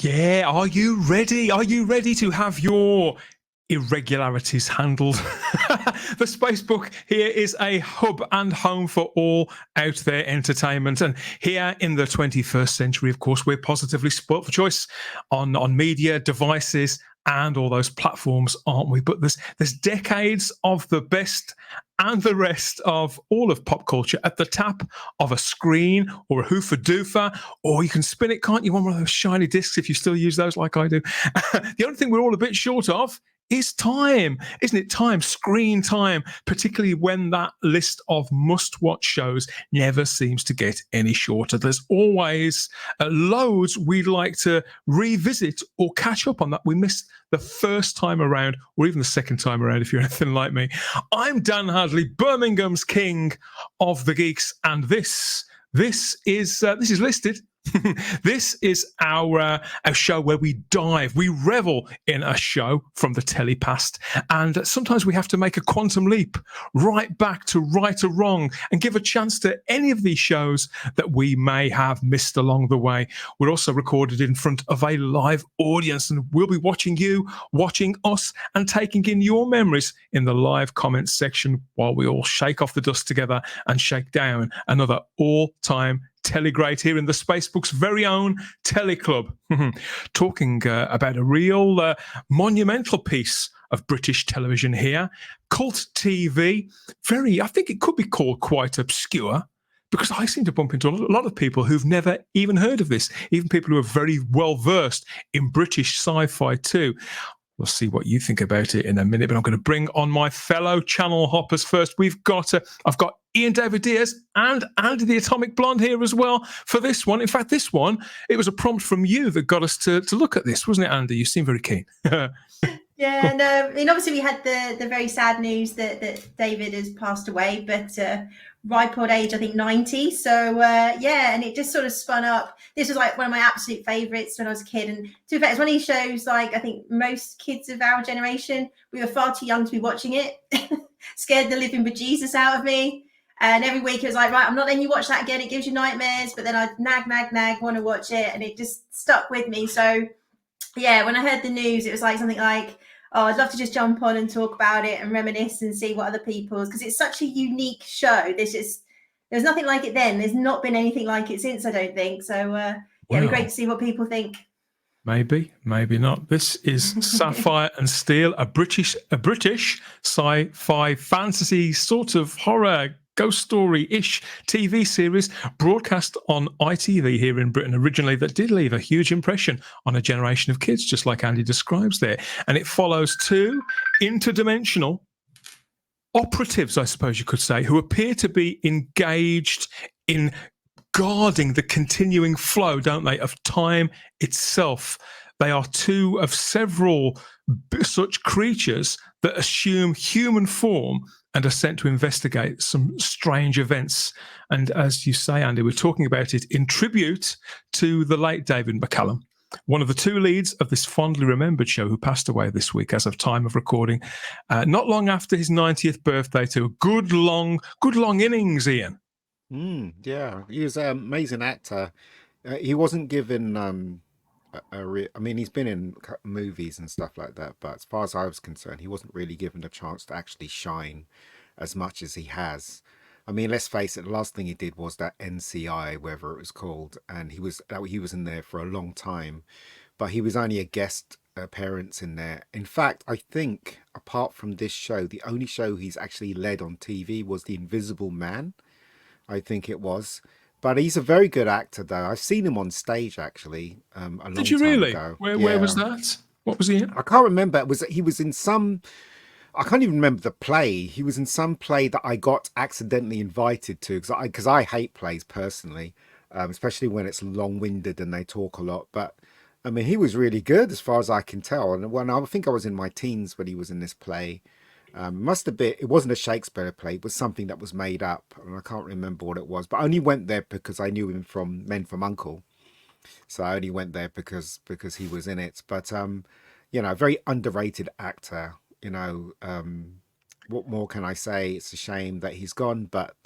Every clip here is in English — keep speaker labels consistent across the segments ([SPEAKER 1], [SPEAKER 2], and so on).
[SPEAKER 1] Yeah, are you ready? Are you ready to have your irregularities handled? The Spacebook here is a hub and home for all out there entertainment. And here in the 21st century, of course, we're positively spoilt for choice on media, devices, and all those platforms, aren't we? But there's decades of the best and the rest of all of pop culture at the tap of a screen or a hoofa doofa, or you can spin it, can't you, on one of those shiny discs if you still use those like I do. The only thing we're all a bit short of is time, isn't it? Time, screen time, particularly when that list of must-watch shows never seems to get any shorter. There's always loads we'd like to revisit or catch up on that we missed the first time around, or even the second time around if you're anything like me. I'm Dan Hadley, Birmingham's king of the geeks, and this is listed. This is our show where we revel in a show from the telly past, and sometimes we have to make a quantum leap right back to right or wrong and give a chance to any of these shows that we may have missed along the way. We're also recorded in front of a live audience, and we'll be watching you, watching us, and taking in your memories in the live comments section while we all shake off the dust together and shake down another all-time Telegreat here in the Spacebook's very own Telly Club. Talking about a real monumental piece of British television here. Cult TV. I think it could be called quite obscure, because I seem to bump into a lot of people who've never even heard of this, even people who are very well versed in British sci-fi too. We'll see what you think about it in a minute, but I'm going to bring on my fellow channel hoppers first. I've got Ian David Diaz and Andy the Atomic Blonde here as well for this one. In fact, this one, it was a prompt from you that got us to look at this, wasn't it, Andy? You seem very keen.
[SPEAKER 2] Yeah, and I mean, obviously we had the very sad news that David has passed away, but ripe old age, I think 90. So yeah, and it just sort of spun up. This was like one of my absolute favourites when I was a kid, and to be fair, it's one of these shows, like I think most kids of our generation, we were far too young to be watching it. Scared the living bejesus out of me. And every week it was like, right, I'm not letting you watch that again. It gives you nightmares. But then I'd nag, want to watch it. And it just stuck with me. So yeah, when I heard the news, it was like something like, oh, I'd love to just jump on and talk about it and reminisce and see what other people's, because it's such a unique show. There's nothing like it then. There's not been anything like it since, I don't think. So yeah, it'd be great to see what people think.
[SPEAKER 1] Maybe, maybe not. This is Sapphire and Steel, a British sci-fi fantasy sort of horror ghost story-ish TV series broadcast on ITV here in Britain originally, that did leave a huge impression on a generation of kids, just like Andy describes there. And it follows two interdimensional operatives, I suppose you could say, who appear to be engaged in guarding the continuing flow, don't they, of time itself. They are two of several such creatures that assume human form and are sent to investigate some strange events. And as you say, Andy, we're talking about it in tribute to the late David McCallum, one of the two leads of this fondly remembered show, who passed away this week as of time of recording, not long after his 90th birthday, to a good long innings, Ian.
[SPEAKER 3] Yeah, he was an amazing actor. He wasn't given I mean, he's been in movies and stuff like that, but as far as I was concerned, he wasn't really given a chance to actually shine as much as he has. I mean, let's face it, the last thing he did was that NCI, whatever it was called, and he was in there for a long time, but he was only a guest appearance in there. In fact, I think apart from this show, the only show he's actually led on TV was The Invisible Man, I think it was. But he's a very good actor, though. I've seen him on stage, actually, a long time ago.
[SPEAKER 1] Did you really? Where was that? What was he in?
[SPEAKER 3] I can't remember. He was in some... I can't even remember the play. He was in some play that I got accidentally invited to, because I hate plays personally, especially when it's long-winded and they talk a lot. But, I mean, he was really good as far as I can tell. And when I think I was in my teens when he was in this play. It wasn't a Shakespeare play, it was something that was made up, and I can't remember what it was, but I only went there because I knew him from Men from U.N.C.L.E. So I only went there because he was in it. But very underrated actor. What more can I say? It's a shame that he's gone, but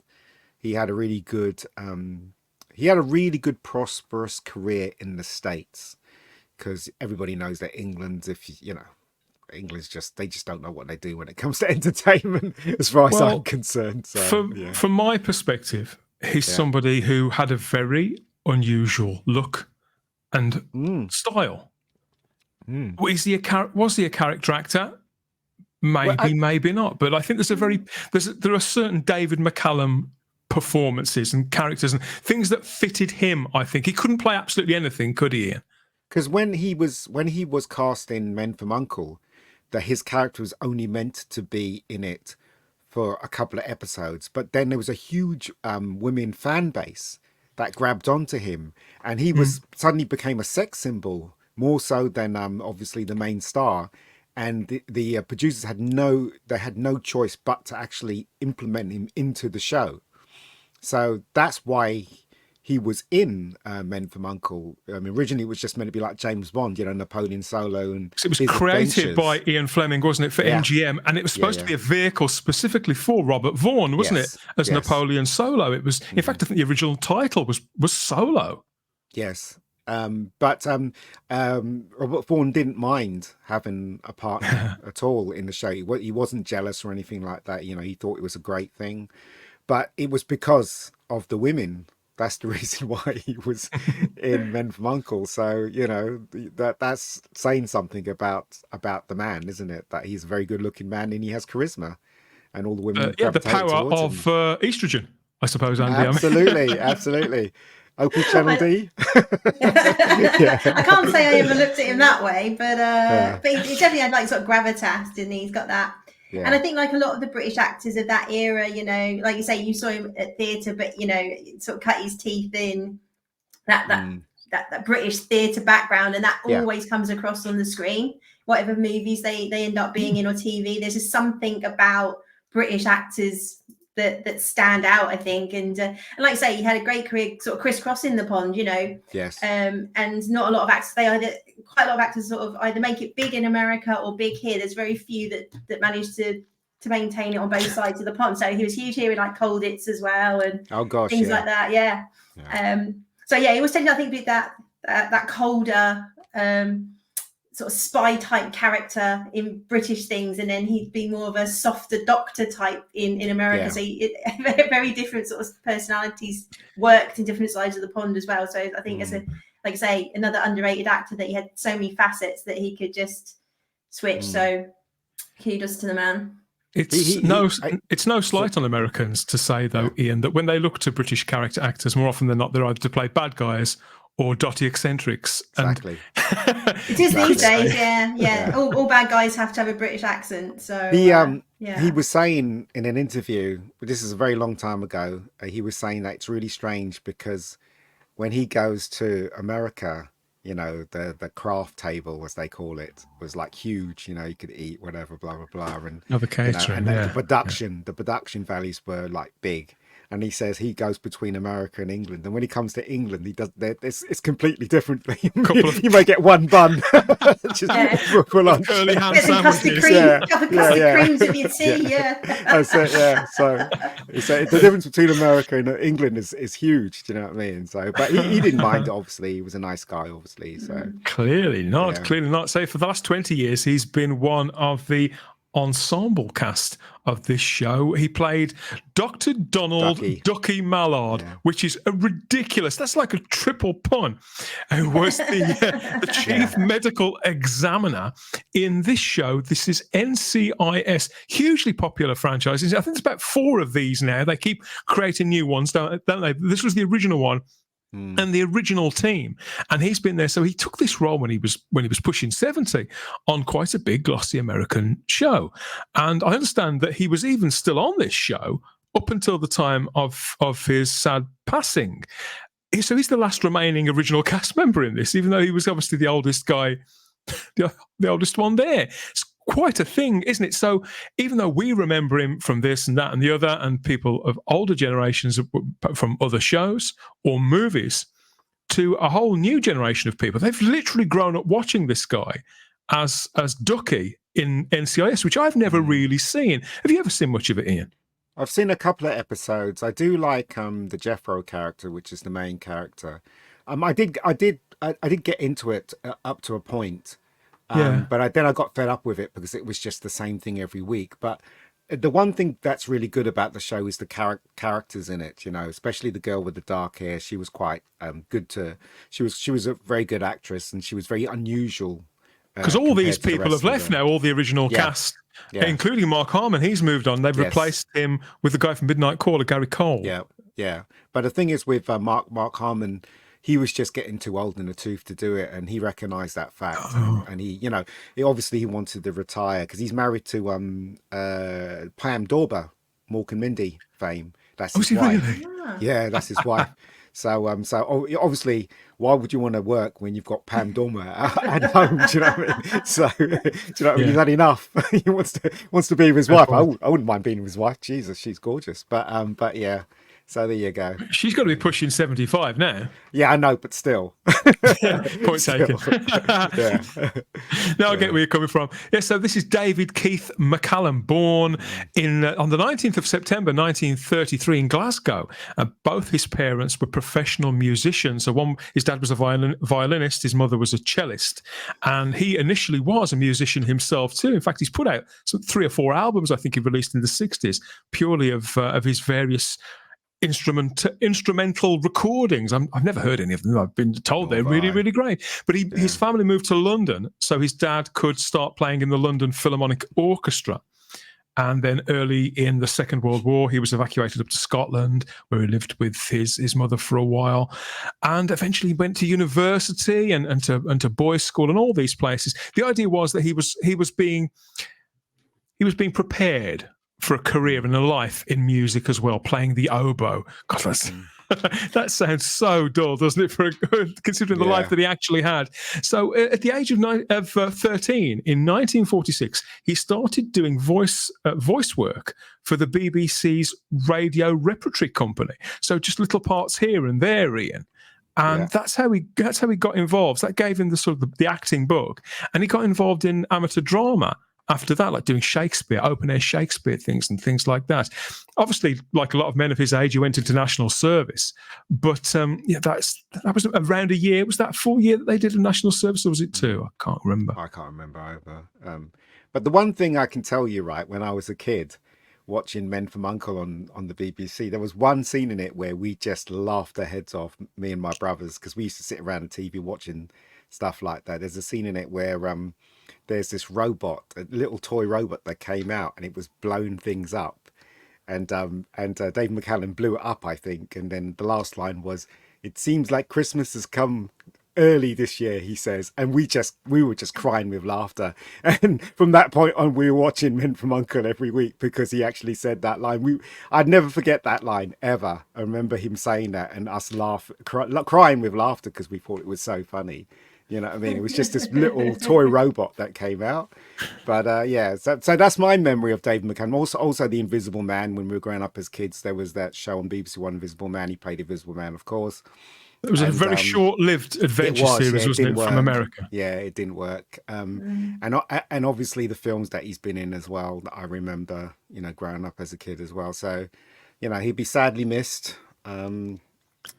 [SPEAKER 3] he had a really good prosperous career in the States. because everybody knows that England, England's they just don't know what they do when it comes to entertainment, as far as I'm concerned. So,
[SPEAKER 1] from my perspective, he's somebody who had a very unusual look and style. Was he a character actor? Maybe, maybe not. But I think there are certain David McCallum performances and characters and things that fitted him. I think he couldn't play absolutely anything, could he, Ian?
[SPEAKER 3] Because when he was cast in Men from U.N.C.L.E., that his character was only meant to be in it for a couple of episodes, but then there was a huge women fan base that grabbed onto him, and he was suddenly became a sex symbol more so than obviously the main star. And the producers had no choice but to actually implement him into the show. So that's why he was in Men from U.N.C.L.E. I mean, originally it was just meant to be like James Bond, Napoleon Solo, and
[SPEAKER 1] it was created by Ian Fleming, wasn't it, for MGM, and it was supposed to be a vehicle specifically for Robert Vaughn, wasn't it, as Napoleon Solo? It was, in fact, I think the original title was Solo.
[SPEAKER 3] Yes. But Robert Vaughn didn't mind having a partner at all in the show. He wasn't jealous or anything like that. He thought it was a great thing, but it was because of the women. That's the reason why he was in Men from U.N.C.L.E. So that's saying something about the man, isn't it? That he's a very good looking man and he has charisma, and all the women.
[SPEAKER 1] The power of estrogen, I suppose, Andy.
[SPEAKER 3] Absolutely, absolutely. Opie Channel D.
[SPEAKER 2] I can't say I ever looked at him that way, but he definitely had like sort of gravitas, didn't he? He's got that. Yeah. And I think like a lot of the British actors of that era, like you say, you saw him at theatre, but sort of cut his teeth in that British theatre background, and that always comes across on the screen. Whatever movies they end up being in or TV, there's just something about British actors that stand out, I think, and like I say, he had a great career, sort of crisscrossing the pond,
[SPEAKER 3] Yes.
[SPEAKER 2] And not a lot of actors. Quite a lot of actors sort of either make it big in America or big here. There's very few that manage to maintain it on both sides of the pond. So he was huge here in like Colditz as well, and things like that. Yeah. So he was tending, I think, with that colder sort of spy type character in British things, and then he'd be more of a softer doctor type in America. So very different sort of personalities worked in different sides of the pond as well. So I think as like I say, another underrated actor that he had so many facets that he could just switch. So kudos to the man.
[SPEAKER 1] It's no slight on Americans to say, though, Ian, that when they look to British character actors, more often than not, they're either to play bad guys or dotty eccentrics.
[SPEAKER 3] Exactly.
[SPEAKER 2] It is these days, yeah. All bad guys have to have a British accent. So
[SPEAKER 3] he was saying in an interview, but this is a very long time ago, he was saying that it's really strange because when he goes to America, the craft table, as they call it, was like huge. You could eat whatever, blah blah blah, and
[SPEAKER 1] the catering,
[SPEAKER 3] the production values were like big. And he says he goes between America and England, and when he comes to England, he does. It's completely different. You may get one bun for lunch.
[SPEAKER 1] Curly ham
[SPEAKER 2] sandwiches. Custard creams with your tea.
[SPEAKER 3] That's it. Yeah. So the difference between America and England is huge. Do you know what I mean? So, but he didn't mind. Obviously, he was a nice guy. Obviously, so
[SPEAKER 1] clearly not. Clearly not. So for the last 20 years, he's been one of the ensemble cast of this show. He played Dr. Donald Ducky Mallard, which is a ridiculous, that's like a triple pun, who was the chief medical examiner in this show. This is NCIS, hugely popular franchise. I think there's about 4 of these now. They keep creating new ones, don't they? This was the original one. And the original team, and he's been there. So he took this role when he was pushing 70 on quite a big glossy American show. And I understand that he was even still on this show up until the time of his sad passing. So he's the last remaining original cast member in this, even though he was obviously the oldest guy, the oldest one there. It's quite a thing, isn't it? So even though we remember him from this and that and the other, and people of older generations from other shows or movies, to a whole new generation of people, they've literally grown up watching this guy as Ducky in NCIS, which I've never really seen. Have you ever seen much of it, Ian?
[SPEAKER 3] I've seen a couple of episodes. I do like the Jethro character, which is the main character. I did I did get into it up to a point,
[SPEAKER 1] Yeah.
[SPEAKER 3] but then I got fed up with it because it was just the same thing every week. But the one thing that's really good about the show is the characters in it. You know, especially the girl with the dark hair. She was quite good to. She was a very good actress, and she was very unusual.
[SPEAKER 1] Because all these
[SPEAKER 3] compared to the
[SPEAKER 1] people
[SPEAKER 3] rest
[SPEAKER 1] have
[SPEAKER 3] of
[SPEAKER 1] left
[SPEAKER 3] them.
[SPEAKER 1] now, all the original
[SPEAKER 3] Yeah,
[SPEAKER 1] cast,
[SPEAKER 3] yeah,
[SPEAKER 1] including Mark Harmon. He's moved on. They've
[SPEAKER 3] yes,
[SPEAKER 1] replaced him with the guy from Midnight Caller, Gary Cole.
[SPEAKER 3] yeah, yeah. But the thing is with Mark Harmon, he was just getting too old in the tooth to do it, and he recognised that fact,
[SPEAKER 1] Oh,
[SPEAKER 3] and he, you know, obviously he wanted to retire because he's married to Pam Dawber, Mork and Mindy fame. That's
[SPEAKER 1] oh, is
[SPEAKER 3] his
[SPEAKER 1] he
[SPEAKER 3] wife.
[SPEAKER 1] really?
[SPEAKER 2] Ah.
[SPEAKER 3] Yeah, that's his wife. So obviously, why would you want to work when you've got Pam Dormer at home? Do you know what I mean? So, do you know what I mean?
[SPEAKER 1] Yeah,
[SPEAKER 3] He's had enough. He wants to be with his
[SPEAKER 1] fair
[SPEAKER 3] wife.
[SPEAKER 1] point.
[SPEAKER 3] I wouldn't mind being with his wife. Jesus, she's gorgeous. But yeah. So there you go.
[SPEAKER 1] She's got to be pushing 75 now.
[SPEAKER 3] Yeah, I know, but still,
[SPEAKER 1] Point
[SPEAKER 3] still,
[SPEAKER 1] taken.
[SPEAKER 3] yeah,
[SPEAKER 1] Now I
[SPEAKER 3] yeah.
[SPEAKER 1] get where you're coming from. Yeah, so this is David Keith McCallum, born in on the 19th of September 1933 in Glasgow. Both his parents were professional musicians. So his dad was a violinist, his mother was a cellist, and he initially was a musician himself too. In fact, he's put out some 3 or 4 albums, I think he released in the 60s, purely of his various instrumental recordings. I've never heard any of them. I've been told
[SPEAKER 3] Nor
[SPEAKER 1] they're
[SPEAKER 3] have
[SPEAKER 1] really,
[SPEAKER 3] I.
[SPEAKER 1] really great. But his
[SPEAKER 3] Yeah,
[SPEAKER 1] family moved to London, so his dad could start playing in the London Philharmonic Orchestra. And then early in the Second World War, he was evacuated up to Scotland, where he lived with his mother for a while, and eventually went to university and to boys' school and all these places. The idea was that he was being prepared for a career and a life in music as well, playing the oboe. God,
[SPEAKER 3] mm,
[SPEAKER 1] that sounds so dull, doesn't it? Considering the life
[SPEAKER 3] yeah,
[SPEAKER 1] that he actually had. So, at the age of 13 in 1946, he started doing voice work for the BBC's Radio Repertory Company. So, just little parts here and there, Ian. And
[SPEAKER 3] yeah.
[SPEAKER 1] that's how he got involved. That gave him the sort of the acting bug, and he got involved in amateur drama after that, like doing Shakespeare, open air Shakespeare things and things like that. Obviously, like a lot of men of his age, he went into national service. But yeah, that was around a year. Was that 4 year that they did a national service, or was it 2? I can't remember.
[SPEAKER 3] I can't remember either. But the one thing I can tell you, right, when I was a kid watching Men from Uncle on the BBC, there was one scene in it where we just laughed our heads off, me and my brothers, because we used to sit around the TV watching stuff like that. There's a scene in it where there's this robot, a little toy robot that came out, and it was blowing things up. And Dave McCallum blew it up, I think. And then the last line was, "It seems like Christmas has come early this year," he says, and we were just crying with laughter. And from that point on, we were watching Men from Uncle every week because he actually said that line. I'd never forget that line ever. I remember him saying that and us crying with laughter because we thought it was so funny. You know what I mean? It was just this little toy robot that came out. But yeah, so that's my memory of David McCallum. Also The Invisible Man. When we were growing up as kids, there was that show on BBC One, Invisible Man. He played Invisible Man, of course.
[SPEAKER 1] It was a
[SPEAKER 3] And
[SPEAKER 1] very short-lived adventure series,
[SPEAKER 3] it
[SPEAKER 1] wasn't
[SPEAKER 3] didn't
[SPEAKER 1] it, from
[SPEAKER 3] work.
[SPEAKER 1] America?
[SPEAKER 3] Yeah, it didn't work. And obviously the films that he's been in as well, that I remember, you know, growing up as a kid as well. So, you know, he'd be sadly missed.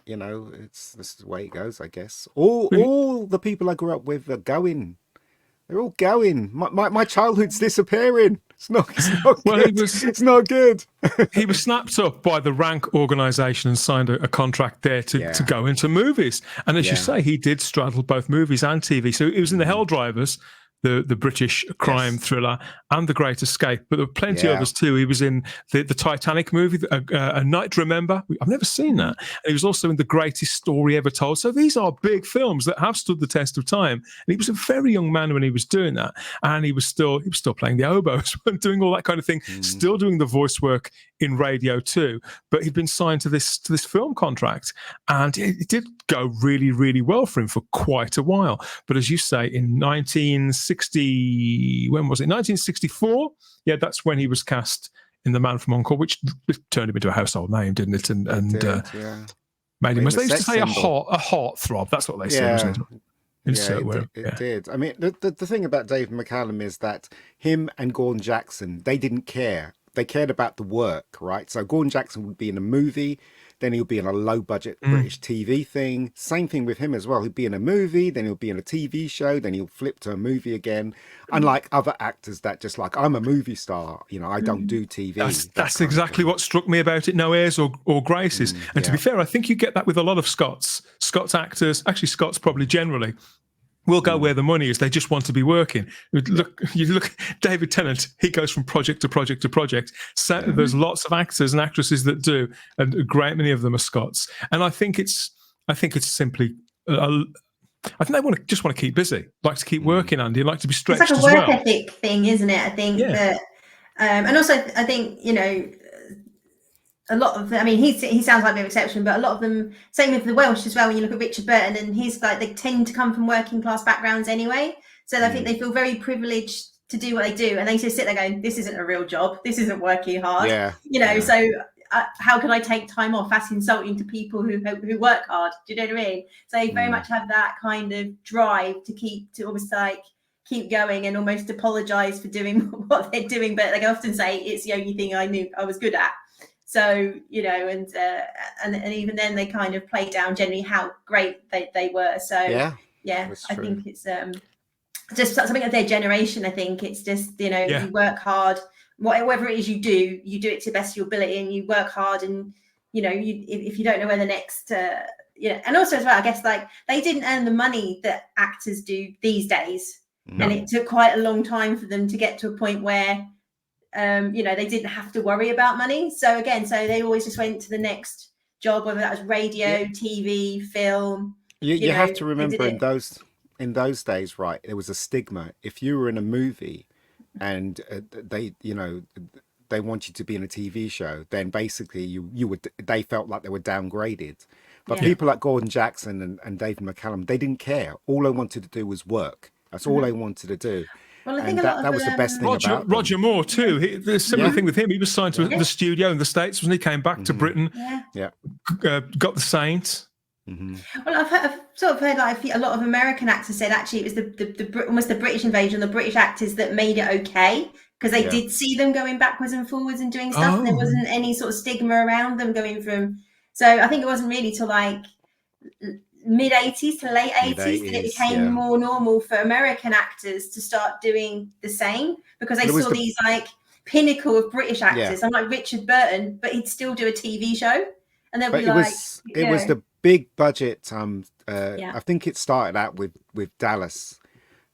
[SPEAKER 3] You know, this is the way it goes, I guess. All the people I grew up with are going. They're all going. My childhood's disappearing. It's not
[SPEAKER 1] Well,
[SPEAKER 3] good. It's not good.
[SPEAKER 1] he was snapped up by the Rank organisation and signed a contract there to
[SPEAKER 3] Yeah.
[SPEAKER 1] go into movies. And as you
[SPEAKER 3] Yeah.
[SPEAKER 1] say, he did straddle both movies and TV. So he was in The Hell Drivers, the British crime
[SPEAKER 3] Yes.
[SPEAKER 1] thriller, and The Great Escape. But there were plenty
[SPEAKER 3] Yeah.
[SPEAKER 1] others too. He was in the Titanic movie, A Night to Remember. I've never seen that. And he was also in The Greatest Story Ever Told. So these are big films that have stood the test of time. And he was a very young man when he was doing that. And he was still playing the oboes, doing all that kind of thing, still doing the voice work in radio too. But he'd been signed to this film contract, and it did go really, really well for him for quite a while. But as you say, in 1960, when was it? 1964. Yeah, that's when he was cast in The Man from Uncle, which turned him into a household name, didn't it? And
[SPEAKER 3] Yeah.
[SPEAKER 1] made him,
[SPEAKER 3] Famous
[SPEAKER 1] they used to
[SPEAKER 3] sex
[SPEAKER 1] say,
[SPEAKER 3] symbol.
[SPEAKER 1] a heartthrob. That's what they said, wasn't it?
[SPEAKER 3] Yeah,
[SPEAKER 1] Insert word.
[SPEAKER 3] it
[SPEAKER 1] Yeah.
[SPEAKER 3] did. I mean, the thing about Dave McCallum is that him and Gordon Jackson, they didn't care. They cared about the work, right? So Gordon Jackson would be in a movie, then he'll be in a low budget British TV thing. Same thing with him as well. He'll be in a movie, then he'll be in a TV show, then he'll flip to a movie again. Unlike other actors that just like, I'm a movie star, you know, I don't do TV.
[SPEAKER 1] That's exactly what struck me about it. No airs or graces. And to be fair, I think you get that with a lot of Scots actors, actually Scots probably generally, will go where the money is. They just want to be working. You look, David Tennant, he goes from project to project to project. So there's lots of actors and actresses that do, and a great many of them are Scots. And I think it's simply, I think they just want to keep busy, like to keep working, Andy, like to be stretched as well.
[SPEAKER 2] It's like a work ethic thing, isn't it? I think that, and also I think, you know, a lot of them, I mean, he sounds like an exception, but a lot of them, same with the Welsh as well. When you look at Richard Burton, and he's like, they tend to come from working class backgrounds anyway. So I think they feel very privileged to do what they do. And they just sit there going, this isn't a real job. This isn't working hard. You know, so how can I take time off? That's insulting to people who work hard. Do you know what I mean? So they very much have that kind of drive to almost like keep going and almost apologize for doing what they're doing. But like I often say, it's the only thing I knew I was good at. So, you know, and even then they kind of play down generally how great they were. So, I think it's just something of their generation. I think it's just, you know, you work hard, whatever it is you do it to the best of your ability, and you work hard, and, you know, if you don't know where the next, you know, and also as well, I guess, like, they didn't earn the money that actors do these days. No. And it took quite a long time for them to get to a point where, you know, they didn't have to worry about money. So they always just went to the next job, whether that was radio, TV, film.
[SPEAKER 3] You have to remember in those days, right, there was a stigma. If you were in a movie and they want you to be in a TV show, then basically they felt like they were downgraded. But people like Gordon Jackson and David McCallum, they didn't care. All they wanted to do was work. That's all they wanted to do. Well, I think that was the best thing about
[SPEAKER 1] Roger Moore too. There's a similar thing with him. He was signed to the studio in the States when he came back to Britain. Got the Saints.
[SPEAKER 2] Well, I've sort of heard like a lot of American actors said actually it was almost the British invasion, the British actors that made it okay, because they did see them going backwards and forwards and doing stuff. And there wasn't any sort of stigma around them going from. So I think it wasn't really till like mid 80s to late 80s that it became more normal for American actors to start doing the same, because they saw these like pinnacle of British actors. I'm like Richard Burton, but he'd still do a TV show, and they'll be like,
[SPEAKER 3] it was the big budget. I think it started out with Dallas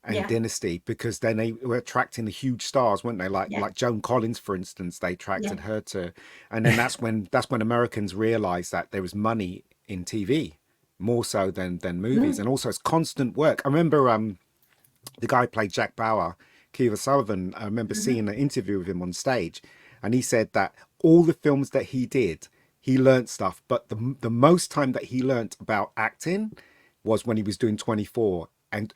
[SPEAKER 3] and Dynasty, because then they were attracting the huge stars, weren't they? Like Joan Collins, for instance, they attracted her to, and then that's when Americans realized that there was money in TV. More so than movies, and also it's constant work. I remember the guy who played Jack Bauer, Kiefer Sutherland. I remember seeing an interview with him on stage, and he said that all the films that he did, he learnt stuff, but the most time that he learnt about acting was when he was doing 24, and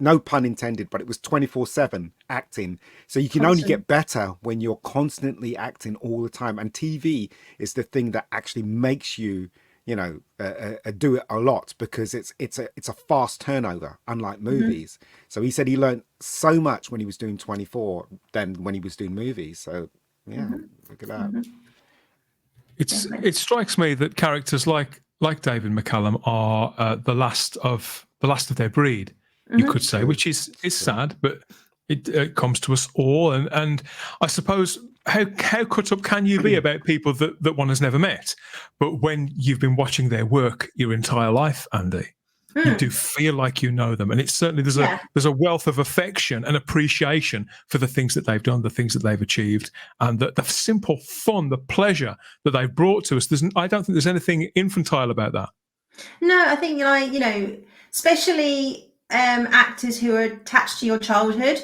[SPEAKER 3] no pun intended, but it was 24/7 acting. So you can only get better when you're constantly acting all the time, and TV is the thing that actually makes you, you know, do it a lot, because it's a fast turnover, unlike movies. So he said he learned so much when he was doing 24 than when he was doing movies. So look at that.
[SPEAKER 1] It strikes me that characters like David McCallum are the last of their breed, you could say, which is sad, but it comes to us all. And I suppose, how cut up can you be about people that one has never met? But when you've been watching their work your entire life, Andy, you do feel like you know them. And it's certainly, there's a wealth of affection and appreciation for the things that they've done, the things that they've achieved, and the simple fun, the pleasure that they've brought to us. I don't think there's anything infantile about that.
[SPEAKER 2] No, I think, like, you know, especially actors who are attached to your childhood,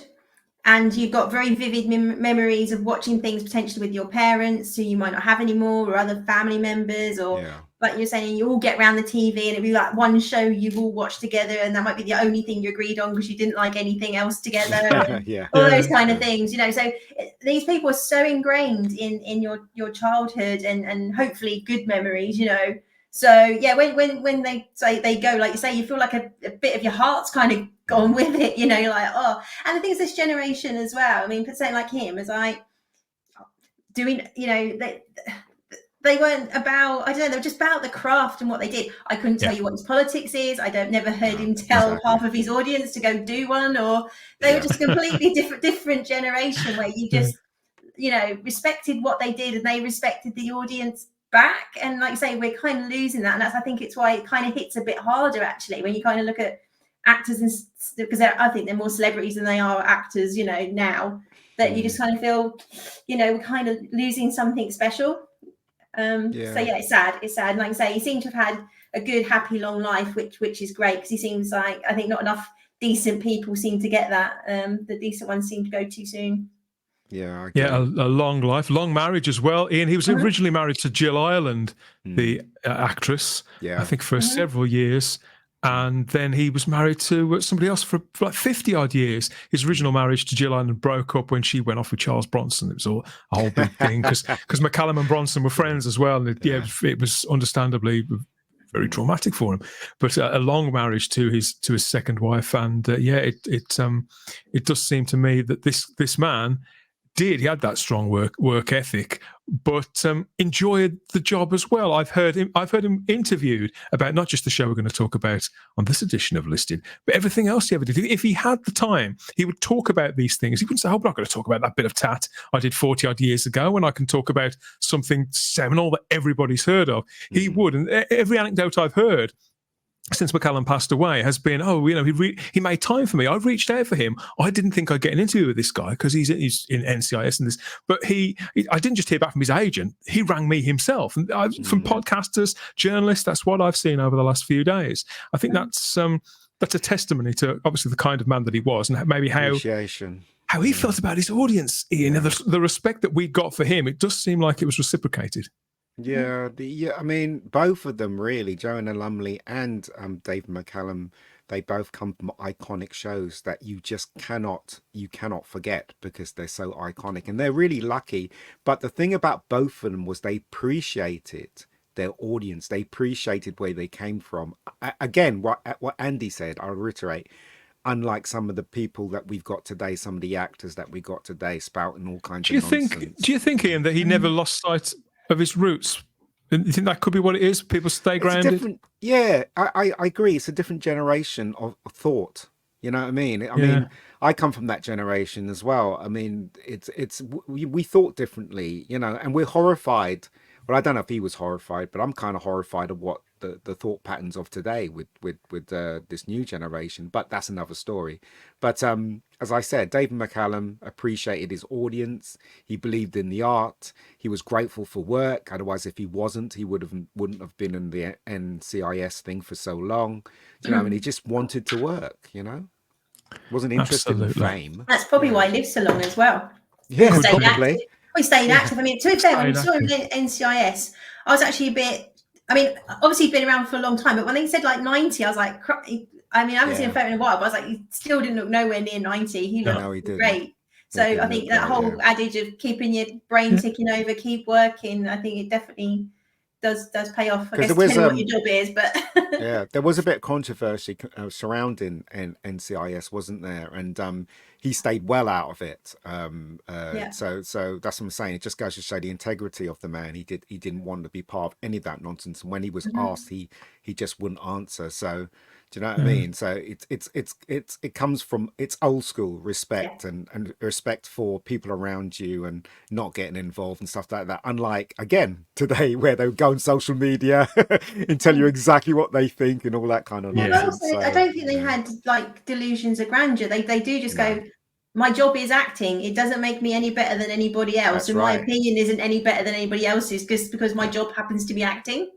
[SPEAKER 2] and you've got very vivid memories of watching things potentially with your parents who you might not have anymore, or other family members, or like you're saying, you all get around the TV and it'd be like one show you've all watched together, and that might be the only thing you agreed on because you didn't like anything else together. All those kind of things, you know. So these people are so ingrained in your childhood, and hopefully good memories, you know. So yeah, when they say they go, like you say, you feel like a bit of your heart's kind of gone with it, you know. You're like, oh. And the thing is, this generation as well, I mean, for something like him, is like doing, you know, they weren't about, I don't know, they were just about the craft and what they did. I couldn't tell you what his politics is. I never heard him tell half of his audience to go do one, or they were just a completely different generation where you just, you know, respected what they did and they respected the audience back. And like I say, we're kind of losing that. And I think it's why it kind of hits a bit harder actually, when you kind of look at actors, and because I think they're more celebrities than they are actors, you know, now, that you just kind of feel, you know, we're kind of losing something special. So yeah, it's sad. And like I say, he seemed to have had a good, happy, long life, which is great, because he seems like, I think not enough decent people seem to get that. The decent ones seem to go too soon.
[SPEAKER 1] Yeah, a long life, long marriage as well. Ian, he was originally married to Jill Ireland, the actress, I think for several years. And then he was married to somebody else for like 50 odd years. His original marriage to Jill Ireland broke up when she went off with Charles Bronson. It was all a whole big thing because McCallum and Bronson were friends as well. And it was understandably very traumatic for him. But a long marriage to his second wife. And it does seem to me that this man he had that strong work ethic, but enjoyed the job as well. I've heard him interviewed about not just the show we're going to talk about on this edition of Listed, but everything else he ever did. If he had the time, he would talk about these things. He wouldn't say, "Oh, I'm not going to talk about that bit of tat I did 40 odd years ago," when I can talk about something seminal that everybody's heard of. He would, and every anecdote I've heard since McCallum passed away has been, he made time for me. I reached out for him. I didn't think I'd get an interview with this guy because he's in NCIS and this, but I didn't just hear back from his agent. He rang me himself, and from podcasters, journalists. That's what I've seen over the last few days. I think that's a testimony to obviously the kind of man that he was, and maybe how he felt about his audience, Ian, and the respect that we got for him. It does seem like it was reciprocated.
[SPEAKER 3] I mean, both of them really, Joanna Lumley and David McCallum, they both come from iconic shows that you cannot forget because they're so iconic, and they're really lucky. But the thing about both of them was they appreciated their audience. They appreciated where they came from. Again, what Andy said, I'll reiterate. Unlike some of the people that we've got today, some of the actors that we got today spouting all kinds of nonsense.
[SPEAKER 1] Do you think, Ian, that he never lost sight of his roots? And you think that could be what it is? People stay grounded?
[SPEAKER 3] I agree. It's a different generation of thought. You know what I mean? I mean, I come from that generation as well. I mean, we thought differently, you know, and we're horrified. Well, I don't know if he was horrified, but I'm kind of horrified of what the thought patterns of today with this new generation. But that's another story. But as I said, David McCallum appreciated his audience. He believed in the art. He was grateful for work. Otherwise, if he wasn't, he wouldn't have been in the NCIS thing for so long. Do you know, I mean, he just wanted to work. You know, wasn't interested in fame.
[SPEAKER 2] That's probably why he lived so long as well.
[SPEAKER 3] Yeah, probably.
[SPEAKER 2] We stayed active. I mean, to be fair, when we saw him in NCIS, I was actually a bit. I mean, obviously he'd been around for a long time, but when he said like 90, I was like, I mean, I haven't seen a photo in a while, but I was like, he still didn't look nowhere near 90. He looked great. So I think that whole adage of keeping your brain ticking over, keep working, I think it definitely does pay off. I guess depending what your job is, but
[SPEAKER 3] there was a bit of controversy surrounding NCIS, wasn't there? And he stayed well out of it. So that's what I'm saying. It just goes to show the integrity of the man. He didn't want to be part of any of that nonsense. And when he was asked, he just wouldn't answer. So do you know what I mean? So it comes from it's old school respect and respect for people around you and not getting involved and stuff like that. Unlike again today, where they go on social media and tell you exactly what they think and all that kind of nonsense.
[SPEAKER 2] Also, I don't think they had like delusions of grandeur. They do just go, my job is acting. It doesn't make me any better than anybody else. And my opinion isn't any better than anybody else's just because my job happens to be acting.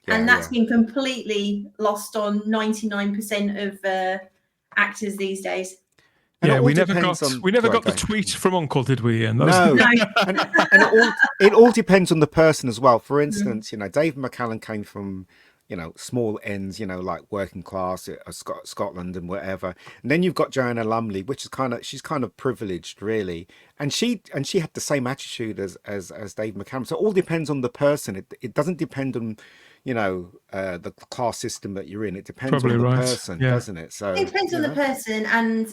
[SPEAKER 2] And that's been completely lost on 99% of actors these days.
[SPEAKER 1] And we never got the tweet from Uncle, did we? And
[SPEAKER 3] it all depends on the person as well. For instance, you know, David McCallum came from small ends, like working class, Scotland and whatever. And then you've got Joanna Lumley, which is she's kind of privileged, really. And she had the same attitude as Dave McCallum. So it all depends on the person. It doesn't depend on, the class system that you're in. It depends
[SPEAKER 1] Probably
[SPEAKER 3] on the
[SPEAKER 1] right.
[SPEAKER 3] person,
[SPEAKER 1] Yeah.
[SPEAKER 3] doesn't it? So
[SPEAKER 2] it depends on the person and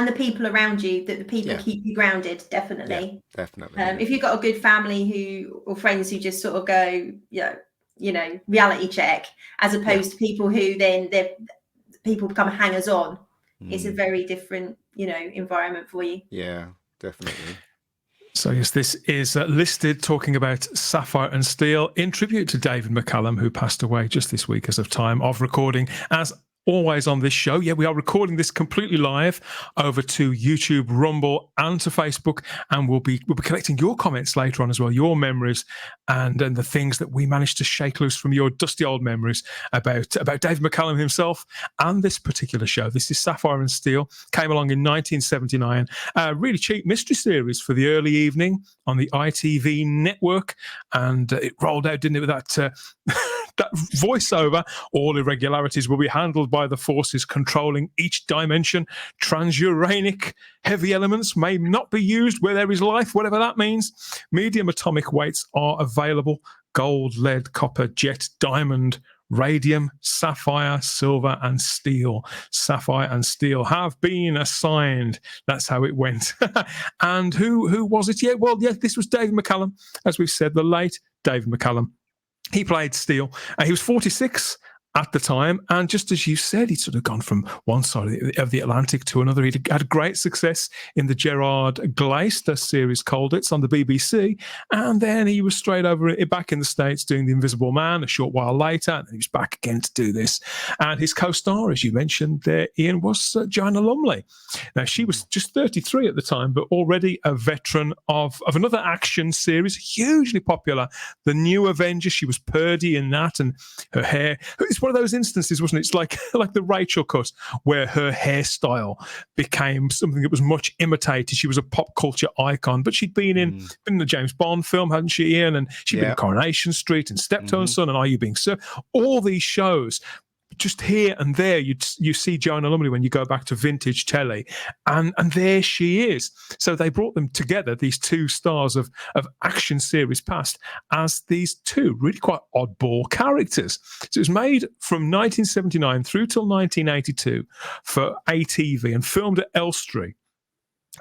[SPEAKER 2] the people around you, that the people keep you grounded, definitely.
[SPEAKER 3] Yeah, definitely.
[SPEAKER 2] If you've got a good family or friends who just sort of go, reality check, as opposed to people who then people become hangers on. It's a very different, environment for you.
[SPEAKER 3] Yeah, definitely.
[SPEAKER 1] So yes, this is listed talking about Sapphire and Steel in tribute to David McCallum, who passed away just this week as of time of recording. As always on this show, we are recording this completely live over to YouTube, Rumble, and to Facebook, and we'll be collecting your comments later on as well, your memories and the things that we managed to shake loose from your dusty old memories about David McCallum himself and this particular show. This is Sapphire and Steel. Came along in 1979. A really cheap mystery series for the early evening on the ITV network, and it rolled out, didn't it, with that that voiceover. All irregularities will be handled by the forces controlling each dimension. Transuranic heavy elements may not be used where there is life, whatever that means. Medium atomic weights are available. Gold, lead, copper, jet, diamond, radium, sapphire, silver, and steel. Sapphire and Steel have been assigned. That's how it went. And who was it? This was David McCallum, as we've said, the late David McCallum. He played Steel. He was 46 at the time, and just as you said, he'd sort of gone from one side of the Atlantic to another. He'd had great success in the Gerard Glaister series Colditz on the BBC, and then he was straight over back in the States doing The Invisible Man a short while later, and he was back again to do this. And his co-star, as you mentioned there, Ian, was Joanna Lumley. Now, she was just 33 at the time, but already a veteran of another action series, hugely popular, The New Avenger. She was Purdy in that, and her hair... It's one of those instances, wasn't it? It's like the Rachel cut, where her hairstyle became something that was much imitated. She was a pop culture icon, but she'd been in the James Bond film, hadn't she, Ian? And she'd been in Coronation Street and Steptoe and Son and Are You Being Served? All these shows. Just here and there, you see Joanna Lumley when you go back to vintage telly, and there she is. So they brought them together, these two stars of action series past, as these two really quite oddball characters. So it was made from 1979 through till 1982 for ATV and filmed at Elstree.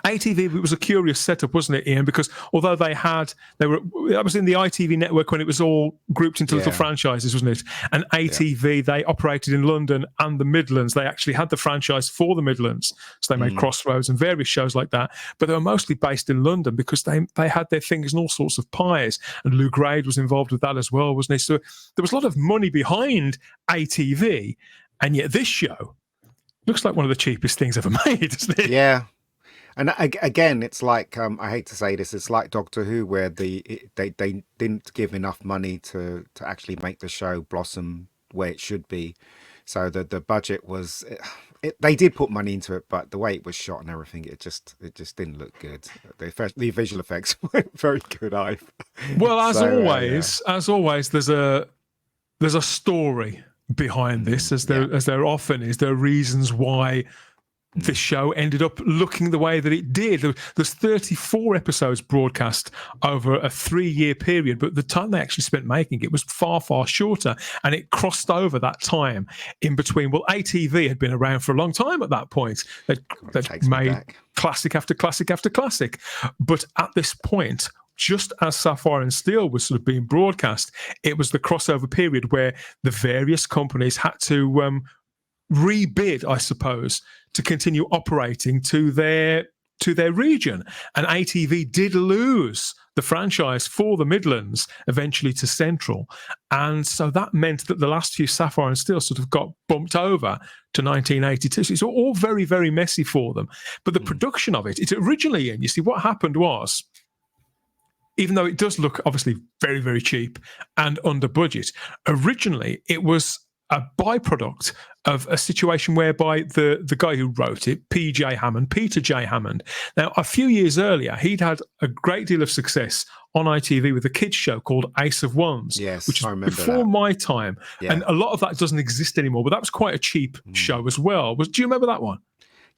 [SPEAKER 1] ATV, it was a curious setup, wasn't it, Ian? Because although that was in the ITV network when it was all grouped into little franchises, wasn't it? And ATV, they operated in London and the Midlands. They actually had the franchise for the Midlands. So they made Crossroads and various shows like that. But they were mostly based in London because they had their fingers in all sorts of pies. And Lou Grade was involved with that as well, wasn't he? So there was a lot of money behind ATV. And yet this show looks like one of the cheapest things ever made, doesn't it?
[SPEAKER 3] Yeah. And again, it's like, I hate to say this, it's like Doctor Who, where they didn't give enough money to actually make the show blossom where it should be. So the budget was, they did put money into it, but the way it was shot and everything, it just didn't look good. The visual effects weren't very good either.
[SPEAKER 1] Well, as always, there's a story behind this, as there often is. There are reasons why this show ended up looking the way that it did. There's 34 episodes broadcast over a 3-year period, but the time they actually spent making it was far, far shorter, and it crossed over that time in between. Well, ATV had been around for a long time at that point. They'd made classic after classic after classic. But at this point, just as Sapphire and Steel was sort of being broadcast, it was the crossover period where the various companies had to rebid, I suppose, to continue operating to their region. And ATV did lose the franchise for the Midlands, eventually to Central. And so that meant that the last few Sapphire and Steel sort of got bumped over to 1982. So it's all very, very messy for them. But the production of it originally, and you see what happened was, even though it does look obviously very, very cheap and under budget, originally it was a byproduct of a situation whereby the guy who wrote it, Peter J. Hammond. Now, a few years earlier, he'd had a great deal of success on ITV with a kids show called Ace of Wands,
[SPEAKER 3] Yes,
[SPEAKER 1] which is
[SPEAKER 3] I remember
[SPEAKER 1] before
[SPEAKER 3] that.
[SPEAKER 1] my time.
[SPEAKER 3] Yeah.
[SPEAKER 1] And a lot of that doesn't exist anymore, but that was quite a cheap show as well. Do you remember that one?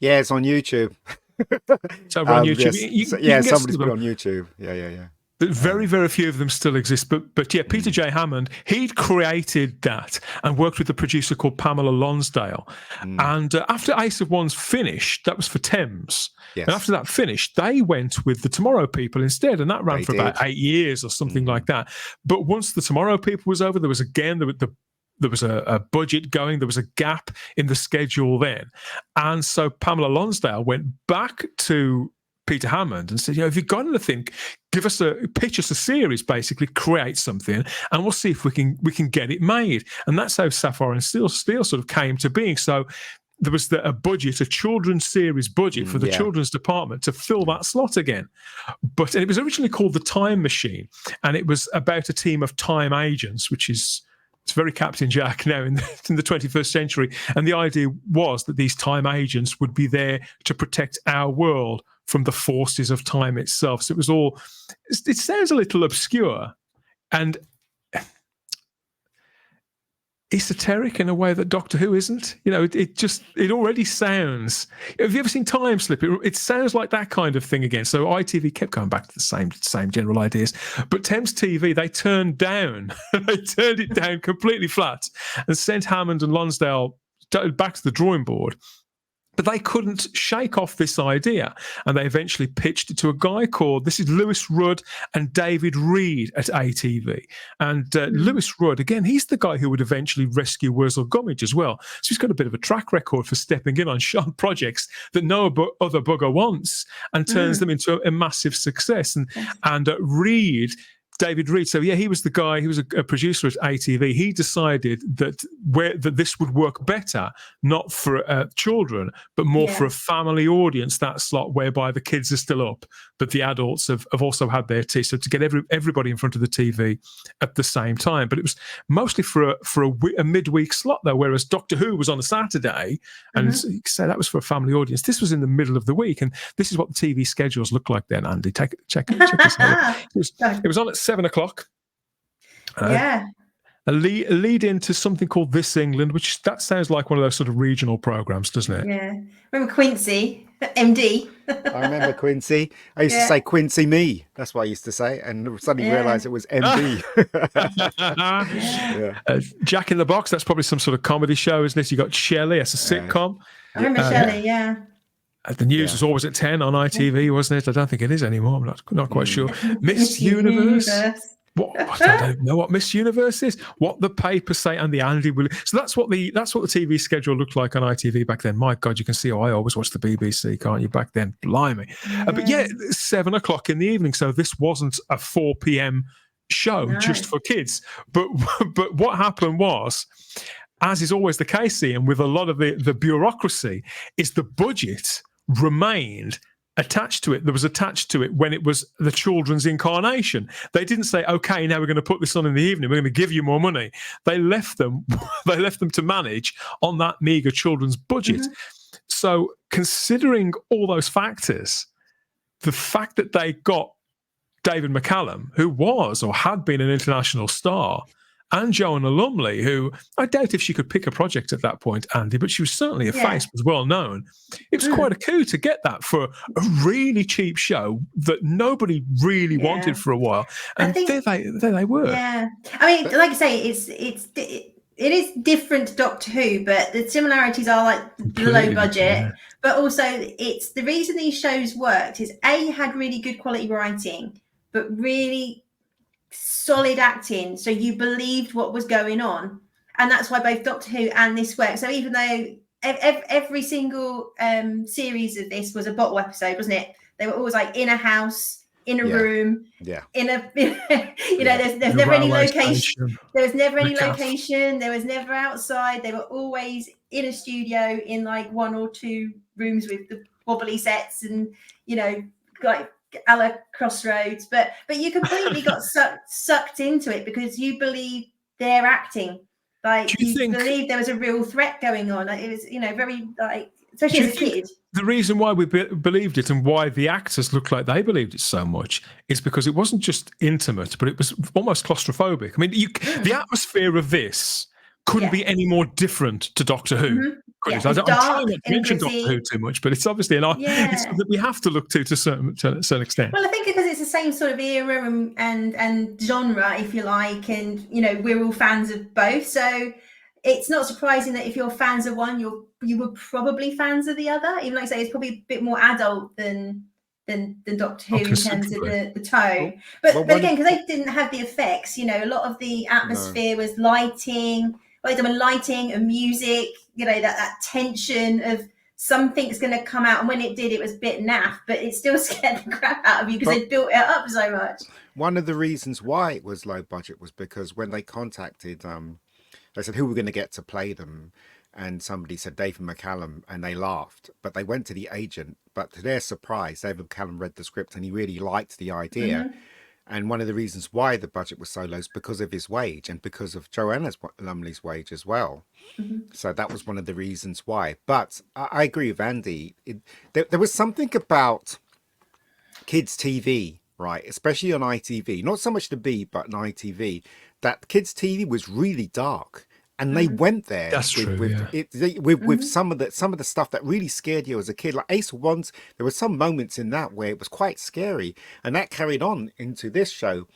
[SPEAKER 3] Yeah, it's on YouTube.
[SPEAKER 1] It's over on YouTube.
[SPEAKER 3] Yes.
[SPEAKER 1] You can get
[SPEAKER 3] Somebody's
[SPEAKER 1] some
[SPEAKER 3] put
[SPEAKER 1] of
[SPEAKER 3] it
[SPEAKER 1] them.
[SPEAKER 3] on YouTube. Yeah.
[SPEAKER 1] Very, very few of them still exist. But yeah, Peter J. Hammond, he'd created that and worked with a producer called Pamela Lonsdale. And after Ace of Wands finished, that was for Thames.
[SPEAKER 3] Yes.
[SPEAKER 1] And after that finished, they went with the Tomorrow People instead. And that ran for about 8 years or something like that. But once the Tomorrow People was over, there was a budget going. There was a gap in the schedule then. And so Pamela Lonsdale went back to Peter Hammond and said, if you've got anything, pitch us a series, basically create something, and we'll see if we can get it made. And that's how Sapphire and Steel sort of came to being. So there was a children's series budget for the children's department to fill that slot again. But it was originally called The Time Machine, and it was about a team of time agents, which is it's very Captain Jack now in the 21st century. And the idea was that these time agents would be there to protect our world from the forces of time itself. So it sounds a little obscure and esoteric in a way that Doctor Who isn't. It already sounds. Have you ever seen Time Slip? It sounds like that kind of thing again. So ITV kept going back to the same general ideas, but Thames TV they turned it down completely flat and sent Hammond and Lonsdale back to the drawing board. But they couldn't shake off this idea, and they eventually pitched it to a guy called, this is Lewis Rudd and David Reed at ATV. And Lewis Rudd, again, he's the guy who would eventually rescue Wurzel Gummidge as well. So he's got a bit of a track record for stepping in on projects that no other bugger wants and turns them into a massive success. And David Reed. So yeah, he was the guy. He was a producer at ATV. He decided that this would work better, not for children, but more for a family audience. That slot whereby the kids are still up, but the adults have also had their tea. So to get everybody in front of the TV at the same time. But it was mostly for a midweek slot though. Whereas Doctor Who was on a Saturday, and so that was for a family audience. This was in the middle of the week, and this is what the TV schedules look like then. Andy, check this out. It was on at 7:00. A lead into something called This England, which that sounds like one of those sort of regional programs, doesn't it?
[SPEAKER 2] Yeah. Remember Quincy, MD?
[SPEAKER 3] I remember Quincy. I used to say Quincy me. That's what I used to say, and suddenly realised it was MD.
[SPEAKER 1] Jack in the Box. That's probably some sort of comedy show, isn't it? You got Shelley. It's a sitcom.
[SPEAKER 2] I remember Shelley. Yeah.
[SPEAKER 1] The news was always at 10 on ITV, wasn't it? I don't think it is anymore. I'm not quite sure. Miss Universe. What? I don't know what Miss Universe is. What the papers say, and the Andy Williams. So that's what the TV schedule looked like on ITV back then. My God, you can see how I always watched the BBC, can't you? Back then, blimey. But yeah, 7:00 in the evening. So this wasn't a 4 p.m. show just for kids. But what happened was, as is always the case, Ian, with a lot of the bureaucracy, is the budget remained attached to it. There was attached to it when it was the children's incarnation. They didn't say, okay, now we're going to put this on in the evening, we're going to give you more money. They left them to manage on that meager children's budget. So considering all those factors, the fact that they got David McCallum, who was or had been an international star, and Joanna Lumley, who I doubt if she could pick a project at that point, Andy, but she was certainly a face, was well known. It was quite a coup to get that for a really cheap show that nobody really wanted for a while. And there they were.
[SPEAKER 2] Yeah. I mean, like I say, it is different Doctor Who, but the similarities are like the low budget. But also, it's the reason these shows worked is had really good quality writing, but really solid acting, so you believed what was going on, and that's why both Doctor Who and this worked. So even though every single series of this was a bottle episode, wasn't it? They were always like in a house, in a room, in a there's never any location. There was never any location. There was never outside. They were always in a studio in like 1 or 2 rooms with the wobbly sets, and like a la Crossroads, but you completely got sucked into it because you believe they're acting. Like,
[SPEAKER 1] Do you
[SPEAKER 2] you
[SPEAKER 1] think
[SPEAKER 2] believe there was a real threat going on. Like, it was, very, like, especially
[SPEAKER 1] do you
[SPEAKER 2] as a
[SPEAKER 1] think
[SPEAKER 2] kid.
[SPEAKER 1] the reason why we believed it and why the actors looked like they believed it so much is because it wasn't just intimate, but it was almost claustrophobic. I mean, the atmosphere of this couldn't be any more different to Doctor Who. Could it?
[SPEAKER 2] It's
[SPEAKER 1] I'm trying
[SPEAKER 2] dark
[SPEAKER 1] not to
[SPEAKER 2] and
[SPEAKER 1] mention Doctor
[SPEAKER 2] gritty.
[SPEAKER 1] Who too much, but it's obviously it's something we have to look to a certain extent.
[SPEAKER 2] Well, I think because it's the same sort of era and genre, if you like, and we're all fans of both, so it's not surprising that if you're fans of one, you were probably fans of the other. Even like I say, it's probably a bit more adult than Doctor Who in terms of the tone. But again, because they didn't have the effects, a lot of the atmosphere was lighting, and music. That tension of something's going to come out, and when it did, it was a bit naff, but it still scared the crap out of you because they built it up so much.
[SPEAKER 3] One of the reasons why it was low budget was because when they contacted, they said who were going to get to play them, and somebody said David McCallum, and they laughed. But they went to the agent, but to their surprise, David McCallum read the script and he really liked the idea. And one of the reasons why the budget was so low is because of his wage and because of Joanna Lumley's wage as well. So that was one of the reasons why. But I agree with Andy. There was something about kids' TV, right, especially on ITV, not so much the B, but on ITV, that kids' TV was really dark. And they went there with some of the stuff that really scared you as a kid. Like Ace of Wands, there were some moments in that where it was quite scary, and that carried on into this show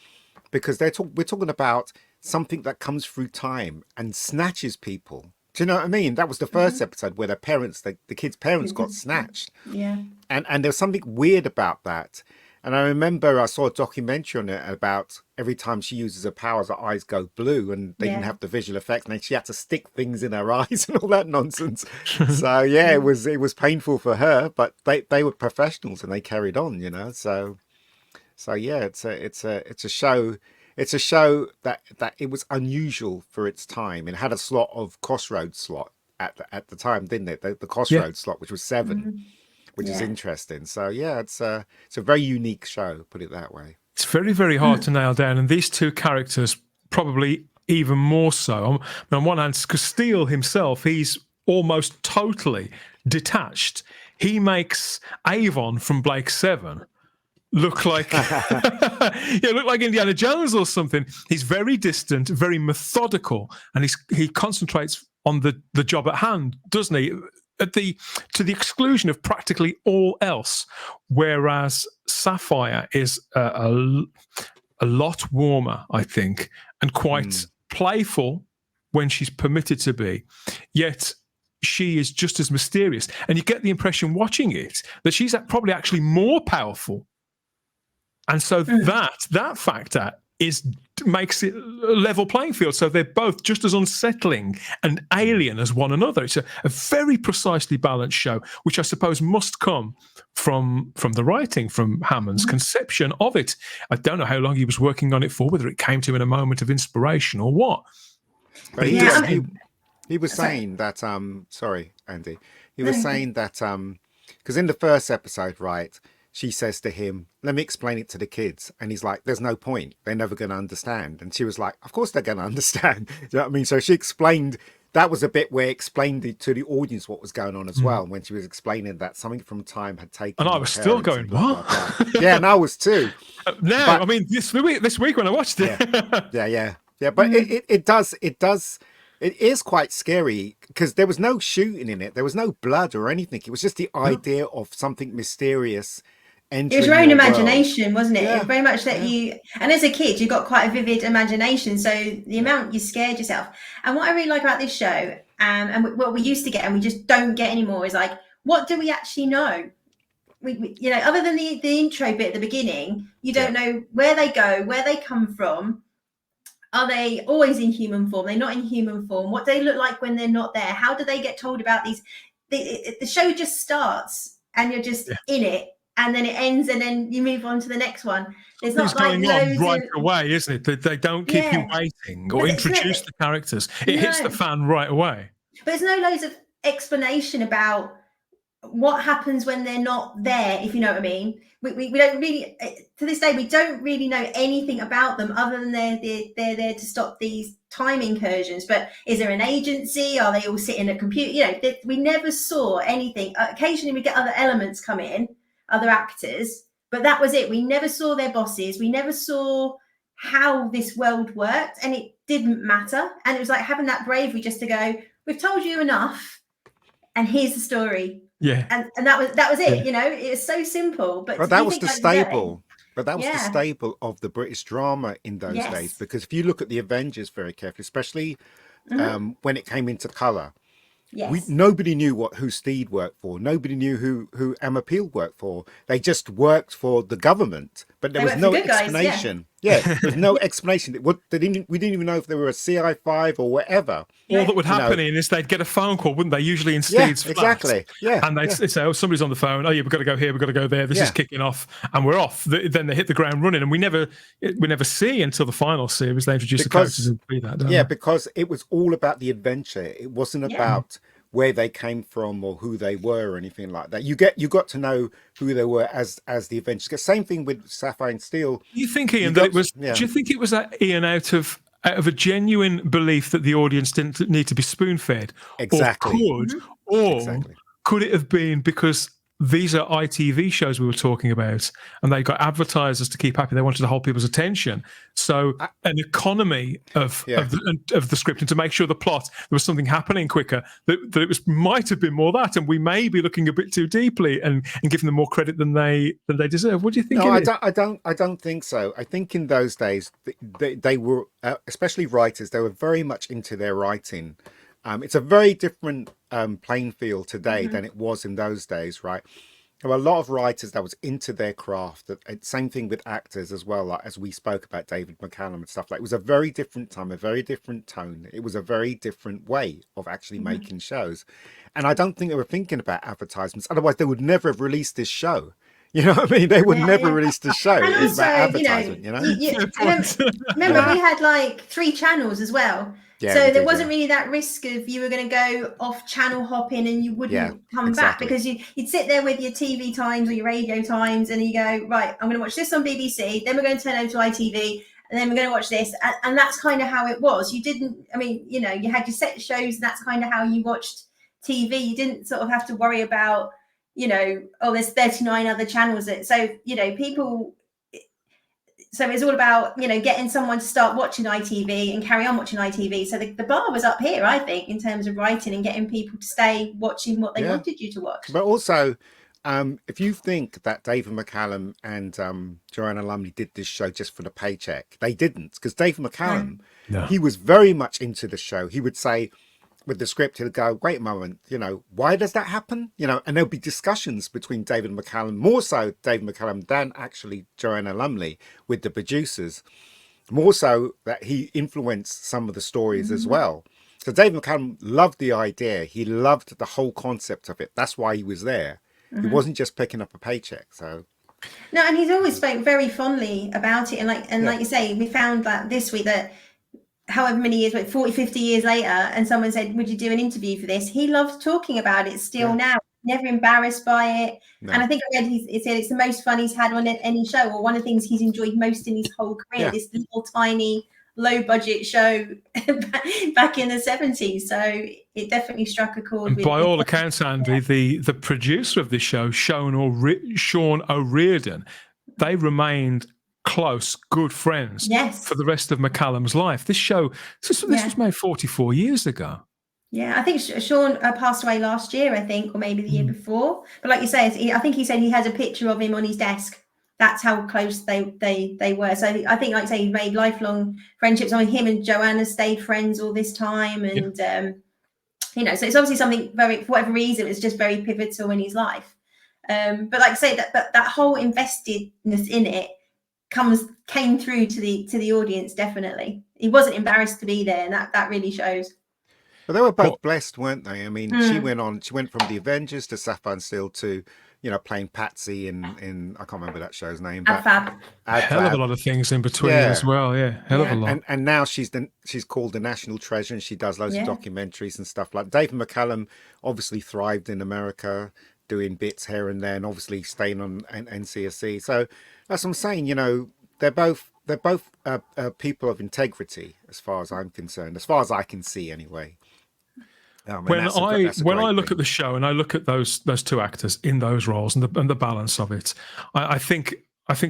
[SPEAKER 3] because we're talking about something that comes through time and snatches people. Do you know what I mean? That was the first episode where the kids' parents got snatched.
[SPEAKER 2] Yeah,
[SPEAKER 3] and there's something weird about that. And I remember I saw a documentary on it about every time she uses her powers, her eyes go blue, and they didn't have the visual effects, and then she had to stick things in her eyes and all that nonsense. So yeah, it was painful for her, but they were professionals and they carried on, So yeah, it's a show. It's a show that it was unusual for its time. It had a slot of Crossroads slot at the time, didn't it? The Crossroads slot, which was 7. Which is interesting. So yeah, it's a very unique show, put it that way.
[SPEAKER 1] It's very, very hard to nail down, and these two characters probably even more so. On one hand, because Steel himself, he's almost totally detached. He makes Avon from Blake 7 look like look like Indiana Jones or something. He's very distant, very methodical, and he concentrates on the job at hand, doesn't he? To the exclusion of practically all else, whereas Sapphire is a lot warmer, I think, and quite playful when she's permitted to be. Yet she is just as mysterious, and you get the impression watching it that she's probably actually more powerful. And so that factor makes it a level playing field. So they're both just as unsettling and alien as one another. It's a very precisely balanced show, which I suppose must come from the writing, from Hammond's conception of it. I don't know how long he was working on it for, whether it came to him in a moment of inspiration or what.
[SPEAKER 3] But he was saying that, sorry, Andy, he was saying that, because in the first episode, right, she says to him, let me explain it to the kids. And he's like, there's no point. They're never going to understand. And she was like, of course they're going to understand. Do you know what I mean? So she explained, that was a bit where it explained to the audience what was going on as well. When she was explaining that something from time had taken.
[SPEAKER 1] And I was still going, what?
[SPEAKER 3] Yeah, and I was too.
[SPEAKER 1] I mean, this week when I watched it.
[SPEAKER 3] Yeah. But it is quite scary because there was no shooting in it. There was no blood or anything. It was just the idea of something mysterious. It
[SPEAKER 2] was your own imagination, wasn't it? Yeah. It very much that you, and as a kid, you got quite a vivid imagination. So the amount you scared yourself. And what I really like about this show, and what we used to get and we just don't get anymore, is like, what do we actually know? We other than the intro bit at the beginning, you don't know where they go, where they come from. Are they always in human form? They're not in human form. What do they look like when they're not there? How do they get told about these? The show just starts and you're just in it. And then it ends, and then you move on to the next one. There's not like loads
[SPEAKER 1] right away, isn't it? They don't keep you waiting or introduce the characters. It hits the fan right away.
[SPEAKER 2] But there's no loads of explanation about what happens when they're not there, if you know what I mean. We don't really, to this day, we don't really know anything about them other than they're there to stop these time incursions. But is there an agency? Are they all sitting at a computer? You know, we never saw anything. Occasionally we get other elements come in, other actors, but that was it. We never saw their bosses. We never saw how this world worked, and it didn't matter. And it was like having that bravery just to go, we've told you enough, and here's the story.
[SPEAKER 1] Yeah.
[SPEAKER 2] And that was it. You know, it was so simple. But
[SPEAKER 3] that was the stable. But that was
[SPEAKER 2] Yeah.
[SPEAKER 3] the stable of the British drama in those
[SPEAKER 2] Yes.
[SPEAKER 3] days. Because if you look at the Avengers very carefully, especially when it came into colour,
[SPEAKER 2] Yes.
[SPEAKER 3] nobody knew who Steed worked for. Nobody knew who Emma Peel worked for. They just worked for the government, but there
[SPEAKER 2] They
[SPEAKER 3] was
[SPEAKER 2] worked
[SPEAKER 3] no
[SPEAKER 2] for good guys,
[SPEAKER 3] explanation. Yeah, there's no explanation. We didn't even know if they were a CI5 or whatever.
[SPEAKER 1] All that would
[SPEAKER 3] You know.
[SPEAKER 1] happen is they'd get a phone call, wouldn't they? Usually in
[SPEAKER 3] Yeah,
[SPEAKER 1] Steed's flat.
[SPEAKER 3] exactly. Yeah,
[SPEAKER 1] And they'd say, oh, somebody's on the phone. Oh, yeah, we've got to go here. We've got to go there. This
[SPEAKER 3] Yeah.
[SPEAKER 1] is kicking off. And we're off. Then they hit the ground running. And we never see until the final series, they introduce the characters who be that, don't
[SPEAKER 3] yeah,
[SPEAKER 1] they?
[SPEAKER 3] because it was all about the adventure. It wasn't
[SPEAKER 2] Yeah.
[SPEAKER 3] about where they came from or who they were or anything like that. You got to know who they were as the adventures. Same thing with Sapphire and Steel.
[SPEAKER 1] You think, Ian,
[SPEAKER 3] You
[SPEAKER 1] that
[SPEAKER 3] got-
[SPEAKER 1] it was,
[SPEAKER 3] yeah.
[SPEAKER 1] do you think it was that, Ian, out of a genuine belief that the audience didn't need to be spoon-fed?
[SPEAKER 3] Exactly.
[SPEAKER 1] Or
[SPEAKER 3] Exactly.
[SPEAKER 1] could it have been because these are ITV shows we were talking about, and they got advertisers to keep happy. They wanted to hold people's attention. So an economy of the script, and to make sure the plot, there was something happening quicker, that it might have been more that, and we may be looking a bit too deeply and giving them more credit than they deserve. What do you think?
[SPEAKER 3] No,
[SPEAKER 1] it is?
[SPEAKER 3] I don't think so. I think in those days they were, especially writers, they were very much into their writing. It's a very different playing field today than it was in those days, right? There were a lot of writers that was into their craft. Same thing with actors as well, like as we spoke about David McCallum and stuff. Like, it was a very different time, a very different tone. It was a very different way of actually making shows. And I don't think they were thinking about advertisements. Otherwise, they would never have released this show. You know what I mean? They would never release the show.
[SPEAKER 2] And
[SPEAKER 3] It's about advertisement,
[SPEAKER 2] remember we had like 3 channels as well.
[SPEAKER 3] Yeah,
[SPEAKER 2] so
[SPEAKER 3] we
[SPEAKER 2] there
[SPEAKER 3] did,
[SPEAKER 2] wasn't really that risk of you were going to go off channel hopping and you wouldn't come back,
[SPEAKER 3] exactly.
[SPEAKER 2] because you'd sit there with your TV times or your radio times and you go, right, I'm going to watch this on BBC, then we're going to turn over to ITV, and then we're going to watch this. And that's kind of how it was. You didn't, I mean, you know, you had your set shows, and that's kind of how you watched TV. You didn't sort of have to worry about, you know, oh, there's 39 other channels. So, you know, people... So it's all about, you know, getting someone to start watching ITV and carry on watching ITV. So the bar was up here, I think, in terms of writing and getting people to stay watching what they wanted you to watch.
[SPEAKER 3] But also, if you think that David McCallum and Joanna Lumley did this show just for the paycheck, they didn't. Because David McCallum, he was very much into the show. He would say, with the script, he'll go, wait a moment, you know, why does that happen? You know, and there'll be discussions between David McCallum, more so David McCallum than actually Joanna Lumley, with the producers, more so that he influenced some of the stories as well. So David McCallum loved the idea. He loved the whole concept of it. That's why he was there. He wasn't just picking up a paycheck. So
[SPEAKER 2] no, and he's always spoke very fondly about it. And like you say, we found that this week that however many years, 40, 50 years later, and someone said, would you do an interview for this? He loves talking about it still now, never embarrassed by it. And I think again, he said it's the most fun he's had on any show, or one of the things he's enjoyed most in his whole career, this little tiny low budget show back in the 70s. So it definitely struck a chord.
[SPEAKER 1] And by all accounts, Andy, the producer of this show, Sean O'Riordan, they remained close, good friends for the rest of McCallum's life. This was made 44 years ago.
[SPEAKER 2] Yeah, I think Sean passed away last year, I think, or maybe the year before. But like you say, I think he said he has a picture of him on his desk. That's how close they were. So I think, like I say, he made lifelong friendships. I mean, him and Joanna stayed friends all this time. And, you know, so it's obviously something for whatever reason, it was just very pivotal in his life. But like I say, that whole investedness in it came through to the audience. Definitely, he wasn't embarrassed to be there, and that really shows.
[SPEAKER 3] But they were both blessed, weren't they? I mean, she went from the Avengers to Sapphire and Steel to, you know, playing Patsy in I can't remember that show's name, but
[SPEAKER 2] Fab.
[SPEAKER 1] Hell of a lot of things in between as well. Hell of a lot.
[SPEAKER 3] And now she's called the national treasure, and she does loads of documentaries and stuff like. David McCallum obviously thrived in America. doing bits here and there, and obviously staying on NCSC. So that's what I'm saying. You know, they're both people of integrity, as far as I'm concerned, as far as I can see, anyway. And
[SPEAKER 1] When
[SPEAKER 3] that's a
[SPEAKER 1] I
[SPEAKER 3] great
[SPEAKER 1] look
[SPEAKER 3] thing.
[SPEAKER 1] at the show and I look at those two actors in those roles and the balance of it, I think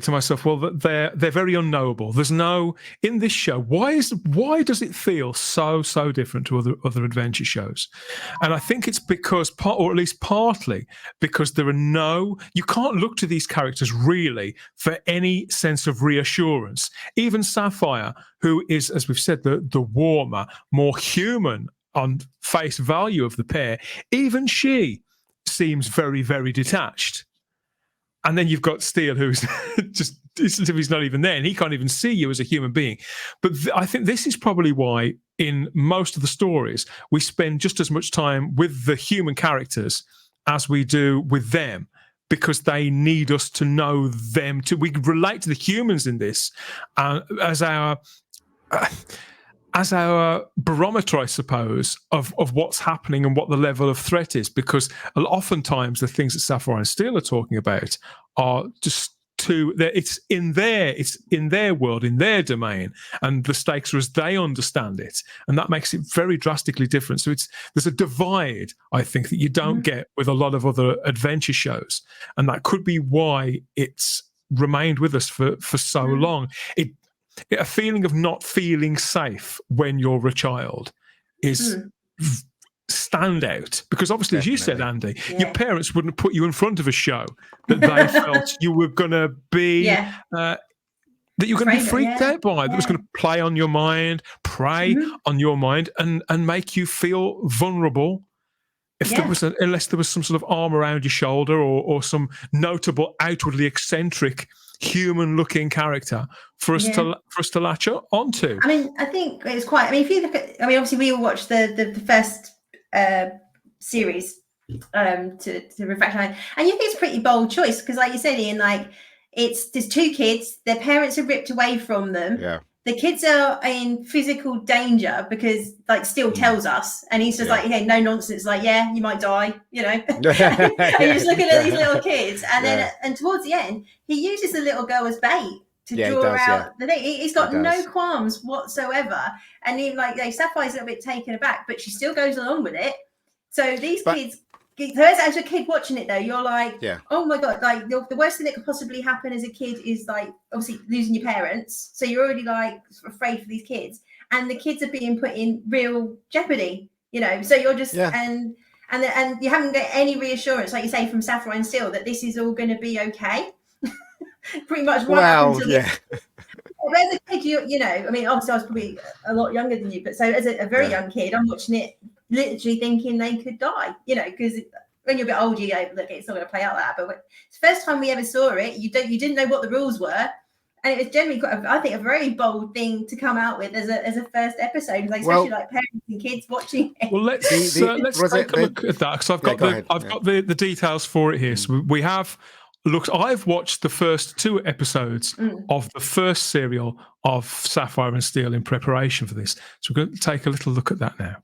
[SPEAKER 1] to myself, well, they're very unknowable. There's no in this show. Why does it feel so different to other adventure shows? And I think it's because, or at least partly, because you can't look to these characters really for any sense of reassurance. Even Sapphire, who is, as we've said, the warmer, more human on face value of the pair, even she seems very, very detached. And then you've got Steel, who's just, he's not even there, and he can't even see you as a human being. But I think this is probably why in most of the stories we spend just as much time with the human characters as we do with them, because they need us to know them. We relate to the humans in this as our barometer, I suppose, of what's happening and what the level of threat is, because oftentimes the things that Sapphire and Steel are talking about are just it's in their world, in their domain, and the stakes are as they understand it, and that makes it very drastically different. So there's a divide, I think, that you don't get with a lot of other adventure shows, and that could be why it's remained with us for so long. A feeling of not feeling safe when you're a child is standout, because obviously, as you said, Andy, your parents wouldn't put you in front of a show that they felt you were going to be that you're going to be freaked out by, that was going to play on your mind, prey on your mind, and make you feel vulnerable. Unless there was some sort of arm around your shoulder or some notable outwardly eccentric human-looking character for us to latch onto.
[SPEAKER 2] I mean, I think it's quite. I mean, if you look at, obviously we all watched the first series to reflect on it, and you think it's a pretty bold choice, because, like you said, Ian, like there's two kids, their parents are ripped away from them.
[SPEAKER 3] Yeah.
[SPEAKER 2] The kids are in physical danger because, like, Steel tells us, and he's just like, no nonsense, like, you might die, you know. And you're just looking at these little kids, and then and towards the end, he uses the little girl as bait to draw out the thing. He's got no qualms whatsoever, and even like Sapphire's a little bit taken aback, but she still goes along with it. So these kids. So as a kid watching it, though, you're like, oh my god, like the worst thing that could possibly happen as a kid is, like, obviously losing your parents. So you're already like afraid for these kids, and the kids are being put in real jeopardy, you know. So you're just and you haven't got any reassurance, like you say, from Sapphire and Steel, that this is all going to be okay. Pretty much. As a kid, you know, I mean, obviously I was probably a lot younger than you, but so as a very young kid, I'm watching it, literally thinking they could die, you know, because when you're a bit older, you go, look, it's not going to play out like that. But it's the first time we ever saw it, you didn't know what the rules were, and it was generally quite, I think, a very bold thing to come out with as a first episode, like, especially like parents and kids watching it.
[SPEAKER 1] Well, let's take a look at that, because I've got the details for it here. So we have looked. I've watched the first 2 episodes of the first serial of Sapphire and Steel in preparation for this. So we're going to take a little look at that now.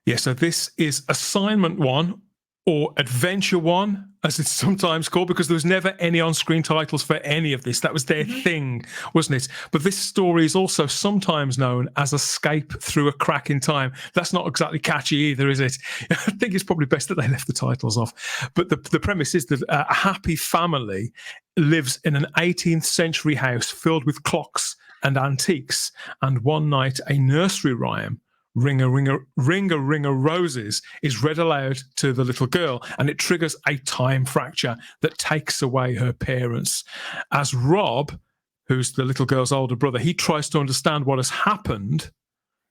[SPEAKER 1] Yeah, so this is Assignment 1, or Adventure 1, as it's sometimes called, because there was never any on-screen titles for any of this. That was their thing, wasn't it? But this story is also sometimes known as Escape Through a Crack in Time. That's not exactly catchy either, is it? I think it's probably best that they left the titles off. But the premise is that a happy family lives in an 18th century house filled with clocks and antiques. And one night, a nursery rhyme, Ring a ring a roses, is read aloud to the little girl, and it triggers a time fracture that takes away her parents. As Rob, who's the little girl's older brother, he tries to understand what has happened,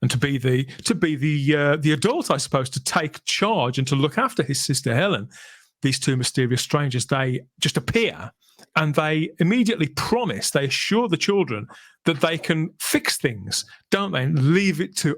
[SPEAKER 1] and to be the adult, I suppose, to take charge and to look after his sister Helen. These 2 mysterious strangers, they just appear, and they immediately promise, they assure the children that they can fix things, don't they? And leave it to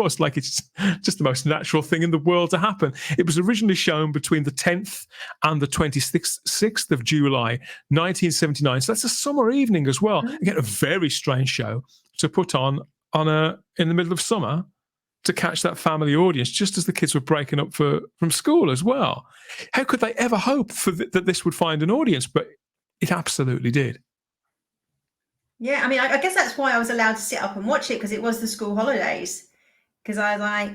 [SPEAKER 1] us like it's just the most natural thing in the world to happen. It was originally shown between the 10th and the 26th of July, 1979. So that's a summer evening as well. Again, a very strange show to put on in the middle of summer to catch that family audience just as the kids were breaking up from school as well. How could they ever hope that this would find an audience? But it absolutely did.
[SPEAKER 2] Yeah, I mean, I guess that's why I was allowed to sit up and watch it, because it was the school holidays. Because I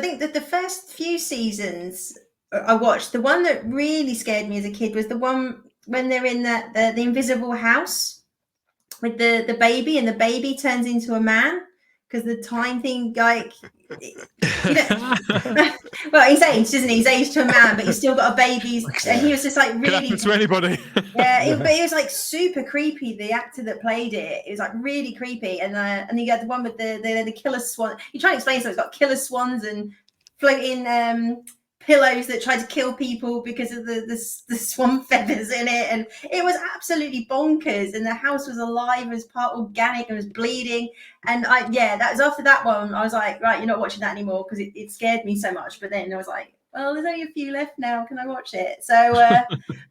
[SPEAKER 2] think that the first few seasons I watched, the one that really scared me as a kid was the one when they're in the invisible house with the baby, and the baby turns into a man because the time thing, like, well, he's aged, isn't he? He's aged to a man, but he's still got a baby, and he was just like really.
[SPEAKER 1] Could happen to anybody.
[SPEAKER 2] But it was like super creepy. The actor that played it was like really creepy, and you got the one with the killer swan. You try and explain, so it's got killer swans and floating pillows that try to kill people because of the swan feathers in it, and it was absolutely bonkers. And the house was alive, it was part organic, and was bleeding. And that was after that one. I was like, right, you're not watching that anymore, because it scared me so much. But then I was like, well, there's only a few left now. Can I watch it? So,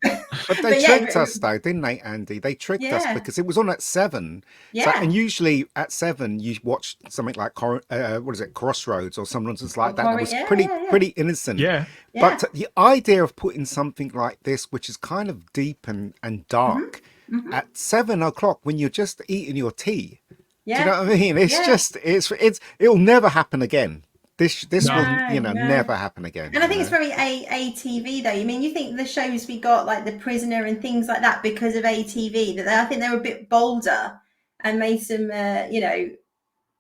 [SPEAKER 3] but they tricked us, though, didn't they, Andy? They tricked us, because it was on at 7.
[SPEAKER 2] Yeah.
[SPEAKER 3] So, and usually at 7, you watch something like Crossroads or something like that. That was pretty innocent.
[SPEAKER 1] Yeah.
[SPEAKER 3] But the idea of putting something like this, which is kind of deep and dark, at 7 o'clock when you're just eating your tea. Yeah. Do you know what I mean? It's just it'll never happen again. This will never happen again.
[SPEAKER 2] And I think it's very ATV though. I mean, you think the shows we got, like The Prisoner and things like that, because of ATV, that I think they were a bit bolder and made some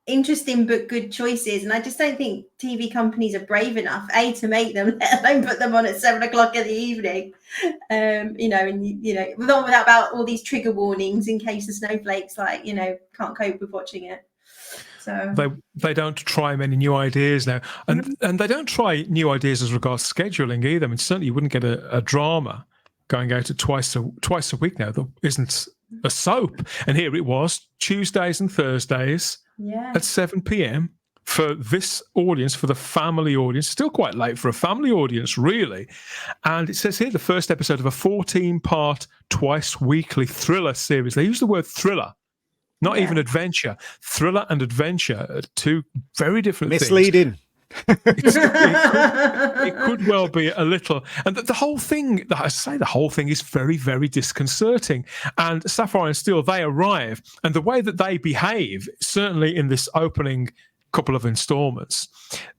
[SPEAKER 2] interesting but good choices. And I just don't think TV companies are brave enough to make them, let alone put them on at 7 o'clock in the evening. Without all these trigger warnings in case the snowflakes can't cope with watching it. So
[SPEAKER 1] they don't try many new ideas now, and they don't try new ideas as regards scheduling either. I mean, certainly you wouldn't get a drama going out at twice a week now. There isn't a soap, and here it was Tuesdays and Thursdays at 7 p.m. for this audience, for the family audience. Still quite late for a family audience, really. And it says here the first episode of a 14-part, twice weekly thriller series. They use the word thriller. Not even adventure. Thriller and adventure are two very different
[SPEAKER 3] Misleading.
[SPEAKER 1] things. It could well be a little. And the whole thing, the whole thing is very, very disconcerting. And Sapphire and Steel, they arrive, and the way that they behave, certainly in this opening couple of installments,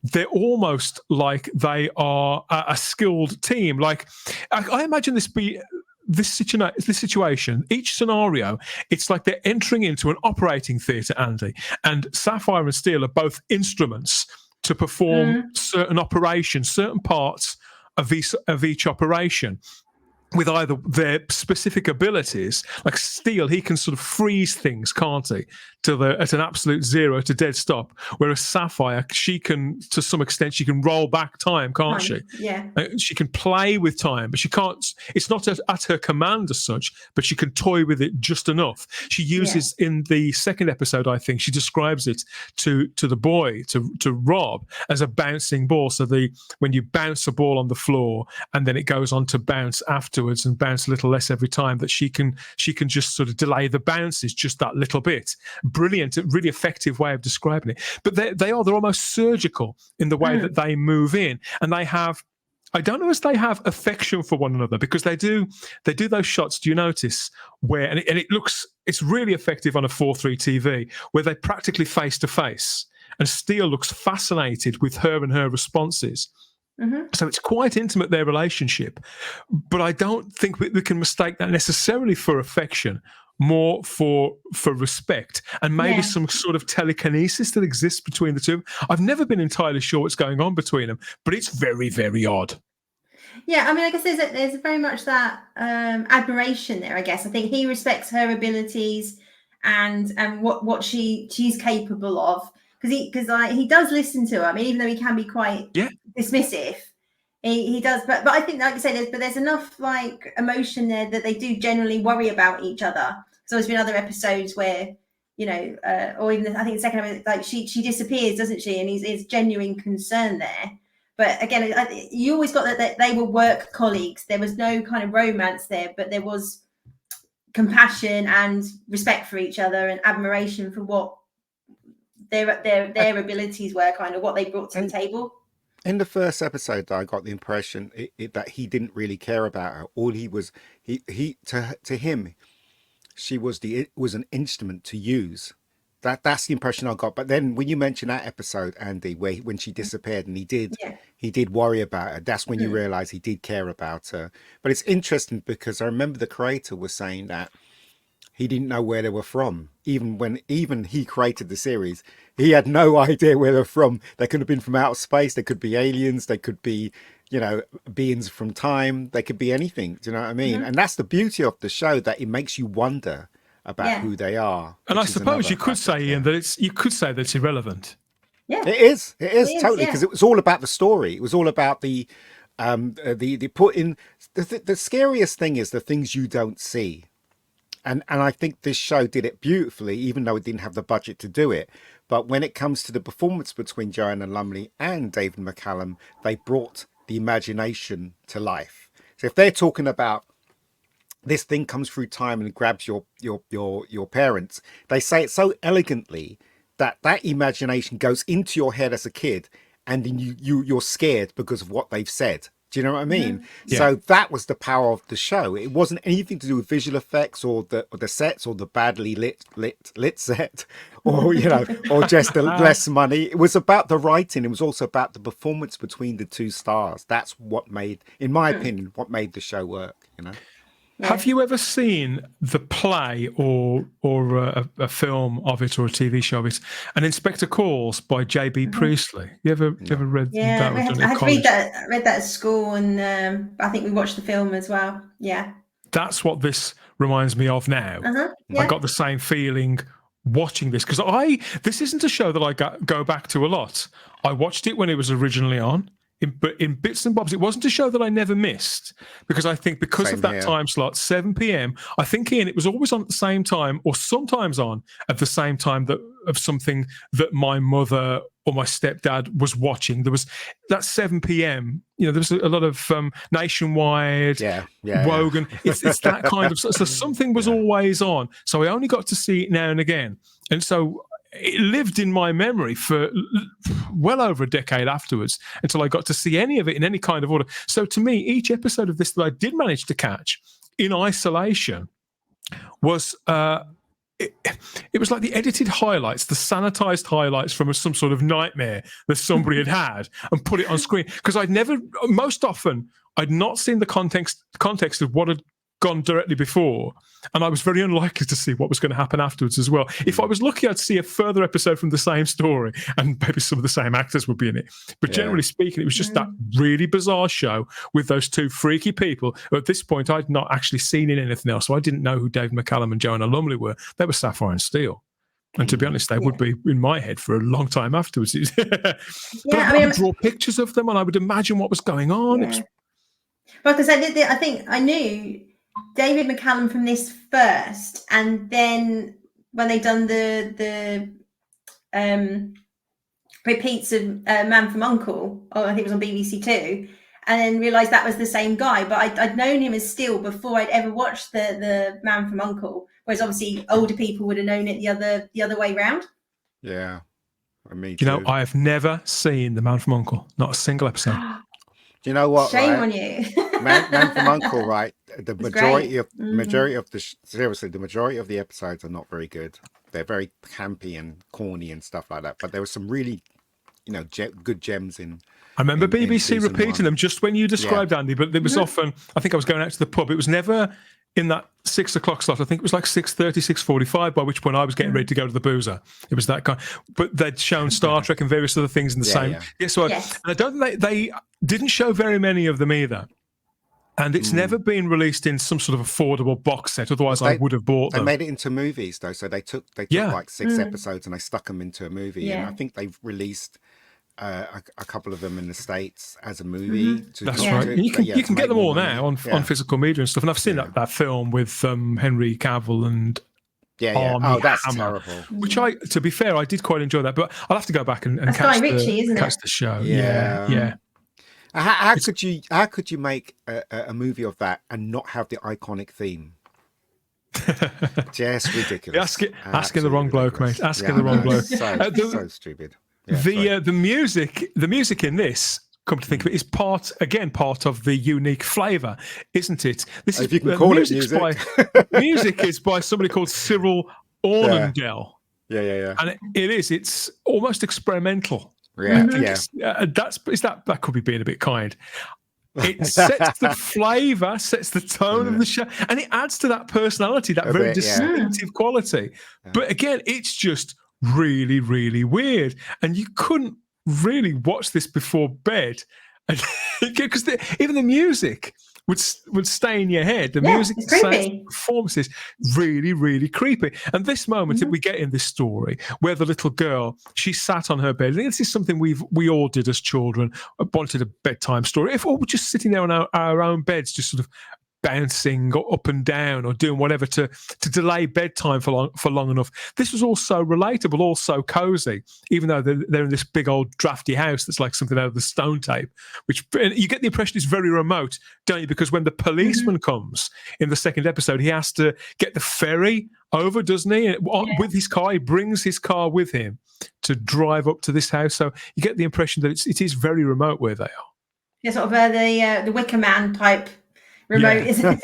[SPEAKER 1] they're almost like they are a skilled team. Like, I imagine this situation, each scenario, it's like they're entering into an operating theatre, Andy, and Sapphire and Steel are both instruments to perform certain operations, certain parts of each operation, with either their specific abilities. Like Steel, he can sort of freeze things, can't he, at an absolute zero, to dead stop. Whereas Sapphire, she can, to some extent, she can roll back time, can't she?
[SPEAKER 2] Yeah.
[SPEAKER 1] She can play with time, but she can't. It's not at her command as such, but she can toy with it just enough. She uses in the second episode, I think, she describes it to the boy, to Rob, as a bouncing ball. So when you bounce a ball on the floor and then it goes on to bounce afterwards and bounce a little less every time, that she can just sort of delay the bounces just that little bit. Brilliant, really effective way of describing it. But they're almost surgical in the way that they move in, and they have, I don't know if they have affection for one another, because they do those shots, do you notice, where, and it's really effective on a 4:3 TV, where they're practically face to face, and Steel looks fascinated with her and her responses. So it's quite intimate, their relationship, but I don't think we can mistake that necessarily for affection, more for respect, and maybe some sort of telekinesis that exists between the two. I've never been entirely sure what's going on between them, but it's very, very odd.
[SPEAKER 2] Yeah, I mean, I guess there's very much that admiration there. I guess I think he respects her abilities and what she's capable of, because he does listen to her. I mean, even though he can be quite dismissive, he does. But I think, like you say, there's enough like emotion there that they do generally worry about each other. So there's been other episodes where, or even I think the second episode, like she disappears, doesn't she? And he's genuine concern there. But again, you always got that they were work colleagues. There was no kind of romance there, but there was compassion and respect for each other and admiration for what their abilities were, kind of what they brought to the table.
[SPEAKER 3] In the first episode, I got the impression that he didn't really care about her. All he was, to him, she was an instrument to use. That's the impression I got. But then when you mention that episode, Andy, when she disappeared and he did worry about her, that's when you realize he did care about her. But it's interesting because I remember the creator was saying that he didn't know where they were from. Even he created the series, he had no idea where they're from. They could have been from outer space. They could be aliens. They could be, beings from time. They could be anything. Do you know what I mean? And that's the beauty of the show, that it makes you wonder about who they are.
[SPEAKER 1] And I suppose you could say, Ian, that it's irrelevant.
[SPEAKER 2] Yeah,
[SPEAKER 3] it is totally, because it was all about the story. It was all about the put in. The scariest thing is the things you don't see. And I think this show did it beautifully, even though it didn't have the budget to do it. But when it comes to the performance between Joanna Lumley and David McCallum, they brought the imagination to life. So if they're talking about this thing comes through time and grabs your parents, they say it so elegantly that imagination goes into your head as a kid, and then you're scared because of what they've said. Do you know what I mean? Yeah. So that was the power of the show. It wasn't anything to do with visual effects or the sets or the badly lit set, or or just the less money. It was about the writing. It was also about the performance between the two stars. That's what made, in my opinion, what made the show work. Yeah.
[SPEAKER 1] Have you ever seen the play or a film of it, or a TV show of it, An Inspector Calls by J.B. Priestley? You ever read that?
[SPEAKER 2] Yeah, I had to read that. I read that at school, and I think we watched the film as well. Yeah.
[SPEAKER 1] That's what this reminds me of now.
[SPEAKER 2] Yeah.
[SPEAKER 1] I got the same feeling watching this, because this isn't a show that I go back to a lot. I watched it when it was originally on. But in bits and bobs. It wasn't a show that I never missed, because I think because of that time slot, 7 p.m, I think, Ian, it was always on at the same time, or sometimes on at the same time of something that my mother or my stepdad was watching. There was that 7 p.m, there was a lot of Nationwide, Wogan. It's that kind of, so something was always on. So I only got to see it now and again. And so it lived in my memory for well over a decade afterwards, until I got to see any of it in any kind of order. So to me, each episode of this that I did manage to catch in isolation was it was like the edited highlights, the sanitized highlights from some sort of nightmare that somebody had and put it on screen. Because most often I'd not seen the context of what had gone directly before, and I was very unlikely to see what was going to happen afterwards as well. If I was lucky, I'd see a further episode from the same story, and maybe some of the same actors would be in it. But generally speaking, it was just that really bizarre show with those two freaky people. At this point, I'd not actually seen in anything else, so I didn't know who David McCallum and Joanna Lumley were. They were Sapphire and Steel. And to be honest, they would be in my head for a long time afterwards. But I would draw pictures of them, and I would imagine what was going on.
[SPEAKER 2] Yeah. Well, because I think I knew David McCallum from this first, and then when they done the repeats of Man from U.N.C.L.E., or I think it was on BBC Two, and then realised that was the same guy. But I'd known him as Steel before I'd ever watched the Man from U.N.C.L.E., whereas obviously older people would have known it the other way round.
[SPEAKER 3] Yeah, me
[SPEAKER 1] too. I have never seen the Man from U.N.C.L.E., not a single episode.
[SPEAKER 3] Do you know what?
[SPEAKER 2] Shame on you.
[SPEAKER 3] Man from U.N.C.L.E., right? The majority of the majority of the episodes are not very good. They're very campy and corny and stuff like that. But there were some really, good gems in.
[SPEAKER 1] I remember BBC repeating them just when you described, Andy. But it was often, I think I was going out to the pub. It was never in that 6 o'clock slot. I think it was like 6:30, 6:45. By which point I was getting ready to go to the boozer. It was that kind. But they'd shown Star Trek and various other things in the same. Yeah. So and I don't think they didn't show very many of them either. And it's never been released in some sort of affordable box set. Otherwise, I would have bought them.
[SPEAKER 3] They made it into movies, though. So they took like 6 episodes and they stuck them into a movie. Yeah. And I think they've released a couple of them in the States as a movie.
[SPEAKER 1] That's right. You can get them all now on physical media and stuff. And I've seen that film with Henry Cavill and Armie
[SPEAKER 3] that's
[SPEAKER 1] Hammer,
[SPEAKER 3] terrible.
[SPEAKER 1] which to be fair, I did quite enjoy that. But I'll have to go back and
[SPEAKER 2] catch the
[SPEAKER 1] show.
[SPEAKER 3] Yeah. How could you make a movie of that and not have the iconic theme? Just ridiculous.
[SPEAKER 1] Asking the wrong bloke, mate. Asking the wrong bloke.
[SPEAKER 3] So stupid.
[SPEAKER 1] The music in this, come to think of it, is part of the unique flavour, isn't it? This
[SPEAKER 3] if you can call it music.
[SPEAKER 1] Music is by somebody called Cyril Ornandel.
[SPEAKER 3] Yeah.
[SPEAKER 1] And it's almost experimental.
[SPEAKER 3] Yeah,
[SPEAKER 1] that could be being a bit kind. It sets the flavour, sets the tone of the show, and it adds to that personality, that very distinctive quality. Yeah. But again, it's just really, really weird, and you couldn't really watch this before bed, because even the music would stay in your head. The music, the performances, really, really creepy. And this moment that we get in this story, where the little girl, she sat on her bed. I think this is something we all did as children. Wanted a bedtime story. If we're just sitting there on our own beds, just sort of bouncing up and down or doing whatever to delay bedtime for long enough. This was all so relatable, all so cozy, even though they're in this big old drafty house that's like something out of the Stone Tape, which you get the impression is very remote, don't you? Because when the policeman comes in the second episode, he has to get the ferry over, doesn't he? With his car, he brings his car with him to drive up to this house. So you get the impression that it is very remote where they are.
[SPEAKER 2] Yeah, sort of the Wicker Man type remote, isn't it?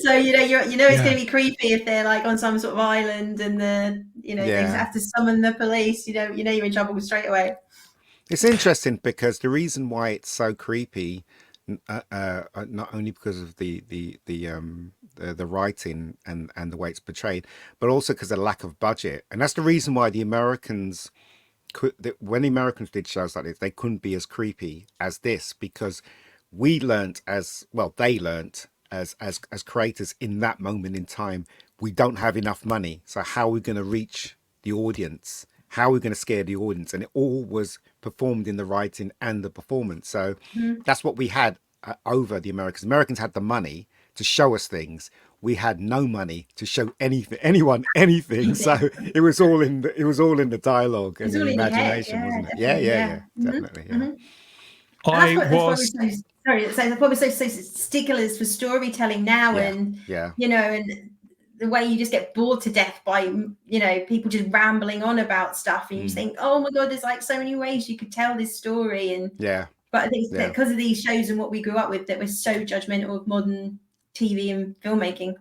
[SPEAKER 2] So it's going to be creepy if they're like on some sort of island and they have to summon the police. You're in trouble straight away.
[SPEAKER 3] It's interesting because the reason why it's so creepy, not only because of the writing and the way it's portrayed, but also because of the lack of budget, and that's the reason why the Americans when the Americans did shows like this, they couldn't be as creepy as this, because they learnt as creators in that moment in time, we don't have enough money. So how are we going to reach the audience? How are we going to scare the audience? And it all was performed in the writing and the performance. So that's what we had over the Americans. Americans had the money to show us things. We had no money to show anyone anything. So it was all in the dialogue and the imagination, wasn't it? Yeah, definitely. Yeah.
[SPEAKER 2] That's what we're so sticklers for storytelling now, and the way you just get bored to death by people just rambling on about stuff, and you just think, oh my god, there's like so many ways you could tell this story, and but I think that because of these shows and what we grew up with, that we're so judgmental of modern TV and filmmaking.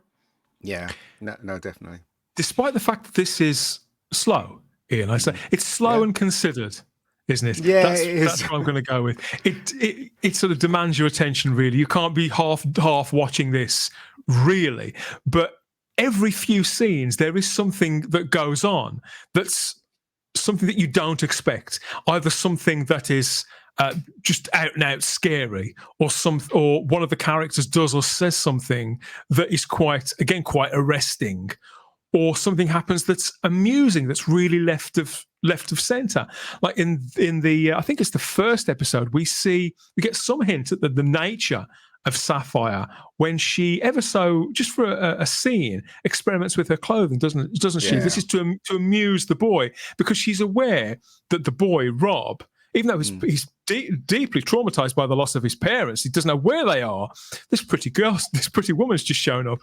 [SPEAKER 3] Yeah, no, definitely.
[SPEAKER 1] Despite the fact that this is slow, Ian, I say it's slow and considered. Isn't it?
[SPEAKER 3] Yeah,
[SPEAKER 1] that's what I'm going to go with. It sort of demands your attention, really. You can't be half watching this, really. But every few scenes, there is something that goes on that's something that you don't expect. Either something that is just out and out scary, or one of the characters does or says something that is quite arresting, or something happens that's amusing, that's really left of center. Like in the I think it's the first episode, we get some hint at the nature of Sapphire when she ever so, just for a scene, experiments with her clothing, doesn't she? This is to amuse the boy, because she's aware that the boy Rob, even though he's deeply traumatized by the loss of his parents, he doesn't know where they are. This pretty woman's just shown up,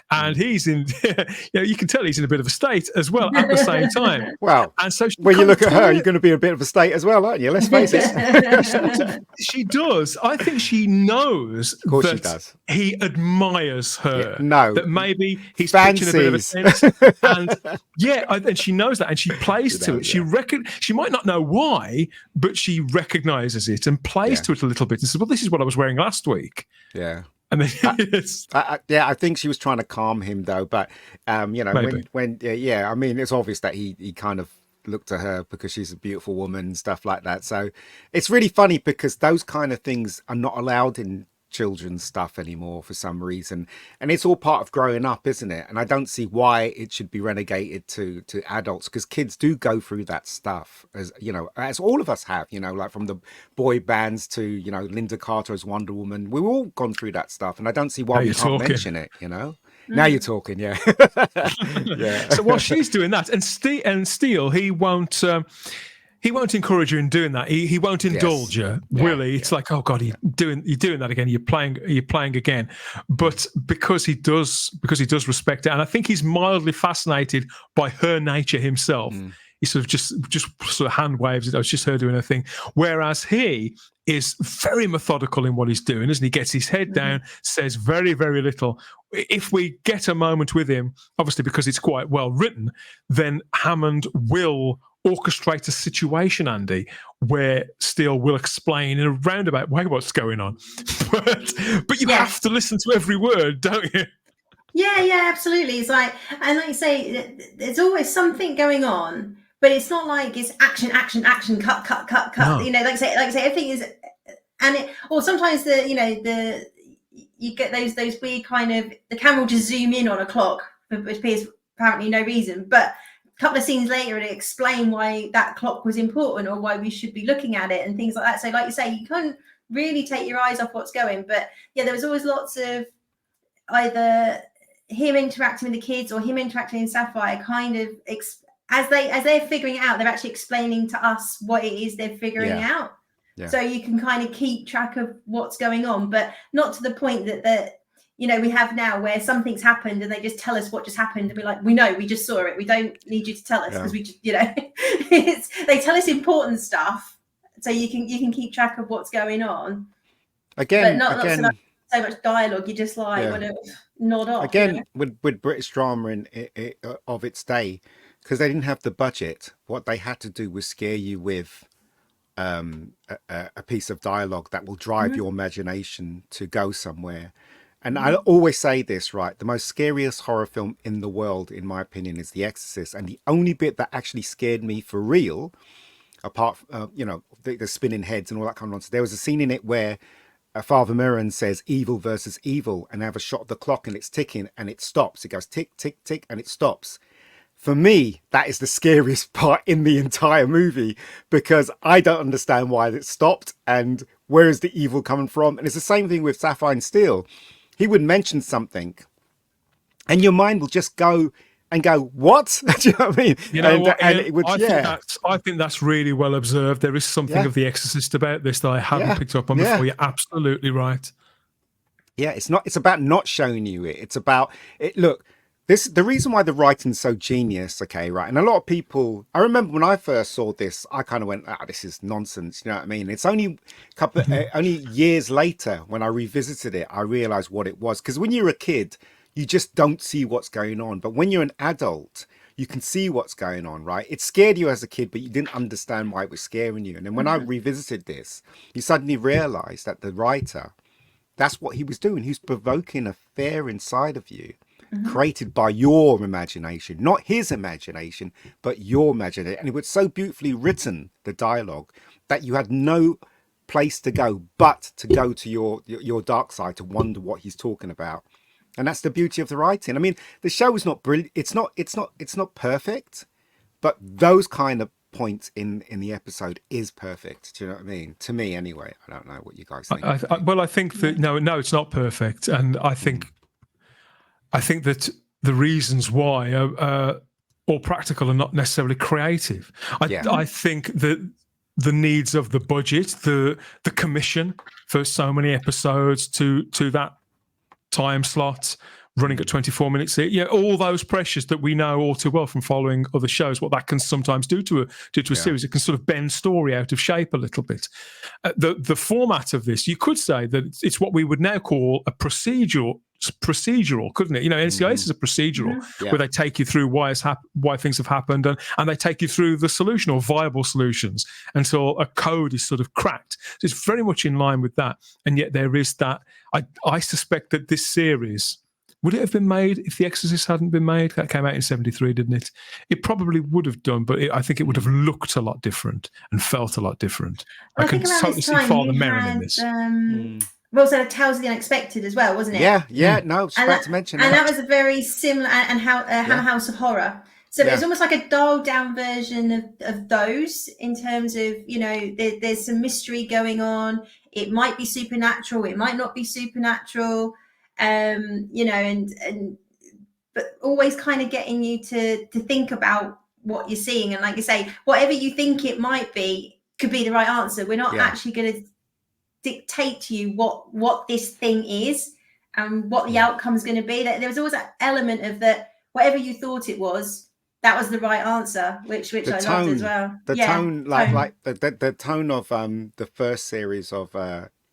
[SPEAKER 1] and he's in. You can tell he's in a bit of a state as well at the same time.
[SPEAKER 3] Well,
[SPEAKER 1] and so
[SPEAKER 3] when you look at her, you're going to be in a bit of a state as well, aren't you? Let's face
[SPEAKER 1] it. She does. I think she knows that she does. He admires her. That maybe he's pitching a bit of a sense, and she knows that, and she plays to it. She might not know why, but she recognizes it and plays to it a little bit and says, well, this is what I was wearing last week.
[SPEAKER 3] Yeah.
[SPEAKER 1] And then
[SPEAKER 3] I think she was trying to calm him though, but when I mean, it's obvious that he kind of looked at her because she's a beautiful woman and stuff like that. So it's really funny because those kind of things are not allowed in children's stuff anymore for some reason, and it's all part of growing up, isn't it? And I don't see why it should be relegated to adults, because kids do go through that stuff, as as all of us have, like from the boy bands to Linda Carter as Wonder Woman. We've all gone through that stuff, and I don't see why we can't mention it. Now you're talking, yeah.
[SPEAKER 1] So while she's doing that, and Steel, he won't he won't encourage you in doing that. He won't indulge you, will he? It's like, oh God, you're doing that again. You're playing again. But because he does respect it, and I think he's mildly fascinated by her nature himself. He sort of just sort of hand waves it. I was just her doing her thing. Whereas he is very methodical in what he's doing, isn't he? Gets his head down, says very, very little. If we get a moment with him, obviously because it's quite well written, then Hammond will orchestrate a situation, Andy, where Steele will explain in a roundabout way what's going on. But you have to listen to every word, don't you?
[SPEAKER 2] Yeah, absolutely. It's like, and like you say, there's always something going on. But it's not like it's action, cut. No. You know, like I say, everything is, or sometimes you get those weird kind of, the camera will just zoom in on a clock, which appears apparently no reason. But a couple of scenes later, it explain why that clock was important or why we should be looking at it and things like that. So, like you say, you can't really take your eyes off what's going. But yeah, there was always lots of either him interacting with the kids or him interacting in Sapphire, kind of. As they're figuring it out, they're actually explaining to us what it is they're figuring out. Yeah. So you can kind of keep track of what's going on, but not to the point that we have now where something's happened and they just tell us what just happened and be like, we know, we just saw it. We don't need you to tell us because we just, they tell us important stuff so you can keep track of what's going on.
[SPEAKER 3] Again,
[SPEAKER 2] but not so much dialogue. You just want to nod off.
[SPEAKER 3] Again, with British drama of its day, because they didn't have the budget, what they had to do was scare you with a piece of dialogue that will drive your imagination to go somewhere. And I always say this, right? The most scariest horror film in the world, in my opinion, is The Exorcist. And the only bit that actually scared me for real, apart from, the spinning heads and all that kind of nonsense, there was a scene in it where Father Merrin says evil versus evil, and they have a shot of the clock and it's ticking and it stops. It goes tick, tick, tick, and it stops. For me, that is the scariest part in the entire movie because I don't understand why it stopped and where is the evil coming from. And it's the same thing with Sapphire and Steel. He would mention something and your mind will just go and go, what? Do you know what I mean?
[SPEAKER 1] You know what, Ian, it would, I think that's really well observed. There is something of The Exorcist about this that I haven't picked up on before. You're absolutely right.
[SPEAKER 3] Yeah, it's about not showing you it. It's about it. Look, the reason why the writing's so genius, okay, right? And a lot of people, I remember when I first saw this, I kind of went, this is nonsense. You know what I mean? It's only only years later when I revisited it, I realized what it was. Because when you're a kid, you just don't see what's going on. But when you're an adult, you can see what's going on, right? It scared you as a kid, but you didn't understand why it was scaring you. And then when I revisited this, you suddenly realize that the writer, that's what he was doing. He was provoking a fear inside of you. Created by your imagination, not his imagination, but your imagination. And it was so beautifully written, the dialogue, that you had no place to go but to go to your dark side to wonder what he's talking about. And that's the beauty of the writing. I mean, the show is not brilliant. It's not perfect, but those kind of points in the episode is perfect. Do you know what I mean? To me, anyway. I don't know what you guys think.
[SPEAKER 1] I think that no, it's not perfect, and I think that the reasons why are all practical and not necessarily creative. I think that the needs of the budget, the commission for so many episodes to that time slot, running at 24 minutes, all those pressures that we know all too well from following other shows, what that can sometimes do to a series. It can sort of bend story out of shape a little bit. The format of this, you could say that it's what we would now call a procedural, couldn't it? NCIS is a procedural where they take you through why things have happened and they take you through the solution or viable solutions until a code is sort of cracked. So it's very much in line with that. And yet there is that. I suspect that this series, would it have been made if The Exorcist hadn't been made? That came out in 1973, didn't it? It probably would have done, but I think it would have looked a lot different and felt a lot different.
[SPEAKER 2] Well,
[SPEAKER 1] I can totally see Father Merrin in this.
[SPEAKER 2] Well, so Tales of the Unexpected as well, wasn't it?
[SPEAKER 3] Yeah. No, I was about to mention that.
[SPEAKER 2] And that was a very similar, and Hammer House of Horror. So it was almost like a dialed down version of those in terms of, there's some mystery going on. It might be supernatural. It might not be supernatural. But always kind of getting you to think about what you're seeing. And like you say, whatever you think it might be could be the right answer. We're not actually going to dictate to you what this thing is and what the outcome is going to be. That there was always that element of that whatever you thought it was, that was the right answer, which I loved as well.
[SPEAKER 3] The tone, like the tone of the first series of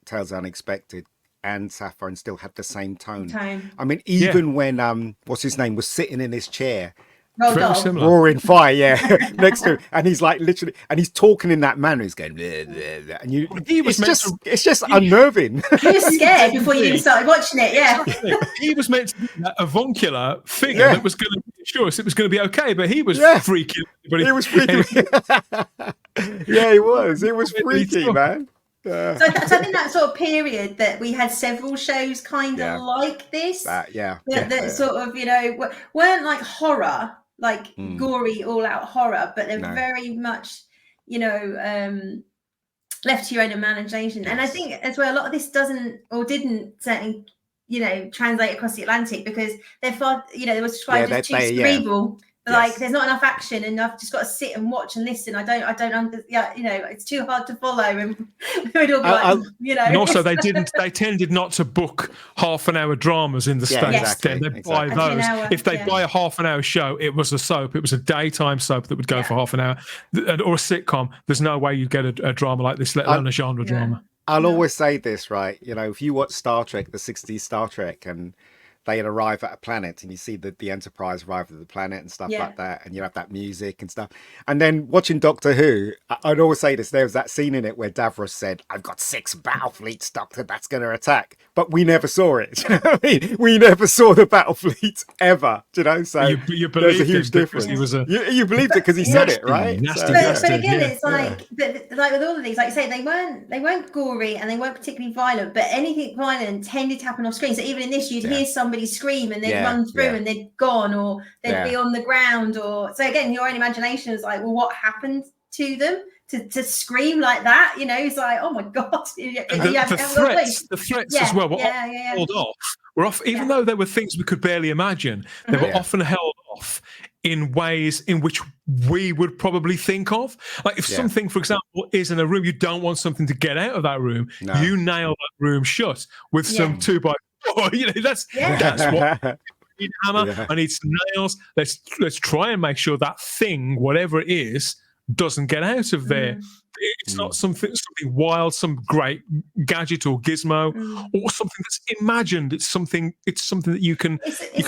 [SPEAKER 3] Tales of Unexpected and Sapphire and Steel had the same tone. I mean, even when what's his name was sitting in his chair, roaring fire, next to him, and he's like literally, and he's talking in that manner. He's going, bleh, bleh, bleh, and it's just unnerving.
[SPEAKER 2] You were scared before you even started watching it. Yeah,
[SPEAKER 1] he was meant to be that avuncular figure that was going to assure us it was going to be okay, but he was freaking everybody.
[SPEAKER 3] He was freaking. Yeah, he was. It was freaky, man.
[SPEAKER 2] So I think that sort of period that we had several shows kind of like this. That sort of, you know, weren't like horror, like gory, all-out horror, but they're very much, you know, left to your own imagination. And I think as well, a lot of this didn't certainly, you know, translate across the Atlantic because they're far, you know, they were described as too cerebral. Like there's not enough action, and I've just got to sit and watch and listen. I don't you know, it's too hard to follow. And we'd all be like, you know. And
[SPEAKER 1] also, they tended not to book half-an-hour dramas in the States. They buy those. If they buy a half-an-hour show, it was a soap. It was a daytime soap that would go for half an hour, or a sitcom. There's no way you'd get a drama like this, let alone a genre drama.
[SPEAKER 3] I'll always say this, right? You know, if you watch Star Trek, the 60s Star Trek, and they'd arrive at a planet and you see the Enterprise arrive at the planet and stuff like that, and you have that music and stuff. And then watching Doctor Who, I'd always say this, there was that scene in it where Davros said, I've got 6 battle fleets, Doctor, that's going to attack. But we never saw it. Do you know what I mean? We never saw the battle fleet ever. Do you know? So
[SPEAKER 1] you
[SPEAKER 3] there's a huge difference.
[SPEAKER 1] He was
[SPEAKER 3] you believed it because he said it, right?
[SPEAKER 2] But again, it's like with all of these, like you say, they weren't gory and they weren't particularly violent, but anything violent tended to happen off screen. So even in this, you'd hear somebody scream and they'd run through and they'd gone, or they'd be on the ground, or so again, your own imagination is like, well, what happened to them to scream like that? You know, it's like, oh my god.
[SPEAKER 1] The threats as well were held off. We're off, even though there were things we could barely imagine. They were often held off in ways in which we would probably think of. Like if something, for example, is in a room, you don't want something to get out of that room. You nail that room shut with some 2x4. You know, that's what I need a hammer. I need some nails. Let's try and make sure that thing, whatever it is, doesn't get out of there. It's not something wild, some great gadget or gizmo, or something that's imagined. It's something that you can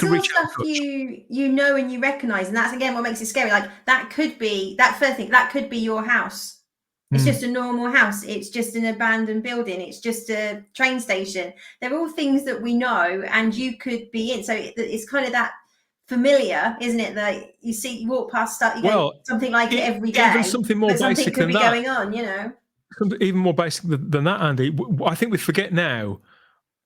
[SPEAKER 1] reach out to.
[SPEAKER 2] You know and you recognise, and that's again what makes it scary. Like that could be that first thing. That could be your house. It's just a normal house. It's just an abandoned building. It's just a train station. They're all things that we know, and you could be in. So it's kind of that familiar, isn't it? That you walk past stuff, you go something like it every day.
[SPEAKER 1] Even something more basic than that.
[SPEAKER 2] Going on, you know.
[SPEAKER 1] Even more basic than that, Andy. I think we forget now.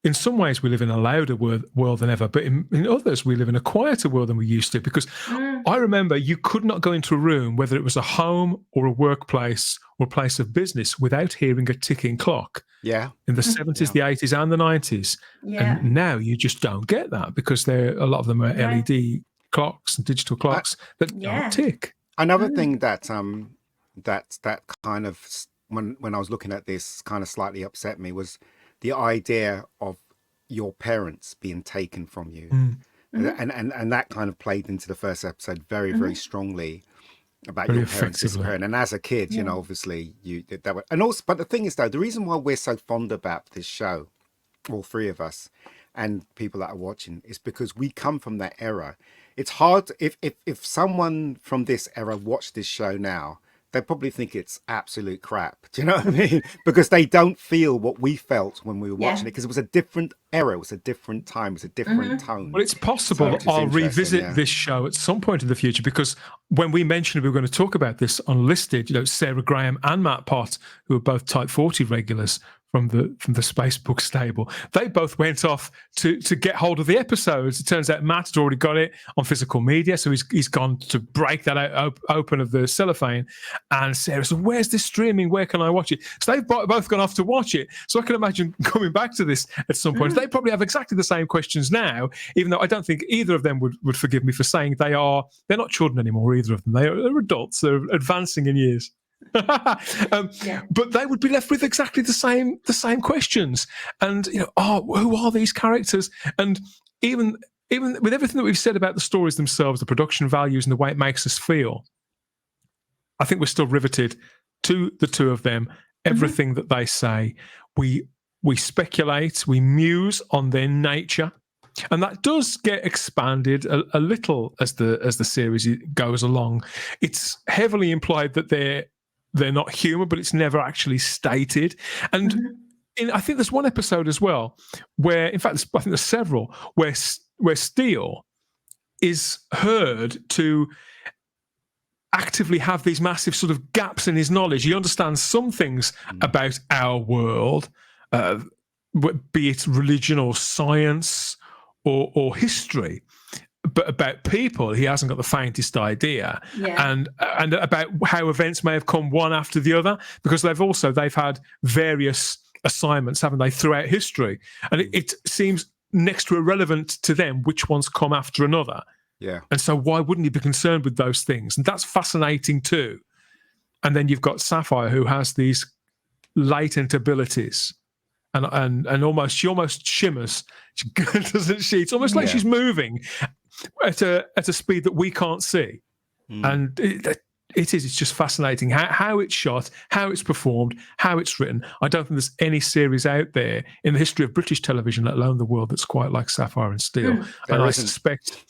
[SPEAKER 1] In some ways, we live in a louder world than ever, but in others, we live in a quieter world than we used to. Because I remember you could not go into a room, whether it was a home or a workplace or a place of business, without hearing a ticking clock.
[SPEAKER 3] Yeah.
[SPEAKER 1] In the 70s, the 80s, and the 90s. Yeah. And now you just don't get that because a lot of them are LED clocks and digital clocks that don't tick.
[SPEAKER 3] Another thing that kind of, when I was looking at this, kind of slightly upset me was the idea of your parents being taken from you. And that kind of played into the first episode very, very strongly about your parents disappearing. And as a kid, you know, obviously but the thing is though, the reason why we're so fond about this show, all three of us and people that are watching, is because we come from that era. It's hard if someone from this era watched this show now, they probably think it's absolute crap. Do you know what I mean? Because they don't feel what we felt when we were watching it, because it was a different era, it was a different time, it was a different tone.
[SPEAKER 1] Well, it's possible that I'll revisit this show at some point in the future, because when we mentioned we were going to talk about this on Listed, you know, Sarah Graham and Matt Pott, who are both Type 40 regulars from the Spacebook stable. They both went off to get hold of the episodes. It turns out Matt had already got it on physical media, so he's gone to break that out, open of the cellophane. And Sarah said, "Where's this streaming? Where can I watch it?" So they've both gone off to watch it. So I can imagine coming back to this at some point. They probably have exactly the same questions now, even though I don't think either of them would forgive me for saying they're not children anymore. Either of them, they're adults. They're advancing in years. But they would be left with exactly the same questions, and who are these characters? And even with everything that we've said about the stories themselves, the production values, and the way it makes us feel, I think we're still riveted to the two of them. Everything that they say, we speculate, we muse on their nature. And that does get expanded a little as the series goes along. It's heavily implied that they're not human, but it's never actually stated. And I think there's one episode as well where, in fact, I think there's several where Steel is heard to actively have these massive sort of gaps in his knowledge. He understands some things about our world, be it religion or science or history, but about people, he hasn't got the faintest idea. And about how events may have come one after the other, because they've had various assignments, haven't they, throughout history, and it seems next to irrelevant to them which ones come after another. And so why wouldn't he be concerned with those things? And that's fascinating too. And then you've got Sapphire, who has these latent abilities. And she almost shimmers, doesn't she? It's almost like she's moving at a speed that we can't see. And it's just fascinating how it's shot, how it's performed, how it's written. I don't think there's any series out there in the history of British television, let alone the world, that's quite like Sapphire and Steel. And I suspect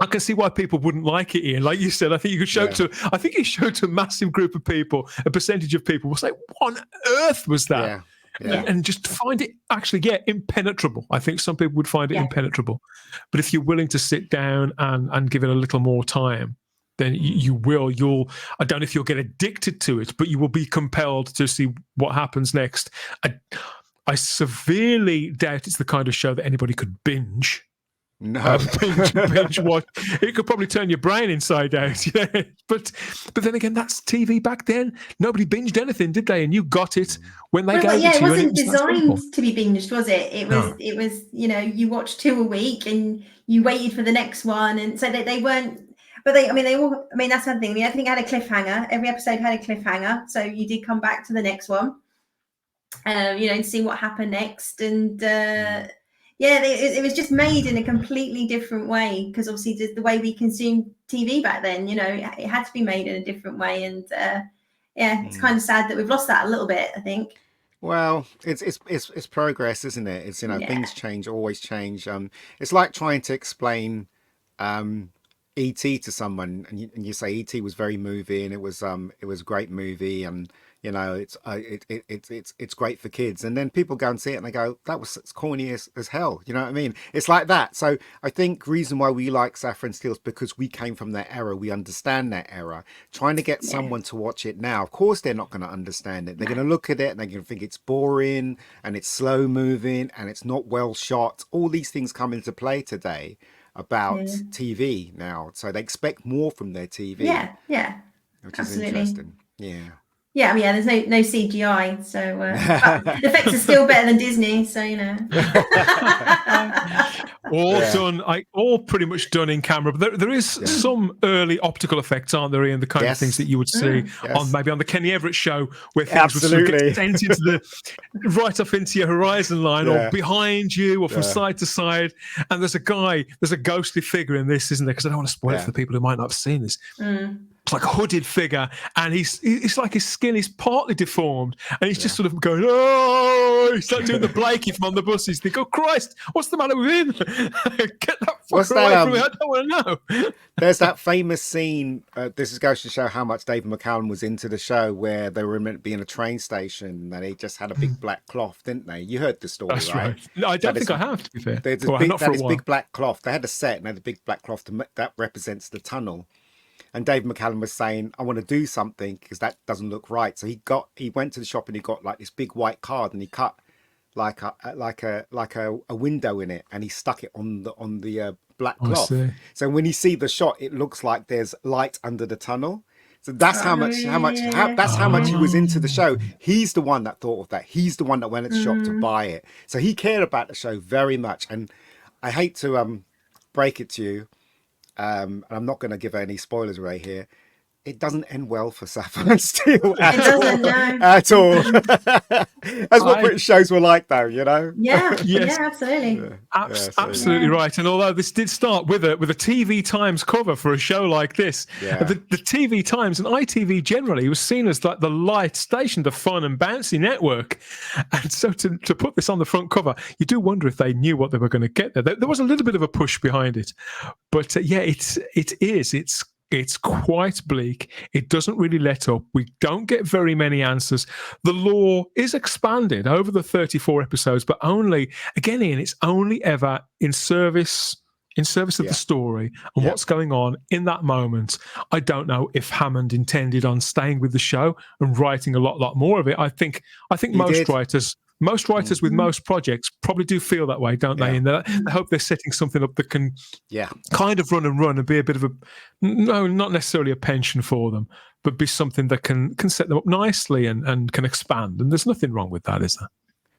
[SPEAKER 1] I can see why people wouldn't like it, Ian. Like you said, I think you could show I think you showed to a massive group of people, a percentage of people will say, "What on earth was that?" And just find it actually, impenetrable. I think some people would find it impenetrable. But if you're willing to sit down and give it a little more time, then you will. I don't know if you'll get addicted to it, but you will be compelled to see what happens next. I severely doubt it's the kind of show that anybody could binge.
[SPEAKER 3] No,
[SPEAKER 1] binge watch. It could probably turn your brain inside out. But then again, that's TV back then. Nobody binged anything, did they? And you got it when they gave it to you.
[SPEAKER 2] It wasn't designed to be binged, was it? It was. You watched 2 a week and you waited for the next one, and so they weren't. But they all. I mean, that's the thing. Everything had a cliffhanger. Every episode had a cliffhanger, so you did come back to the next one. And see what happened next, and. It was just made in a completely different way, because obviously the way we consumed TV back then, it had to be made in a different way. And it's kind of sad that we've lost that a little bit, I think.
[SPEAKER 3] Well, it's progress, isn't it? It's things change, always change. It's like trying to explain E.T. to someone, and you say E.T. was very moving, and it was a great movie, and it's great for kids, and then people go and see it and they go, that was corny as hell. You know what I mean? It's like that. So I think reason why we like Sapphire and Steel is because we came from that era. We understand that era. Trying to get someone to watch it now, of course they're not going to understand it. They're going to look at it and they're going to think it's boring and it's slow moving and it's not well shot. All these things come into play today about TV now, so they expect more from their TV. Which
[SPEAKER 2] absolutely.
[SPEAKER 3] Is interesting.
[SPEAKER 2] Yeah, there's no CGI, so the effects are still better than Disney, so
[SPEAKER 1] all pretty much done in camera. But there is some early optical effects, aren't there, Ian? The kind of things that you would see on the Kenny Everett show, where things would sort of get sent into right up into your horizon line, or behind you, or from side to side. And there's a ghostly figure in this, isn't there? Because I don't want to spoil it for the people who might not have seen this. It's like a hooded figure, and it's like his skin is partly deformed, and he's just sort of going, he's like doing the Blakey from On the Bus. He's thinking, oh Christ, what's the matter with him? Get that fucker away from me, I don't want to know.
[SPEAKER 3] There's that famous scene, this goes to show how much David McCallum was into the show, where they were meant to be in a train station, and they just had a big black cloth, didn't they? You heard the story,
[SPEAKER 1] That's right? No, I don't think I have, to be fair.
[SPEAKER 3] There's this big black cloth. They had a set, and they had a big black cloth that represents the tunnel. and David McCallum was saying, I want to do something because that doesn't look right. So he went to the shop and he got like this big white card and he cut like a window in it and he stuck it on the black cloth. So when you see the shot, it looks like there's light under the tunnel. So that's how much he was into the show. He's the one that thought of that. He's the one that went to the shop to buy it. So he cared about the show very much. And I hate to break it to you, and I'm not going to give any spoilers away here. It doesn't end well for Sapphire and Steel at all. That's what British shows were like, though, you know?
[SPEAKER 2] Yeah,
[SPEAKER 1] yes.
[SPEAKER 2] yeah, absolutely.
[SPEAKER 1] Absolutely right. And although this did start with a TV Times cover for a show like this, the TV Times and ITV generally was seen as like the light station, the fun and bouncy network. And so to put this on the front cover, you do wonder if they knew what they were going to get there. There was a little bit of a push behind it. But it's quite bleak. It doesn't really let up. We don't get very many answers. The lore is expanded over the 34 episodes, but only, again, Ian, it's only ever in service of the story and what's going on in that moment. I don't know if Hammond intended on staying with the show and writing a lot more of it. I think most writers with most projects probably do feel that way, don't they? And they hope they're setting something up that can kind of run and be a bit of not necessarily a pension for them, but be something that can set them up nicely and can expand. And there's nothing wrong with that, is there?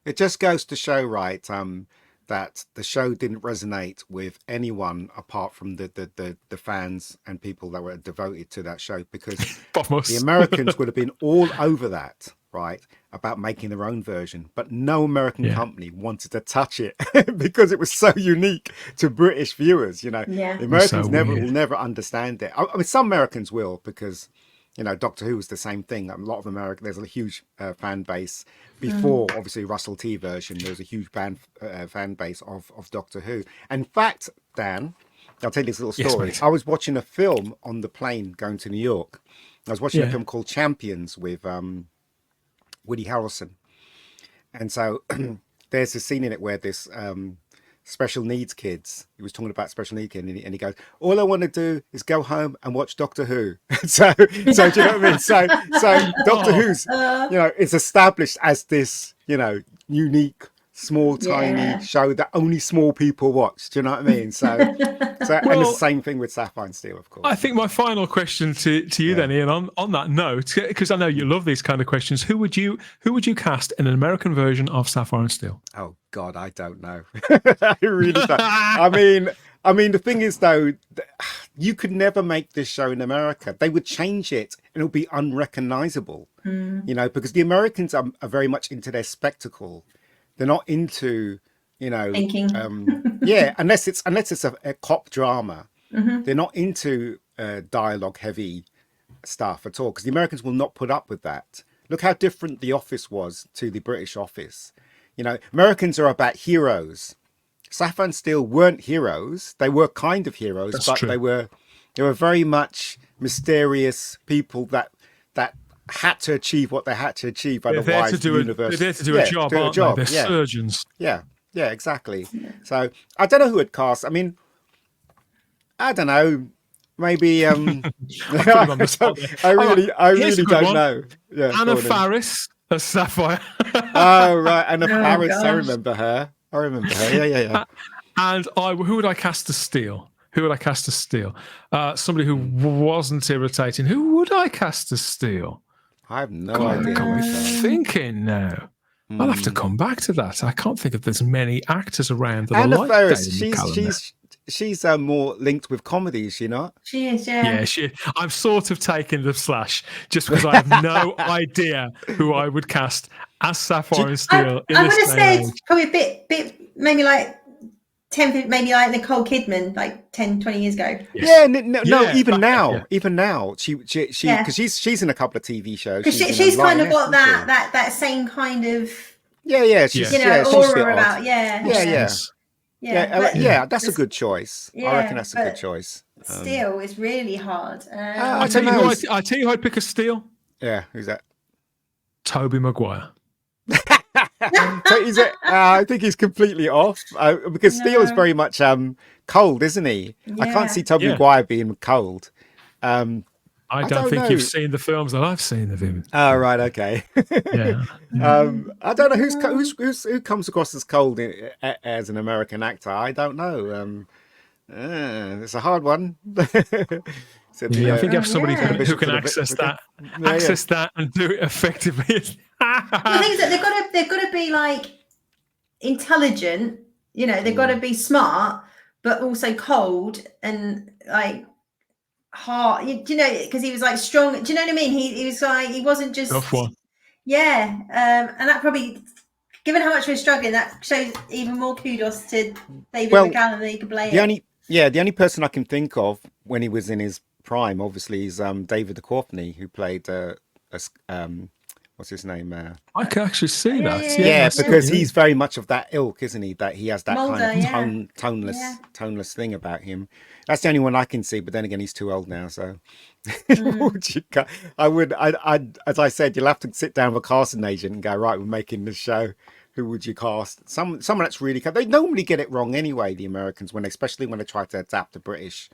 [SPEAKER 3] It just goes to show, right, that the show didn't resonate with anyone apart from the fans and people that were devoted to that show, because the Americans would have been all over that, right, about making their own version, but no American company wanted to touch it because it was so unique to British viewers. You know, the Americans will never understand it. I mean, some Americans will, because, you know, Doctor Who was the same thing. A lot of there's a huge fan base before, obviously, Russell T version. There was a huge fan base of Doctor Who. In fact, Dan, I'll tell you this little story.
[SPEAKER 1] Yes,
[SPEAKER 3] I was watching a film on the plane going to New York. I was watching a film called Champions with Woody Harrelson. And so there's a scene in it where this special needs kids, he was talking about special needs kids, and he goes, all I want to do is go home and watch Doctor Who. so do you know what I mean? So Doctor Who's, you know, is established as this, you know, unique, small, tiny show that only small people watch. Do you know what I mean? So and the same thing with Sapphire and Steel, of course.
[SPEAKER 1] I think my final question to you then, Ian, on that note, because I know you love these kind of questions, who would you cast in an American version of Sapphire and Steel?
[SPEAKER 3] Oh God, I don't know. I really don't. I mean, the thing is, though, you could never make this show in America. They would change it and it'll be unrecognizable, you know, because the Americans are very much into their spectacle. They're not into, you know,
[SPEAKER 2] thinking.
[SPEAKER 3] Unless it's a cop drama. They're not into dialogue heavy stuff at all, because the Americans will not put up with that. Look how different The Office was to the British Office. You know, Americans are about heroes. Sapphire and Steel weren't heroes. They were kind of heroes, but they were very much mysterious people that had to achieve what they had to achieve. Otherwise, the universe.
[SPEAKER 1] They're there to do a job, aren't they? They're surgeons.
[SPEAKER 3] Yeah, exactly. So I don't know who would cast. I mean, I don't know. Maybe I really don't know. Yeah,
[SPEAKER 1] Anna Faris as Sapphire.
[SPEAKER 3] Oh right, Anna Faris. Gosh. I remember her. Yeah.
[SPEAKER 1] And who would I cast as Steel? Somebody who wasn't irritating. Who would I cast as Steel?
[SPEAKER 3] I have no idea.
[SPEAKER 1] I'm thinking now. I'll have to come back to that. I can't think if there's many actors around that
[SPEAKER 3] Anna
[SPEAKER 1] are like
[SPEAKER 3] Faris,
[SPEAKER 1] David McCallum.
[SPEAKER 3] She's more linked with comedies, you know?
[SPEAKER 2] She is, yeah.
[SPEAKER 1] Yeah, I'm sort of taking the slash just because I have no idea who I would cast as Sapphire and Steel.
[SPEAKER 2] I would have said probably a bit maybe like 10, maybe like Nicole Kidman, like 10, 20 years ago.
[SPEAKER 3] Yes. Even now, she because she's in a couple of TV shows.
[SPEAKER 2] Because she's kind of got that same kind of
[SPEAKER 3] she's
[SPEAKER 2] aura about
[SPEAKER 3] that's a good choice. I reckon that's a good choice.
[SPEAKER 2] Steel is really hard.
[SPEAKER 1] I tell you who I'd pick as Steel.
[SPEAKER 3] Yeah, who's that?
[SPEAKER 1] Tobey Maguire.
[SPEAKER 3] So is it? I think he's completely off because Steel is very much cold, isn't he? I can't see Tobey Maguire being cold.
[SPEAKER 1] I don't
[SPEAKER 3] don't
[SPEAKER 1] think
[SPEAKER 3] know.
[SPEAKER 1] you've seen the films that I've seen of him.
[SPEAKER 3] Oh, right, okay.
[SPEAKER 1] Yeah.
[SPEAKER 3] I don't know who comes across as cold as an American actor. I don't know. It's a hard one. So
[SPEAKER 1] Yeah, I think you have somebody
[SPEAKER 2] yeah.
[SPEAKER 1] who can access that,
[SPEAKER 3] yeah.
[SPEAKER 1] that, and do it effectively.
[SPEAKER 2] The thing is that they've got to be like intelligent. You know, they've got to be smart, but also cold and like hard. Do you know? Because he was like strong. Do you know what I mean? He was like he wasn't just
[SPEAKER 1] Tough one.
[SPEAKER 2] yeah. And that probably, given how much we're struggling, that shows even more kudos to David McCallum that he could play
[SPEAKER 3] the only person I can think of when he was in his prime, obviously, is David Duchovny, who played what's his name?
[SPEAKER 1] I can actually see that.
[SPEAKER 3] Yeah, because he's very much of that ilk, isn't he? That he has that
[SPEAKER 2] Mulder,
[SPEAKER 3] kind of toneless thing about him. That's the only one I can see. But then again, he's too old now, so. As I said, you'll have to sit down with a casting agent and go, right, we're making this show. Who would you cast? Someone that's really. They normally get it wrong anyway. The Americans, especially when they try to adapt a British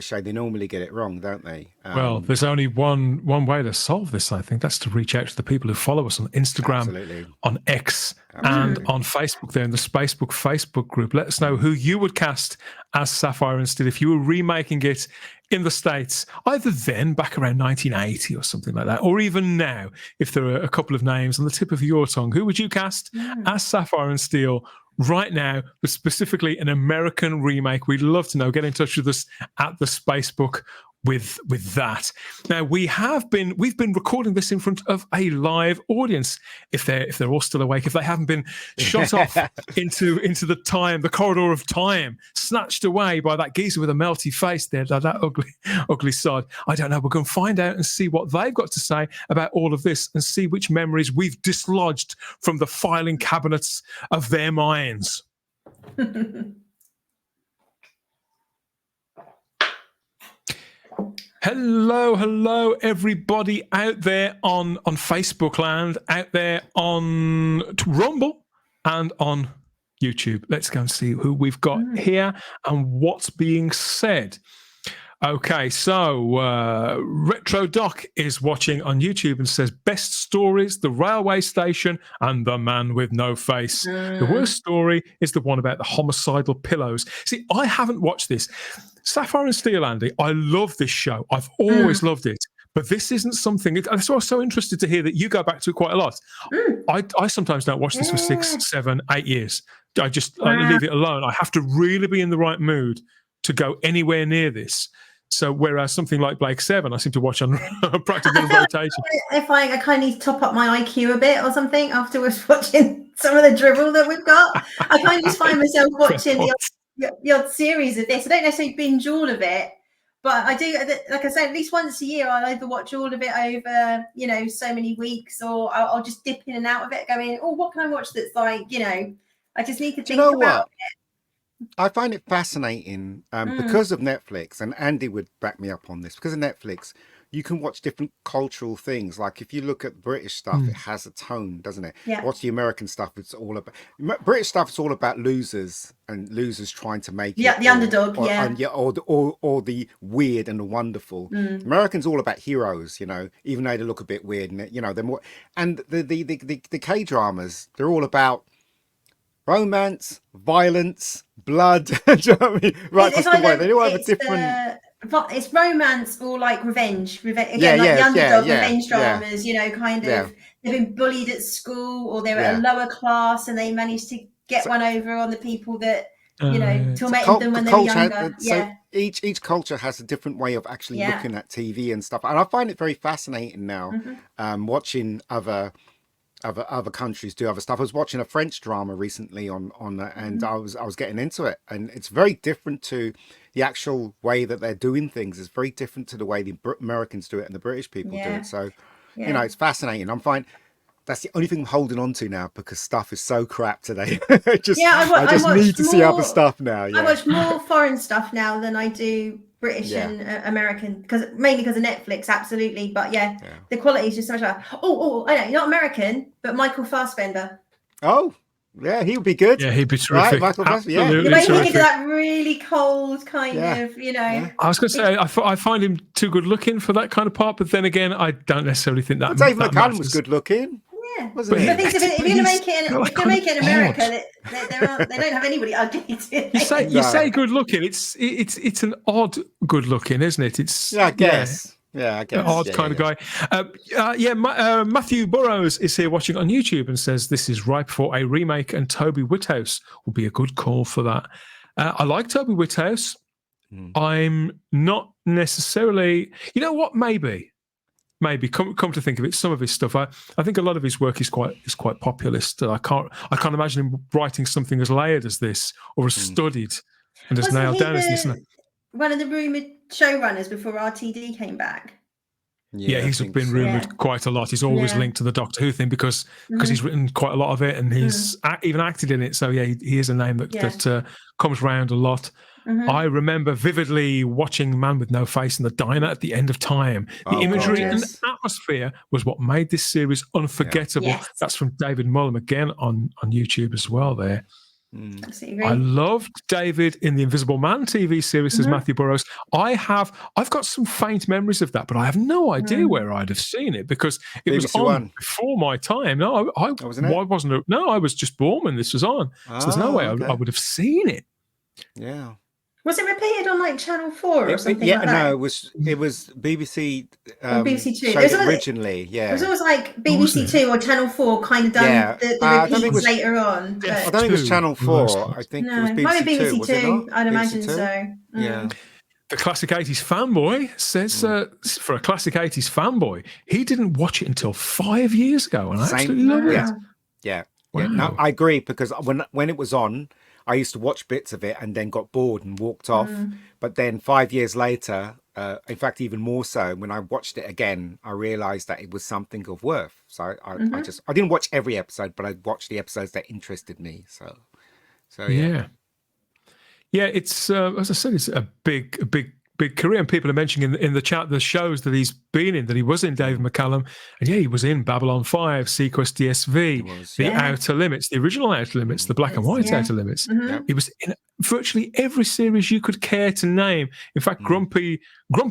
[SPEAKER 3] show, they normally get it wrong, don't they?
[SPEAKER 1] Well, there's only one way to solve this. I think that's to reach out to the people who follow us on Instagram, on X, and on Facebook. There in the Spacebook Facebook group. Let us know who you would cast as Sapphire and Steel if you were remaking it in the States, either then, back around 1980 or something like that, or even now, if there are a couple of names on the tip of your tongue. Who would you cast as Sapphire and Steel right now, but specifically an American remake? We'd love to know. Get in touch with us at the Spacebook with that. Now we've been recording this in front of a live audience. If they're all still awake, if they haven't been shot off into the corridor of time, snatched away by that geezer with a melty face there, that ugly sod. I don't know. We're going to find out and see what they've got to say about all of this and see which memories we've dislodged from the filing cabinets of their minds. Hello, everybody out there on Facebook land, out there on Rumble and on YouTube. Let's go and see who we've got here and what's being said. Okay, so Retro Doc is watching on YouTube and says, best stories, The Railway Station and The Man with No Face. The worst story is the one about the homicidal pillows. See, I haven't watched this. Sapphire and Steel, Andy, I love this show. I've always loved it. But this isn't something. That's why I was so interested to hear that you go back to it quite a lot. I sometimes don't watch this for 6, 7, 8 years. I just leave it alone. I have to really be in the right mood to go anywhere near this. So whereas something like Blake 7, I seem to watch on practically on rotation.
[SPEAKER 2] If I kind of need to top up my IQ a bit or something afterwards watching some of the dribble that we've got, I kind of just find myself watching the odd series of this. I don't necessarily binge all of it, but I do, like I said, at least once a year I'll either watch all of it over, so many weeks, or I'll just dip in and out of it going, oh, what can I watch that's like, I just need to think about it.
[SPEAKER 3] I find it fascinating because of Netflix, and Andy would back me up on this. Because of Netflix, you can watch different cultural things. Like if you look at British stuff, it has a tone, doesn't it?
[SPEAKER 2] Yeah.
[SPEAKER 3] Watch the American stuff. It's all about British stuff. It's all about losers and losers trying to make it.
[SPEAKER 2] Yeah, the underdog.
[SPEAKER 3] Or the weird and the wonderful. Americans all about heroes. Even though they look a bit weird, and they're more. And the K dramas, they're all about romance, violence, blood. Do you know what I mean? Right, that's the way. They all have a different.
[SPEAKER 2] It's romance or like revenge. Again, the underdog revenge dramas. Kind of. They've been bullied at school, or they're at a lower class, and they managed to get one over on the people that tormented them when they were younger.
[SPEAKER 3] So each culture has a different way of actually looking at TV and stuff, and I find it very fascinating now, watching other countries do other stuff. I was watching a French drama recently on and I was getting into it, and it's very different to the actual way that they're doing things. It's very different to the way the Americans do it and the British people do it. So it's fascinating. I'm fine. That's the only thing I'm holding on to now, because stuff is so crap today. I just need to see other stuff now.
[SPEAKER 2] I watch more foreign stuff now than I do British and American, mainly because of Netflix, absolutely. But the quality is just so much better. I know, not American, but Michael Fassbender.
[SPEAKER 3] Oh, Yeah, he would be good.
[SPEAKER 1] Yeah, he'd be
[SPEAKER 3] Right,
[SPEAKER 1] terrific.
[SPEAKER 3] Michael Fassbender, yeah.
[SPEAKER 1] Absolutely
[SPEAKER 2] The way he
[SPEAKER 1] terrific.
[SPEAKER 2] gives that really cold kind of,
[SPEAKER 3] Yeah.
[SPEAKER 1] I was going to say, I find him too good looking for that kind of part, but then again, I don't necessarily think that.
[SPEAKER 3] Well, David
[SPEAKER 1] that
[SPEAKER 3] McCallum
[SPEAKER 1] matters.
[SPEAKER 3] was good looking,
[SPEAKER 2] Yeah.
[SPEAKER 3] wasn't
[SPEAKER 1] But
[SPEAKER 3] he?
[SPEAKER 2] I think if you're going to make it,
[SPEAKER 1] got
[SPEAKER 2] if
[SPEAKER 1] that
[SPEAKER 2] you're going to make it in
[SPEAKER 1] kind of
[SPEAKER 2] America,
[SPEAKER 1] odd-
[SPEAKER 2] they don't have anybody ugly, do they?
[SPEAKER 1] You say good looking. It's an odd good looking, isn't it? It's
[SPEAKER 3] Yeah, I guess. Yeah, I guess.
[SPEAKER 1] an odd
[SPEAKER 3] Yeah,
[SPEAKER 1] kind of guy. Matthew Burrows is here watching on YouTube and says this is ripe for a remake, and Toby Whithouse will be a good call for that. I like Toby Whithouse. I'm not necessarily. You know what? Maybe. Come to think of it, some of his stuff. I think a lot of his work is quite populist. I can't imagine him writing something as layered as this or as studied and as
[SPEAKER 2] Wasn't
[SPEAKER 1] nailed
[SPEAKER 2] he
[SPEAKER 1] down as this.
[SPEAKER 2] one of the rumoured showrunners before RTD came back?
[SPEAKER 1] Yeah, he's
[SPEAKER 3] I think
[SPEAKER 1] been
[SPEAKER 3] so.
[SPEAKER 1] rumoured quite a lot. He's always
[SPEAKER 2] Yeah.
[SPEAKER 1] linked to the Doctor Who thing because he's written quite a lot of it and he's even acted in it. So yeah, he is a name that comes round a lot. I remember vividly watching Man with No Face in the diner at the end of time. The imagery and atmosphere was what made this series unforgettable.
[SPEAKER 2] Yes.
[SPEAKER 1] That's from David McCallum again on YouTube as well there.
[SPEAKER 2] Absolutely agree.
[SPEAKER 1] I loved David in the Invisible Man TV series, says Matthew Burrows. I've got some faint memories of that, but I have no idea where I'd have seen it because it was
[SPEAKER 3] BBC
[SPEAKER 1] on
[SPEAKER 3] One.
[SPEAKER 1] before my time. No, I
[SPEAKER 3] wasn't it?
[SPEAKER 1] I was just born when this was on. So there's no way I would have seen it.
[SPEAKER 3] Yeah.
[SPEAKER 2] Was it repeated on like Channel 4 or something
[SPEAKER 3] Yeah,
[SPEAKER 2] like that?
[SPEAKER 3] no, it was BBC.
[SPEAKER 2] BBC Two.
[SPEAKER 3] Showed
[SPEAKER 2] It was
[SPEAKER 3] it
[SPEAKER 2] always-
[SPEAKER 3] originally. Yeah.
[SPEAKER 2] It was always like BBC Two or Channel 4 kind of done
[SPEAKER 3] Yeah.
[SPEAKER 2] the
[SPEAKER 3] I don't think it
[SPEAKER 2] repeats
[SPEAKER 3] was-
[SPEAKER 2] later on.
[SPEAKER 3] I
[SPEAKER 2] But
[SPEAKER 3] don't think it was
[SPEAKER 1] Two,
[SPEAKER 3] Channel
[SPEAKER 1] for the most
[SPEAKER 3] 4.
[SPEAKER 1] part.
[SPEAKER 3] I think
[SPEAKER 2] no,
[SPEAKER 3] it was BBC
[SPEAKER 2] might be
[SPEAKER 3] Two.
[SPEAKER 2] BBC
[SPEAKER 3] Was it
[SPEAKER 2] Two.
[SPEAKER 3] not?
[SPEAKER 2] I'd
[SPEAKER 3] BBC
[SPEAKER 2] imagine
[SPEAKER 3] Two?
[SPEAKER 2] so.
[SPEAKER 3] Yeah.
[SPEAKER 1] The classic 80s fanboy says for a classic 80s fanboy, he didn't watch it until 5 years ago. And I
[SPEAKER 3] Same.
[SPEAKER 1] absolutely love it.
[SPEAKER 3] Yeah. Yeah. Yeah. No,
[SPEAKER 1] Wow.
[SPEAKER 3] I agree because when it was on, I used to watch bits of it and then got bored and walked off. But then 5 years later, in fact, even more so, when I watched it again, I realized that it was something of worth. So I didn't watch every episode, but I watched the episodes that interested me. So yeah.
[SPEAKER 1] Yeah, it's as I said, it's a big career, and people are mentioning in the chat the shows that he's been in. That he was in David McCallum, and he was in Babylon 5, Sequest DSV, The Outer Limits, the original Outer Limits, the black and white Outer Limits. He was in virtually every series you could care to name. In fact, Grumpy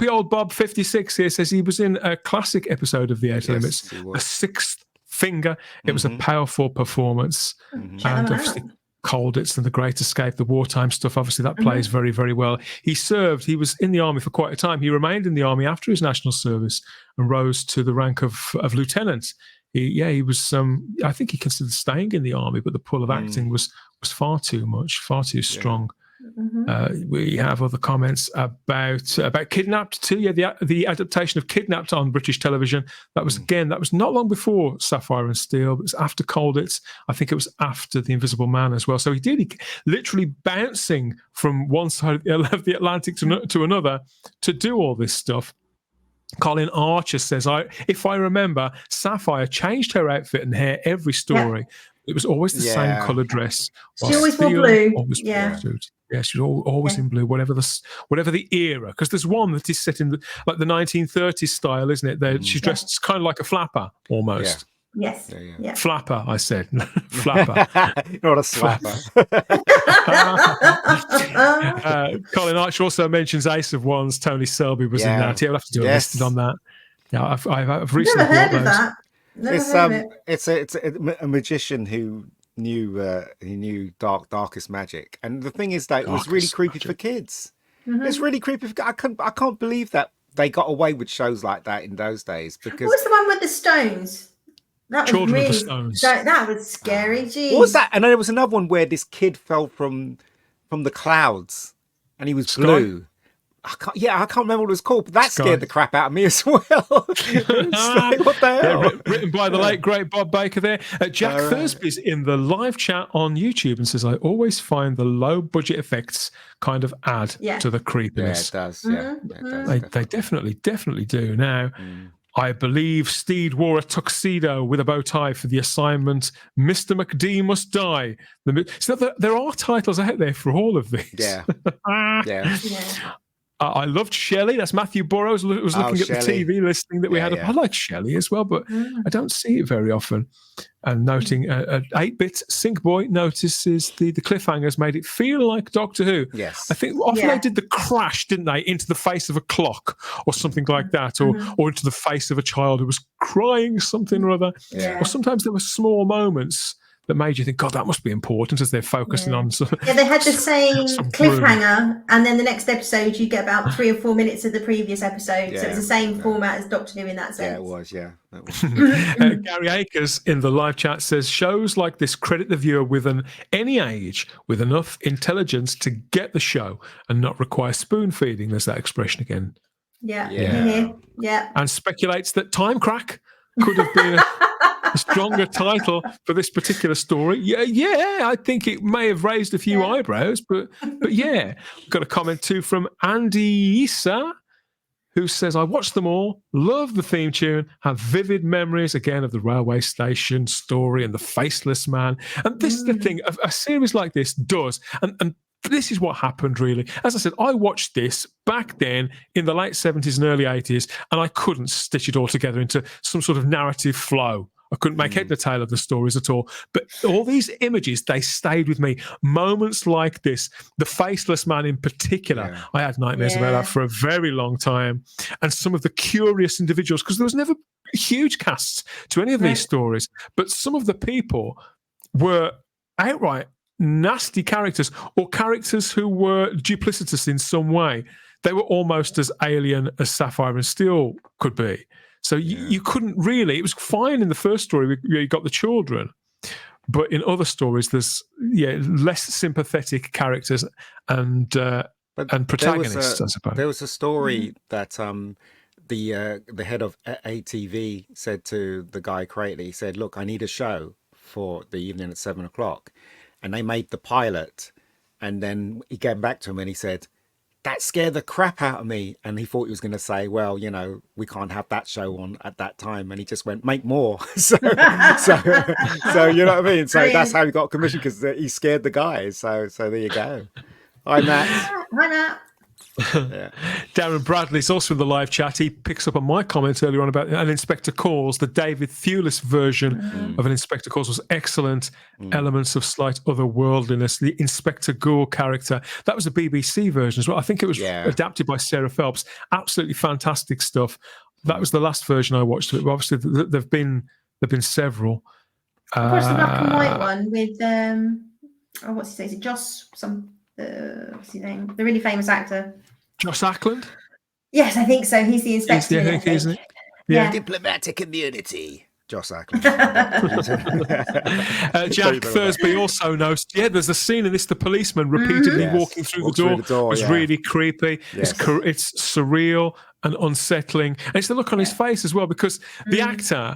[SPEAKER 1] Old Bob 56 here says he was in a classic episode of The Outer Limits, The Sixth Finger. It was a powerful performance, and obviously Colditz and The Great Escape, the wartime stuff, obviously that plays very, very well. He was in the army for quite a time. He remained in the army after his national service and rose to the rank of lieutenant. He was, I think he considered staying in the army, but the pull of acting was far too much, far too strong. We have other comments about Kidnapped too. Yeah, the adaptation of Kidnapped on British television. That was not long before Sapphire and Steel. It was after Colditz. I think it was after The Invisible Man as well. So he literally bouncing from one side of the Atlantic to another to do all this stuff. Colin Archer says, if I remember, Sapphire changed her outfit and hair every story. It was always the same colour dress.
[SPEAKER 2] She always wore blue.
[SPEAKER 1] Yeah, she's always in blue, whatever the era. Because there's one that is set in the 1930s style, isn't it? She's dressed kind of like a flapper almost.
[SPEAKER 2] Yes. Yeah.
[SPEAKER 1] Flapper, I said. Flapper.
[SPEAKER 3] Not a slapper.
[SPEAKER 1] Colin Archer also mentions Ace of Wands. Tony Selby was in that. Yeah, we'll have to do a listing on that. Yeah, I've recently
[SPEAKER 2] Never heard
[SPEAKER 1] bought
[SPEAKER 2] of
[SPEAKER 1] those.
[SPEAKER 2] that. Never heard of it.
[SPEAKER 3] It's a magician who knew darkest magic, and the thing is that it was really creepy for kids. It's really creepy. I can't believe that they got away with shows like that in those days. Because
[SPEAKER 2] What was the one with the stones? That was
[SPEAKER 1] Children of the
[SPEAKER 2] really,
[SPEAKER 1] Stones.
[SPEAKER 2] That was scary. Geez.
[SPEAKER 3] what was that? And then there was another one where this kid fell from the clouds, and he was blue. I can't remember what it was called, but that scared the crap out of me as well. It's like, what the hell?
[SPEAKER 1] Yeah, written by the late great Bob Baker there. Jack Thursby's in the live chat on YouTube and says, I always find the low budget effects kind of add to the creepiness.
[SPEAKER 3] Yeah, it does. Yeah,
[SPEAKER 1] They definitely do. Now, I believe Steed wore a tuxedo with a bow tie for the assignment. Mr. McD Must Die. So there are titles out there for all of these.
[SPEAKER 3] Yeah.
[SPEAKER 1] I loved Shelley. That's Matthew Burrows. Was looking at
[SPEAKER 3] Shelley.
[SPEAKER 1] the TV listing that we had.
[SPEAKER 3] Yeah.
[SPEAKER 1] I like Shelley as well, but I don't see it very often. And noting 8-bit Sync Boy notices the cliffhangers made it feel like Doctor Who.
[SPEAKER 3] Yes.
[SPEAKER 1] I think often they did the crash, didn't they, into the face of a clock or something like that, or into the face of a child who was crying something or other.
[SPEAKER 2] Yeah.
[SPEAKER 1] Or sometimes there were small moments that made you think, God, that must be important as they're focusing on.
[SPEAKER 2] Yeah, they had the same
[SPEAKER 1] broom.
[SPEAKER 2] cliffhanger, and then the next episode you get about 3 or 4 minutes of the previous episode. So it's the same format as Doctor Who in that sense.
[SPEAKER 3] Yeah, it was. Yeah, that was.
[SPEAKER 1] Gary Akers in the live chat says shows like this credit the viewer with any age with enough intelligence to get the show and not require spoon feeding. There's that expression again.
[SPEAKER 2] Yeah.
[SPEAKER 1] And speculates that Time Crack could have been a stronger title for this particular story. Yeah, I think it may have raised a few eyebrows, but yeah. Got a comment too from Andy Issa, who says, I watched them all, love the theme tune, have vivid memories again of the railway station story and the faceless man. And this is the thing, a series like this does, and this is what happened, really. As I said, I watched this back then in the late 70s and early 80s, and I couldn't stitch it all together into some sort of narrative flow. I couldn't make head nor tail of the stories at all. But all these images, they stayed with me. Moments like this, the faceless man in particular, I had nightmares about that for a very long time. And some of the curious individuals, because there was never huge casts to any of these stories, but some of the people were outright nasty characters, or characters who were duplicitous in some way. They were almost as alien as Sapphire and Steel could be. So you couldn't really, it was fine in the first story where you got the children, but in other stories there's less sympathetic characters and protagonists, I suppose.
[SPEAKER 3] There was a story that the head of ATV said to the guy creator, he said, look, I need a show for the evening at 7:00. And they made the pilot, and then he came back to him and he said, that scared the crap out of me. And he thought he was going to say, well, we can't have that show on at that time. And he just went, make more. so you know what I mean? So that's how he got commission, because he scared the guys. So there you go. Hi, Matt.
[SPEAKER 2] Hi, Matt.
[SPEAKER 1] Darren Bradley's also in the live chat. He picks up on my comment earlier on about an Inspector Calls. The David Thewlis version of an Inspector Calls was excellent. Elements of slight otherworldliness. The Inspector Gore character, that was a BBC version as well. I think it was adapted by Sarah Phelps. Absolutely fantastic stuff. That was the last version I watched of it. But obviously, there've been several.
[SPEAKER 2] I watched the black and white one with what's his name? Is it Joss? What's his name? The really famous actor.
[SPEAKER 1] Joss Ackland?
[SPEAKER 2] Yes, I think so. He's the inspector.
[SPEAKER 1] Isn't it?
[SPEAKER 3] Yeah. Diplomatic immunity. Joss Ackland.
[SPEAKER 1] Jack Thursby also notes, there's a scene in this, the policeman repeatedly walking through the door. It's really creepy. Yes. It's surreal and unsettling. And it's the look on his face as well, because the actor,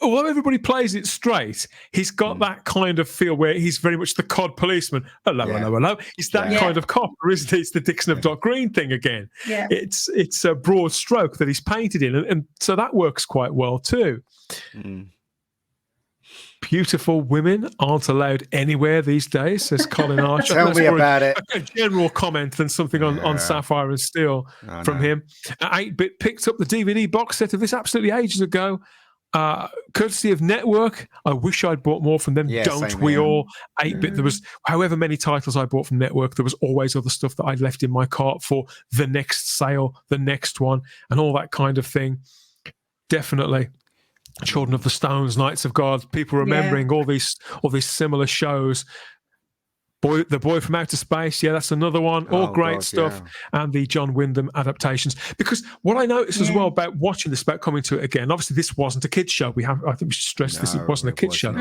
[SPEAKER 1] although everybody plays it straight, he's got that kind of feel where he's very much the cod policeman. Hello. He's that kind of copper, isn't he? It's the Dixon of Dock Green thing again. Yeah. It's a broad stroke that he's painted in, and so that works quite well too. Beautiful women aren't allowed anywhere these days, says Colin Archer.
[SPEAKER 3] Tell me about it.
[SPEAKER 1] A general comment than something on Sapphire and Steel from him. 8-Bit picked up the DVD box set of this absolutely ages ago. Courtesy of Network. I wish I'd bought more from them. Don't we all? 8-Bit. There was however many titles I bought from Network. There was always other stuff that I'd left in my cart for the next sale, the next one, and all that kind of thing. Definitely. Children of the Stones, Knights of God. People remembering all these similar shows. The Boy from Outer Space, that's another one. All great stuff. And the John Wyndham adaptations. Because what I noticed as well about watching this, about coming to it again, obviously this wasn't a kids show. I think we should stress this, it wasn't a kids show.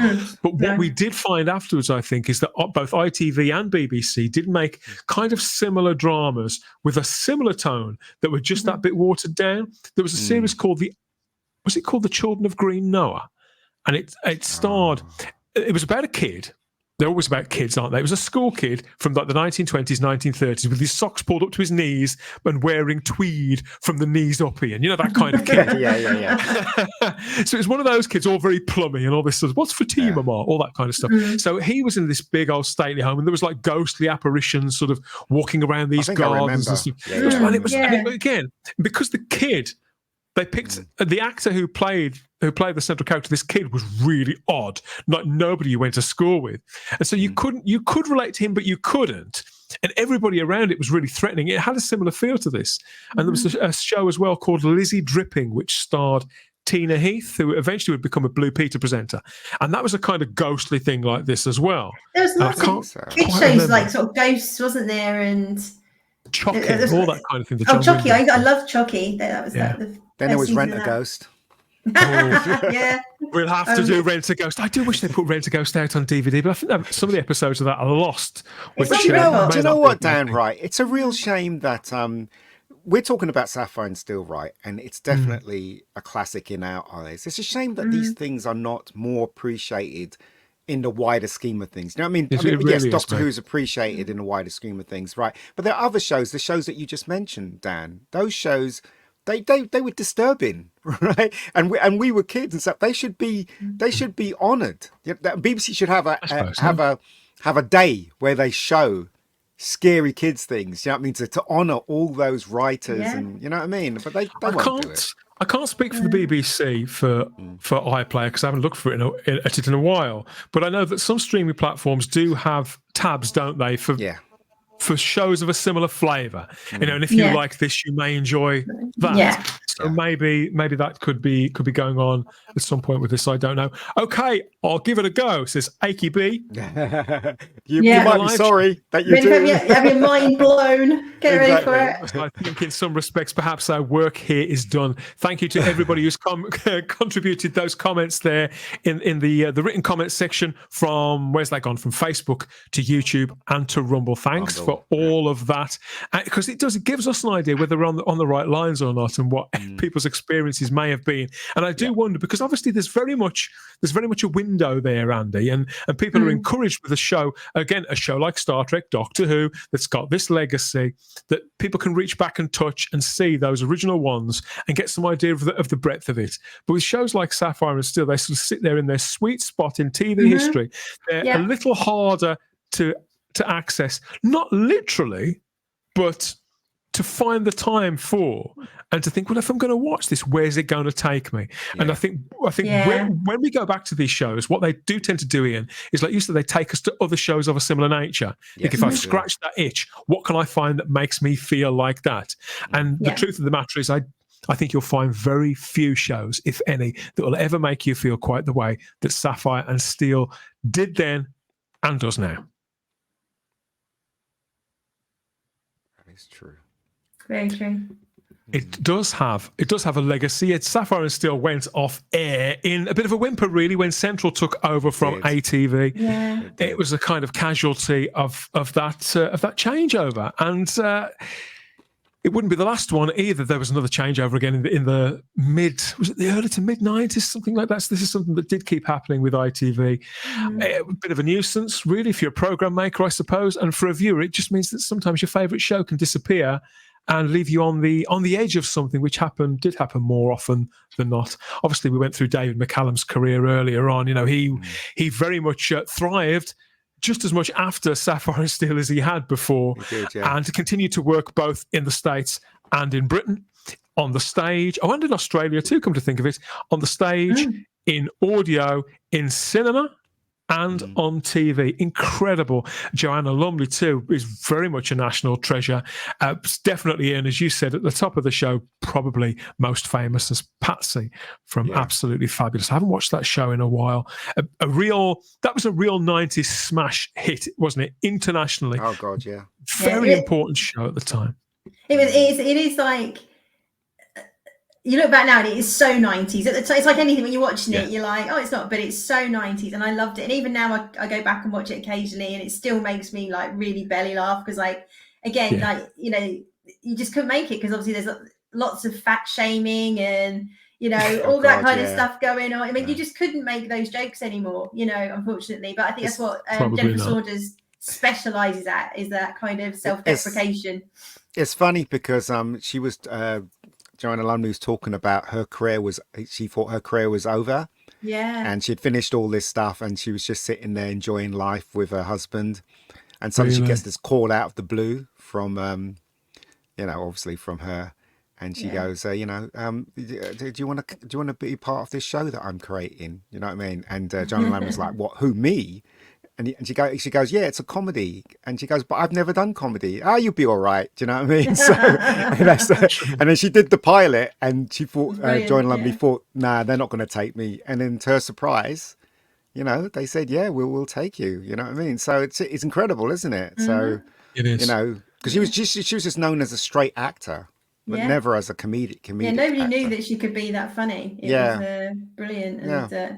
[SPEAKER 1] But what we did find afterwards, I think, is that both ITV and BBC did make kind of similar dramas with a similar tone that were just that bit watered down. There was a series called was it called The Children of Green Noah? And it starred, it was about a kid They're always about kids, aren't they? It was a school kid from like the 1920s, 1930s with his socks pulled up to his knees and wearing tweed from the knees up, Ian. You know, that kind of kid.
[SPEAKER 3] yeah.
[SPEAKER 1] So it's one of those kids, all very plummy and all this sort of, what's for tea, mama? All that kind of stuff. So he was in this big old stately home, and there was like ghostly apparitions sort of walking around these gardens and stuff. And it was, and again, because the kid, they picked the actor who played the central character. This kid was really odd, like nobody you went to school with, and so you could relate to him, but you couldn't. And everybody around it was really threatening. It had a similar feel to this. And there was a show as well called Lizzie Dripping, which starred Tina Heath, who eventually would become a Blue Peter presenter, and that was a kind of ghostly thing like this as well.
[SPEAKER 2] There was lots of kid shows like sort of ghosts, wasn't there? And
[SPEAKER 1] Chucky, all that kind of thing.
[SPEAKER 2] Chucky! I love Chucky. That was then
[SPEAKER 3] there was Rent a Ghost.
[SPEAKER 2] Yeah,
[SPEAKER 1] we'll have to do Rent a Ghost. I do wish they put Rent a Ghost out on DVD, but I think that some of the episodes of that are lost.
[SPEAKER 3] Which, do you know what, Dan? Right, it's a real shame that we're talking about Sapphire and Steel, right? And it's definitely a classic in our eyes. It's a shame that these things are not more appreciated in the wider scheme of things. You know what I mean? Yes, Doctor Who's appreciated in the wider scheme of things, right? But there are other shows, the shows that you just mentioned, Dan. Those shows, they were disturbing, right? And we were kids and stuff. They should be honoured. BBC should have a day where they show scary kids things. You know what I mean? To honour all those writers, and you know what I mean. But they won't do it.
[SPEAKER 1] I can't speak for the BBC for iPlayer because I haven't looked for it in a while. But I know that some streaming platforms do have tabs, don't they, for shows of a similar flavour. You know, and if you like this, you may enjoy that. Yeah. So maybe that could be going on at some point with this. I don't know. Okay, I'll give it a go. Says Achy B.
[SPEAKER 3] you might be sorry that you do.
[SPEAKER 2] Have your mind blown. Get ready for it.
[SPEAKER 1] I think in some respects, perhaps our work here is done. Thank you to everybody who's contributed those comments there in the written comments section from, where's that gone? From Facebook to YouTube and to Rumble. Thanks for all of that, because it gives us an idea whether we're on the right lines or not, and what people's experiences may have been. And I do wonder, because obviously there's very much a window there, Andy, and people are encouraged with a show like Star Trek, Doctor Who, that's got this legacy, that people can reach back and touch and see those original ones and get some idea of the breadth of it. But with shows like Sapphire and Steel, they sort of sit there in their sweet spot in TV history. They're a little harder to access, not literally, but to find the time for, and to think, well, if I'm going to watch this, where's it going to take me? And I think when we go back to these shows, what they do tend to do, Ian, is like you said, they take us to other shows of a similar nature. Like if I've scratched that itch, what can I find that makes me feel like that? And the truth of the matter is, I think you'll find very few shows, if any, that will ever make you feel quite the way that Sapphire and Steel did then and does now.
[SPEAKER 3] That is true.
[SPEAKER 2] Very true.
[SPEAKER 1] It does have a legacy. Sapphire and Steel went off air in a bit of a whimper, really, when Central took over from ATV.
[SPEAKER 2] Yeah.
[SPEAKER 1] It was a kind of casualty of that changeover, and it wouldn't be the last one either. There was another changeover again in the early to mid 90s, something like that. So this is something that did keep happening with ITV. A bit of a nuisance, really, if you're a program maker, I suppose, and for a viewer, it just means that sometimes your favourite show can disappear and leave you on the edge of something, which did happen more often than not. Obviously, we went through David McCallum's career earlier on. You know, he very much thrived just as much after Sapphire and Steel as he had before, and to continue to work both in the States and in Britain, on the stage, and in Australia too, come to think of it, on the stage, in audio, in cinema, and on TV. Incredible. Joanna Lumley too is very much a national treasure. Definitely, Ian, as you said at the top of the show, probably most famous as Patsy from Absolutely Fabulous. I haven't watched that show in a while. That was a real 90s smash hit, wasn't it? Internationally.
[SPEAKER 3] Oh God, yeah.
[SPEAKER 1] Very important show at the time.
[SPEAKER 2] It is like, you look back now and it is so 90s. At the time, it's like anything, when you're watching it, you're like, oh, it's not, but it's so 90s, and I loved it. And even now I go back and watch it occasionally, and it still makes me like really belly laugh, because like, again, like, you know, you just couldn't make it, because obviously there's lots of fat shaming, and you know,
[SPEAKER 3] Oh
[SPEAKER 2] all that
[SPEAKER 3] God,
[SPEAKER 2] kind of
[SPEAKER 3] yeah.
[SPEAKER 2] stuff going on. I mean,
[SPEAKER 3] Yeah.
[SPEAKER 2] you just couldn't make those jokes anymore, you know, unfortunately. But I think that's what
[SPEAKER 1] Probably
[SPEAKER 2] Jennifer
[SPEAKER 1] not.
[SPEAKER 2] Saunders specializes at, is that kind of self-deprecation.
[SPEAKER 3] It's funny because she was Joanna Lumley was talking about she thought her career was over,
[SPEAKER 2] Yeah.
[SPEAKER 3] and she'd finished all this stuff, and she was just sitting there enjoying life with her husband, and suddenly she gets this call out of the blue from obviously from her, and she goes, do you want to be part of this show that I'm creating? You know what I mean? And Joanna Lumley's like, what? Who, me? And she goes, yeah, it's a comedy. And she goes, but I've never done comedy. Oh, you'll be all right. Do you know what I mean? So, and then she did the pilot, and she thought, Joanna Lumley thought, nah, they're not going to take me. And then to her surprise, you know, they said, yeah, we'll take you. You know what I mean? So it's incredible, isn't it? Mm-hmm. So,
[SPEAKER 1] it is.
[SPEAKER 3] You know, because she was just known as a straight actor, but never as a comedic
[SPEAKER 2] Yeah, nobody
[SPEAKER 3] actor.
[SPEAKER 2] Knew that she could be that funny. It was brilliant. And,
[SPEAKER 3] yeah.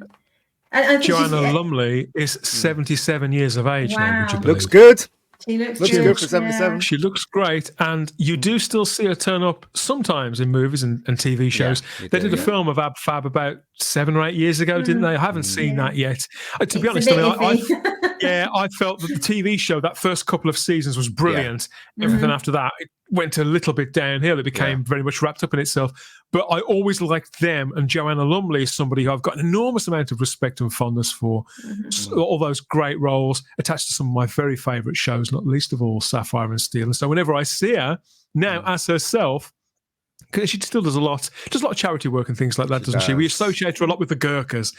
[SPEAKER 2] I think
[SPEAKER 1] Joanna Lumley is 77 years of age now, would you believe?
[SPEAKER 3] Looks good.
[SPEAKER 2] She looks
[SPEAKER 3] good for 77.
[SPEAKER 1] She looks great, and you do still see her turn up sometimes in movies and TV shows. They did a film of Ab Fab about 7 or 8 years ago, didn't they? I haven't seen that yet. To be honest, I felt that the TV show, that first couple of seasons, was brilliant. Everything after that, it went a little bit downhill. It became very much wrapped up in itself. But I always liked them, and Joanna Lumley is somebody who I've got an enormous amount of respect and fondness for. All those great roles attached to some of my very favourite shows, not least of all Sapphire and Steel. And so whenever I see her now as herself, because she still does a lot of charity work and things like that, doesn't she? We associate her a lot with the Gurkhas.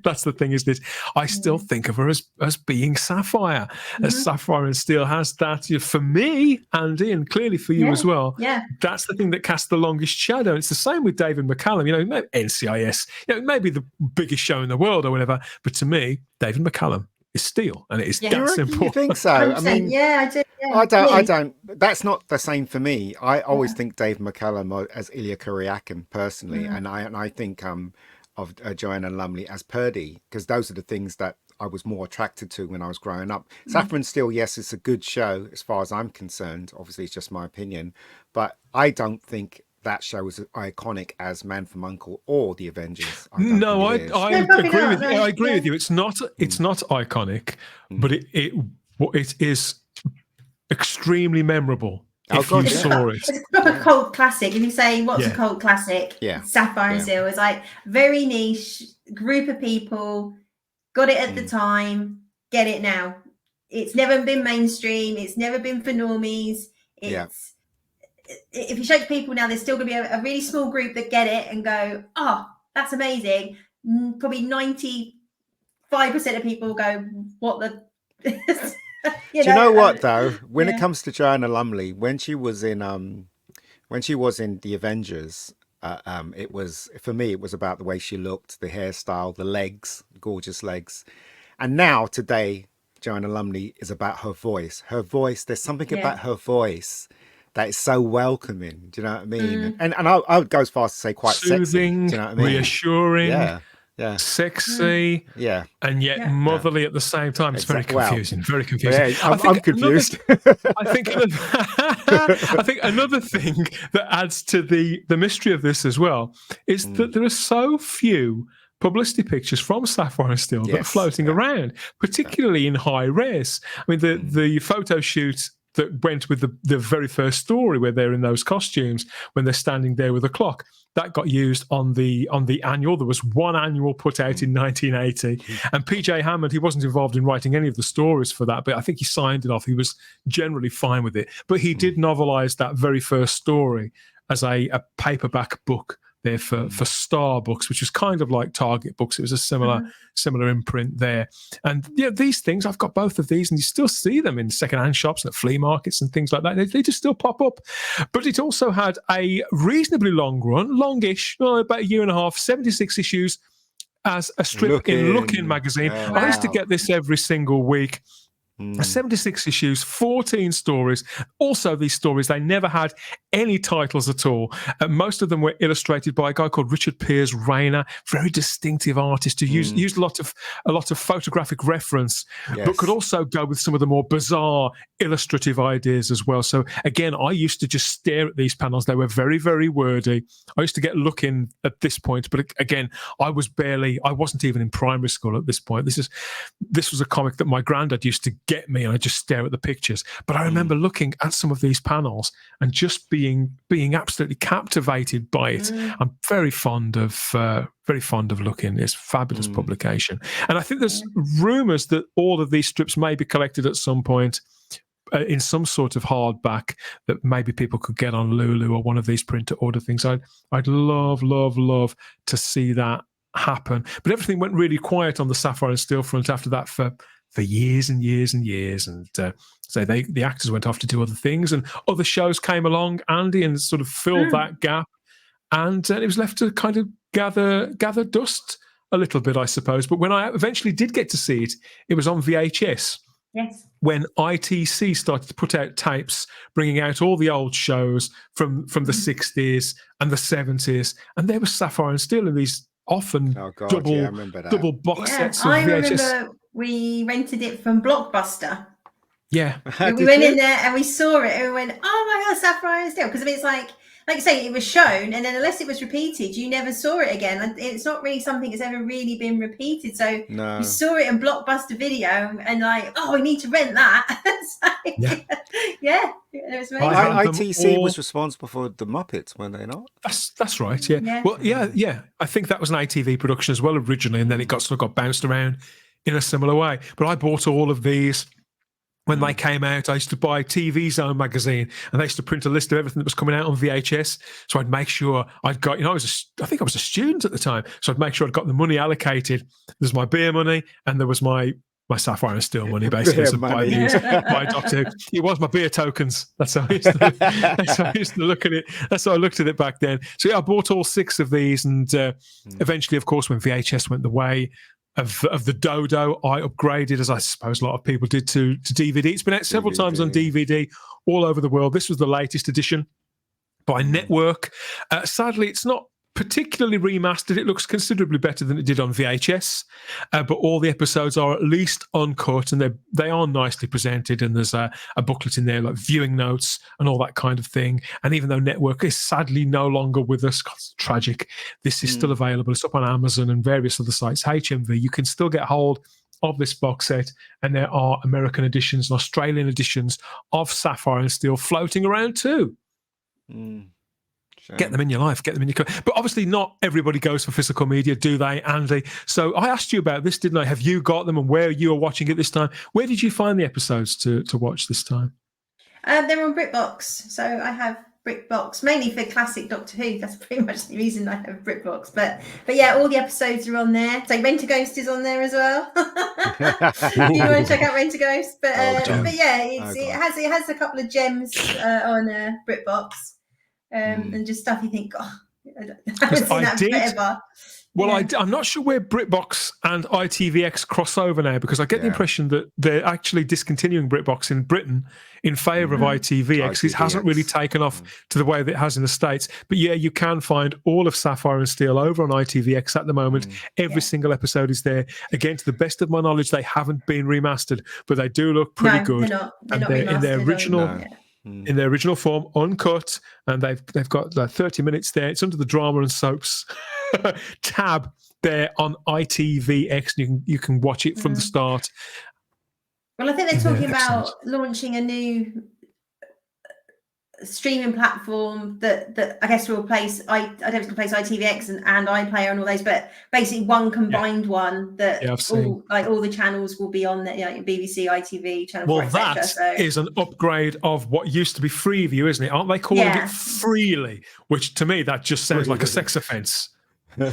[SPEAKER 1] That's the thing, isn't it? I still think of her as being Sapphire. As Sapphire and Steel has that, for me, Andy, and clearly for you as well.
[SPEAKER 2] Yeah.
[SPEAKER 1] That's the thing that casts the longest shadow. And it's the same with David McCallum. You know, NCIS, maybe the biggest show in the world or whatever. But to me, David McCallum is Steel, and it is that simple.
[SPEAKER 3] You think so? I mean,
[SPEAKER 2] I do. Yeah.
[SPEAKER 3] I don't. That's not the same for me. I always think Dave McCallum as Ilya Kuryakin personally, and I think of Joanna Lumley as Purdy, because those are the things that I was more attracted to when I was growing up. Sapphire and Steel, yes, it's a good show as far as I'm concerned. Obviously, it's just my opinion, but I don't think that show is as iconic as Man from U.N.C.L.E. or The Avengers. I agree with you. It's not iconic, but it is extremely memorable if you saw it.
[SPEAKER 2] It's a cult classic. If you say what's a cult classic, Sapphire and Steel is like very niche group of people, got it at the time, get it now. It's never been mainstream. It's never been for normies. If you show it to people now, there's still going to be a really small group that get it and go, oh, that's amazing. Probably 95% of people go, what the...
[SPEAKER 3] Do you know what, though? When it comes to Joanna Lumley, when she was in The Avengers, it was, for me, it was about the way she looked, the hairstyle, the legs, gorgeous legs. And now, today, Joanna Lumley is about her voice. Her voice, there's something about her voice that is so welcoming. Do you know what I mean? And I would go as far as to say quite
[SPEAKER 1] soothing,
[SPEAKER 3] sexy. Do you know what I mean?
[SPEAKER 1] Reassuring, sexy, and yet motherly at the same time. It's very confusing. Very confusing.
[SPEAKER 3] Yeah, I'm confused.
[SPEAKER 1] I think another thing that adds to the mystery of this as well is that there are so few publicity pictures from Sapphire and Steel that are floating around, particularly in high res. I mean, the photo shoot that went with the very first story where they're in those costumes when they're standing there with a clock, that got used on the annual. There was one annual put out in 1980, and PJ Hammond, he wasn't involved in writing any of the stories for that, but I think he signed it off. He was generally fine with it, but he did novelize that very first story as a paperback book there for Star Books, which was kind of like Target Books. It was a similar imprint there. And these things, I've got both of these, and you still see them in secondhand shops and at flea markets and things like that. They just still pop up. But it also had a reasonably long run, longish, about a year and a half, 76 issues as a strip in Look-In magazine. I used to get this every single week.
[SPEAKER 3] Mm.
[SPEAKER 1] 76 issues, 14 stories. Also, these stories, they never had any titles at all. Most of them were illustrated by a guy called Richard Piers Rayner, very distinctive artist who used a lot of photographic reference, but could also go with some of the more bizarre illustrative ideas as well. So again, I used to just stare at these panels. They were very, very wordy. I used to get looking at this point, but again, I wasn't even in primary school at this point. This was a comic that my granddad used to get me, and I just stare at the pictures. But I remember looking at some of these panels and just being absolutely captivated by it. I'm very fond of looking. It's a fabulous publication, and I think there's rumours that all of these strips may be collected at some point in some sort of hardback that maybe people could get on Lulu or one of these print to order things. I'd love to see that happen. But everything went really quiet on the Sapphire and Steel front after that for years and years and years. And so the actors went off to do other things, and other shows came along, Andy, and sort of filled that gap. And it was left to kind of gather dust a little bit, I suppose. But when I eventually did get to see it, it was on VHS.
[SPEAKER 2] Yes.
[SPEAKER 1] When ITC started to put out tapes, bringing out all the old shows from the 60s and the 70s. And there was Sapphire and Steel in these often double box sets of
[SPEAKER 2] I
[SPEAKER 1] VHS.
[SPEAKER 2] remember we rented it from Blockbuster.
[SPEAKER 1] Yeah.
[SPEAKER 2] We went in there and we saw it and we went, oh my God, Sapphire and Steel. Because it's like you say, it was shown, and then unless it was repeated, you never saw it again. And it's not really something that's ever really been repeated. So we saw it in Blockbuster Video and like, oh, we need to rent that. Yeah, it was amazing.
[SPEAKER 3] ITC was responsible for the Muppets, were they not?
[SPEAKER 1] That's right. Yeah. Well, yeah. I think that was an ITV production as well originally, and then it got bounced around in a similar way. But I bought all of these. When they came out, I used to buy TV Zone magazine, and they used to print a list of everything that was coming out on VHS. So I'd make sure I'd got, I think I was a student at the time, so I'd make sure I'd got the money allocated. There's my beer money, and there was my Sapphire and Steel money, basically. So buy these, buy Doctor Who. It was my beer tokens. That's how I used to look at it. That's how I looked at it back then. So yeah, I bought all 6 of these, and eventually, of course, when VHS went the way of the Dodo, I upgraded, as I suppose a lot of people did, to DVD. It's been out several times on DVD all over the world. This was the latest edition by Network. Sadly, it's not particularly remastered. It looks considerably better than it did on VHS, but all the episodes are at least uncut, and they are nicely presented, and there's a booklet in there like viewing notes and all that kind of thing. And even though Network is sadly no longer with us, God, it's tragic, this is still available. It's up on Amazon and various other sites. HMV, you can still get hold of this box set, and there are American editions and Australian editions of Sapphire and Steel floating around too. Get them in your life, get them in your... But obviously not everybody goes for physical media, do they, Andy? So I asked you about this, didn't I? Have you got them, and where you were watching it this time? Where did you find the episodes to watch this time?
[SPEAKER 2] They're on BritBox. So I have BritBox, mainly for classic Doctor Who. That's pretty much the reason I have BritBox. But yeah, all the episodes are on there. So Rent-A-Ghost is on there as well. You want to check out Rent-A-Ghost? But yeah, it has a couple of gems on BritBox. And just stuff you think, I haven't seen that forever. Well, I'm not sure where BritBox and ITVX cross over now, because I get the impression that they're actually discontinuing BritBox in Britain in favour of ITVX. It hasn't really taken off to the way that it has in the States. But yeah, you can find all of Sapphire and Steel over on ITVX at the moment. Every single episode is there. Again, to the best of my knowledge, they haven't been remastered, but they do look pretty good. They're not
[SPEAKER 1] in their original...
[SPEAKER 2] No.
[SPEAKER 1] In their original form, uncut, and they've got like 30 minutes there. It's under the drama and soaps tab there on ITVX. You can watch it from the start.
[SPEAKER 2] Well, I think they're talking about launching a new streaming platform that I guess will replace I don't know if it's replace ITVX and iPlayer and all those, but basically one combined one that all the channels will be on there, BBC, ITV, Channel 4,
[SPEAKER 1] that is an upgrade of what used to be Freeview, isn't it? Aren't they calling it Freely? Which to me that just sounds like a sex offence.
[SPEAKER 2] Who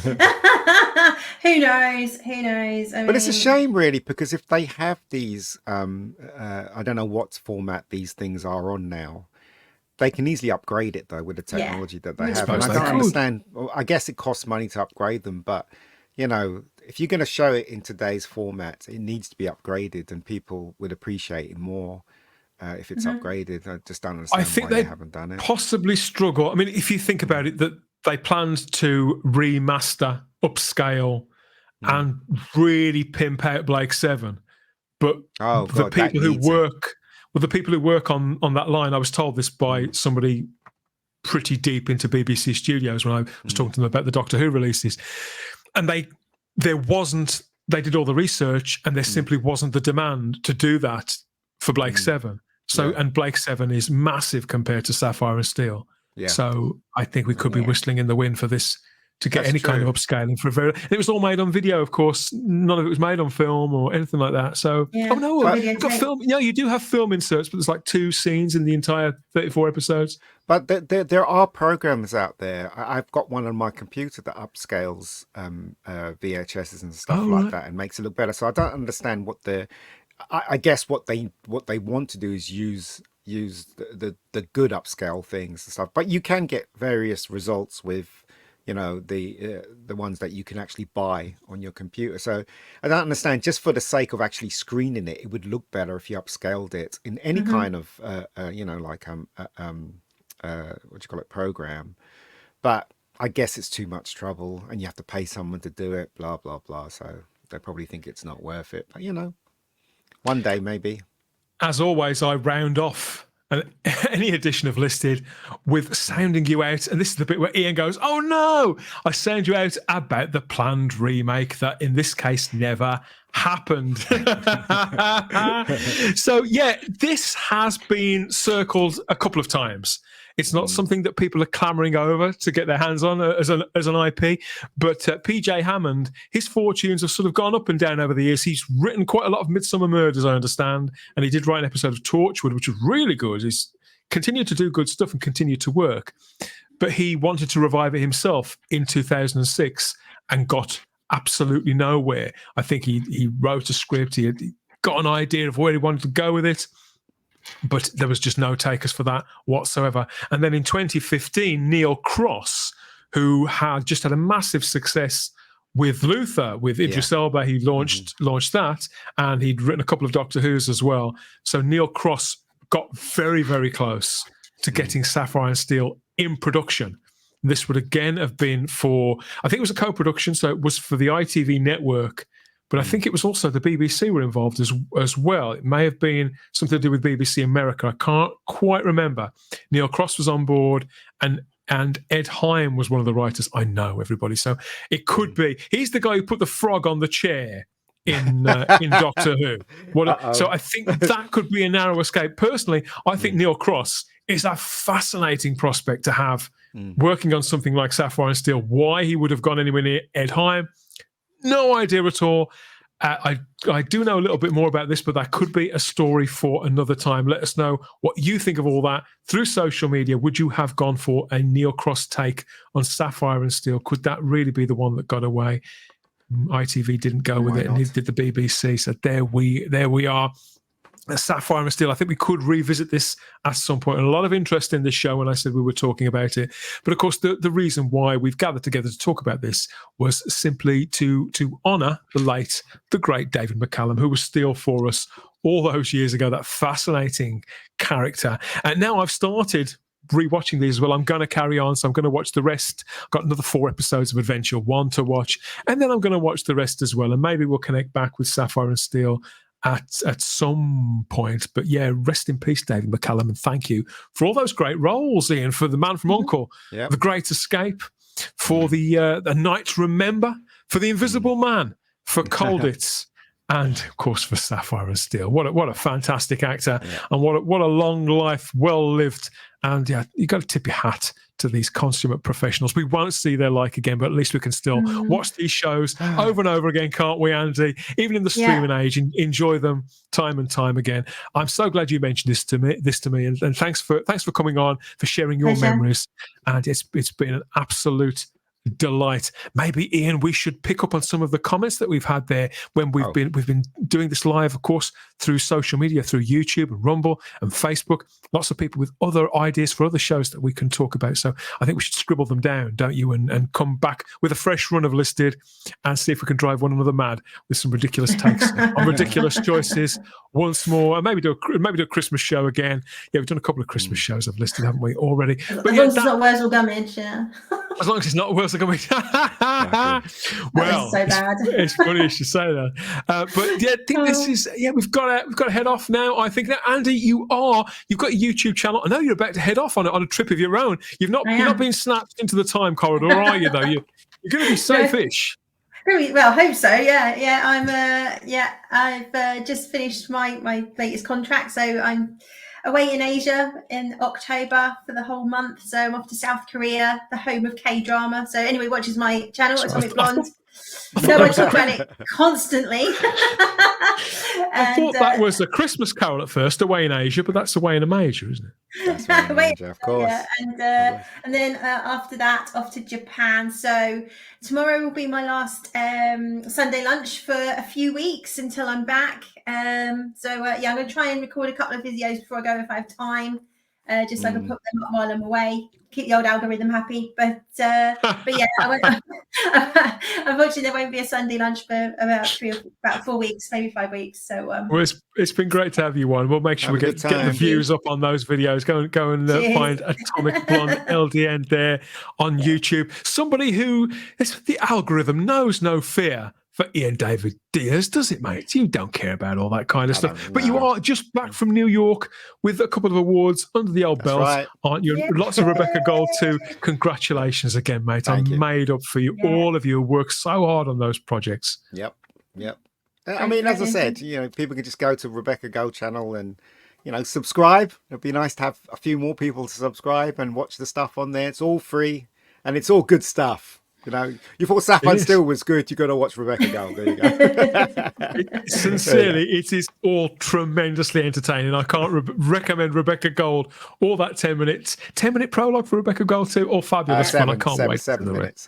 [SPEAKER 2] knows?
[SPEAKER 3] But it's a shame, really, because if they have these, I don't know what format these things are on now. They can easily upgrade it, though, with the technology that they have. And I don't understand. Well, I guess it costs money to upgrade them, but, if you're going to show it in today's format, it needs to be upgraded, and people would appreciate it more if it's upgraded. I just don't understand why they haven't done it.
[SPEAKER 1] Possibly struggle. I mean, if you think about it, that they planned to remaster, upscale, and really pimp out Blake 7, but the people who work on that line, I was told this by somebody pretty deep into BBC Studios when I was talking to them about the Doctor Who releases, and they did all the research, and there simply wasn't the demand to do that for Blake 7. So, and Blake 7 is massive compared to Sapphire and Steel. Yeah. So I think we could be whistling in the wind for this to get any kind of upscaling for a very. It was all made on video, of course. None of it was made on film or anything like that. So, you've got film. Yeah, you do have film inserts, but there's like 2 scenes in the entire 34 episodes.
[SPEAKER 3] But there are programs out there. I've got one on my computer that upscales VHSs and stuff like that and makes it look better. So I don't understand what I guess what they want to do is use the good upscale things and stuff. But you can get various results with, the ones that you can actually buy on your computer. So I don't understand, just for the sake of actually screening it, it would look better if you upscaled it in any kind of program. But I guess it's too much trouble and you have to pay someone to do it, blah blah blah. So they probably think it's not worth it. But one day maybe.
[SPEAKER 1] As always, I round off any edition of Listed with sounding you out, and this is the bit where Ian goes, "Oh no!" I sound you out about the planned remake that, in this case, never happened. So yeah, this has been circled a couple of times. It's not something that people are clamoring over to get their hands on as an IP, but PJ Hammond, his fortunes have sort of gone up and down over the years. He's written quite a lot of Midsummer Murders, I understand, and he did write an episode of Torchwood, which was really good. He's continued to do good stuff and continued to work, but he wanted to revive it himself in 2006 and got absolutely nowhere. I think he wrote a script, he got an idea of where he wanted to go with it, but there was just no takers for that whatsoever. And then in 2015, Neil Cross, who had just had a massive success with Luther, with Idris Elba, he launched that, and he'd written a couple of Doctor Who's as well. So Neil Cross got very, very close to getting Sapphire and Steel in production. This would again have been for, I think it was a co-production, so it was for the ITV network, but I think it was also the BBC were involved as well. It may have been something to do with BBC America. I can't quite remember. Neil Cross was on board, and Ed Heim was one of the writers. I know everybody, so it could be. He's the guy who put the frog on the chair in Doctor Who. So I think that could be a narrow escape. Personally, I think Neil Cross is a fascinating prospect to have working on something like Sapphire and Steel. Why he would have gone anywhere near Ed Heim, no idea at all. I do know a little bit more about this, but that could be a story for another time. Let us know what you think of all that through social media. Would you have gone for a Neil Cross take on Sapphire and Steel? Could that really be the one that got away? ITV didn't go with it, and neither did the BBC. So there we are. Sapphire and Steel. I think we could revisit this at some point. And a lot of interest in this show when I said we were talking about it. But of course, the reason why we've gathered together to talk about this was simply to honour the great David McCallum, who was Steel for us all those years ago, that fascinating character. And now I've started rewatching these as well. I'm going to carry on, so I'm going to watch the rest. I've got another 4 episodes of Adventure 1 to watch, and then I'm going to watch the rest as well. And maybe we'll connect back with Sapphire and Steel at some point. But yeah, rest in peace, David McCallum, and thank you for all those great roles, Ian, for The Man from U.N.C.L.E., The Great Escape, for the Night Remember, for The Invisible Man, for Colditz, and of course for Sapphire and Steel. What a fantastic actor, and what a long life, well lived. And yeah, you got to tip your hat to these consummate professionals. We won't see their like again, but at least we can still watch these shows over and over again, can't we, Andy? Even in the streaming age, and enjoy them time and time again. I'm so glad you mentioned this to me, and thanks for coming on, for sharing your memories. And it's been an absolute delight. Maybe, Ian, we should pick up on some of the comments that we've had there when we've been doing this live, of course, through social media, through YouTube and Rumble and Facebook. Lots of people with other ideas for other shows that we can talk about. So I think we should scribble them down, don't you, and come back with a fresh run of Listed and see if we can drive one another mad with some ridiculous takes on ridiculous choices once more, and maybe do a Christmas show again. Yeah, we've done a couple of Christmas shows I've listed, haven't we, already?
[SPEAKER 2] But as long as it's not Wurzel Gummidge, yeah.
[SPEAKER 1] As long as it's not Wurzel Gummidge. Well,
[SPEAKER 2] so bad.
[SPEAKER 1] It's funny you should say that. But yeah, I think this is we've got to head off now. I think that, Andy, you've got a YouTube channel. I know you're about to head off on a trip of your own. You're not being snatched into the time corridor, are you? Though you're going to be safe-ish.
[SPEAKER 2] Well, I hope so. Yeah. I've just finished my latest contract, so I'm away in Asia in October for the whole month. So I'm off to South Korea, the home of K-drama. So anyway, watches my channel, Atomic Blonde. No, I talk about it constantly.
[SPEAKER 1] I thought that was a Christmas Carol at first, Away in Asia, but that's Away in a Major, isn't it?
[SPEAKER 3] That's right, of course.
[SPEAKER 2] Yeah. And then after that, off to Japan. So tomorrow will be my last Sunday lunch for a few weeks until I'm back. I'm going to try and record a couple of videos before I go if I have time, just so I can put them up while I'm away. Keep the old algorithm happy, but yeah, unfortunately there won't be a Sunday lunch for about 4 weeks, maybe 5 weeks. So
[SPEAKER 1] well, it's been great to have you on. We'll make sure we get the views up on those videos. Go and find Atomic Blonde LDN there on YouTube. Somebody who the algorithm knows no fear for Ian David Diaz, does it, mate? You don't care about all that kind of stuff. But you are just back from New York with a couple of awards under the old belt, aren't you? Yeah. Lots of Rebecca Gold too. Congratulations again, mate. I'm made up for you. Yeah. All of you worked so hard on those projects.
[SPEAKER 3] Yep. I mean, as I said, people can just go to Rebecca Gold channel and, subscribe. It'd be nice to have a few more people to subscribe and watch the stuff on there. It's all free and it's all good stuff. You thought Sapphire and Steel was good. You got to watch Rebecca Gold. There you go.
[SPEAKER 1] Sincerely, it is all tremendously entertaining. I can't recommend Rebecca Gold or that 10-minute prologue for Rebecca Gold too. All fabulous fun. I can't wait.
[SPEAKER 3] 7 minutes.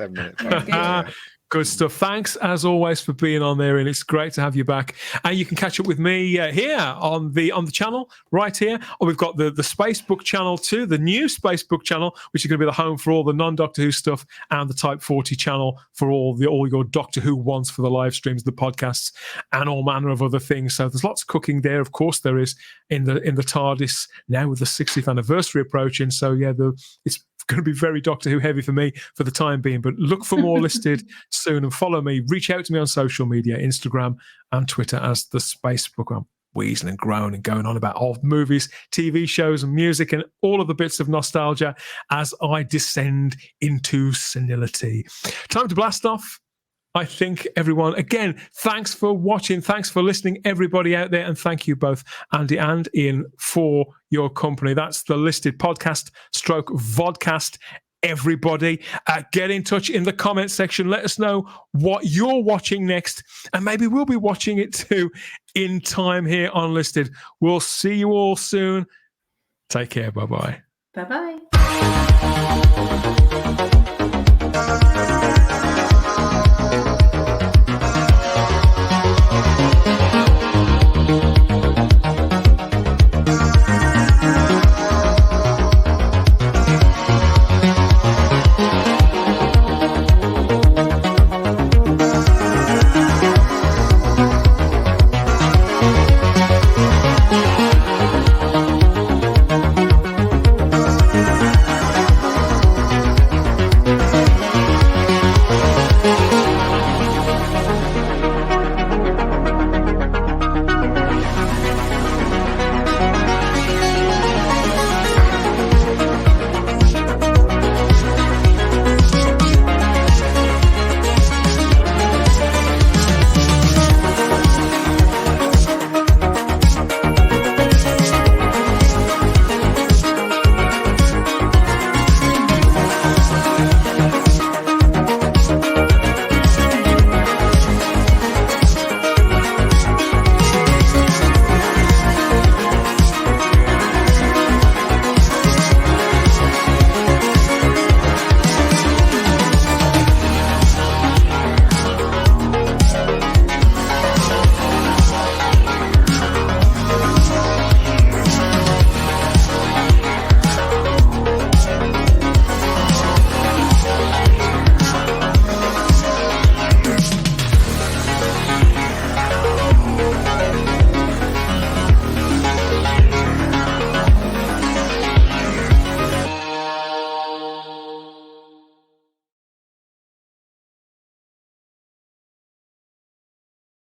[SPEAKER 1] Good stuff. Thanks as always for being on there, and it's great to have you back. And you can catch up with me here on the channel right here. Or we've got the Spacebook channel too, the new Spacebook channel, which is going to be the home for all the non-Doctor Who stuff, and the Type 40 channel for all your Doctor Who wants for the live streams, the podcasts, and all manner of other things. So there's lots of cooking there. Of course, there is in the TARDIS now with the 60th anniversary approaching. So yeah, it's going to be very Doctor Who heavy for me for the time being, but look for more Listed soon and follow me. Reach out to me on social media, Instagram and Twitter as the Spacebook. I'm wheezing and groaning and going on about old movies, TV shows and music and all of the bits of nostalgia as I descend into senility. Time to blast off. I think everyone, again, thanks for watching. Thanks for listening, everybody out there. And thank you both, Andy and Ian, for your company. That's the Listed podcast / vodcast. Everybody, get in touch in the comment section. Let us know what you're watching next. And maybe we'll be watching it too in time here on Listed. We'll see you all soon. Take care. Bye-bye.
[SPEAKER 2] Bye-bye.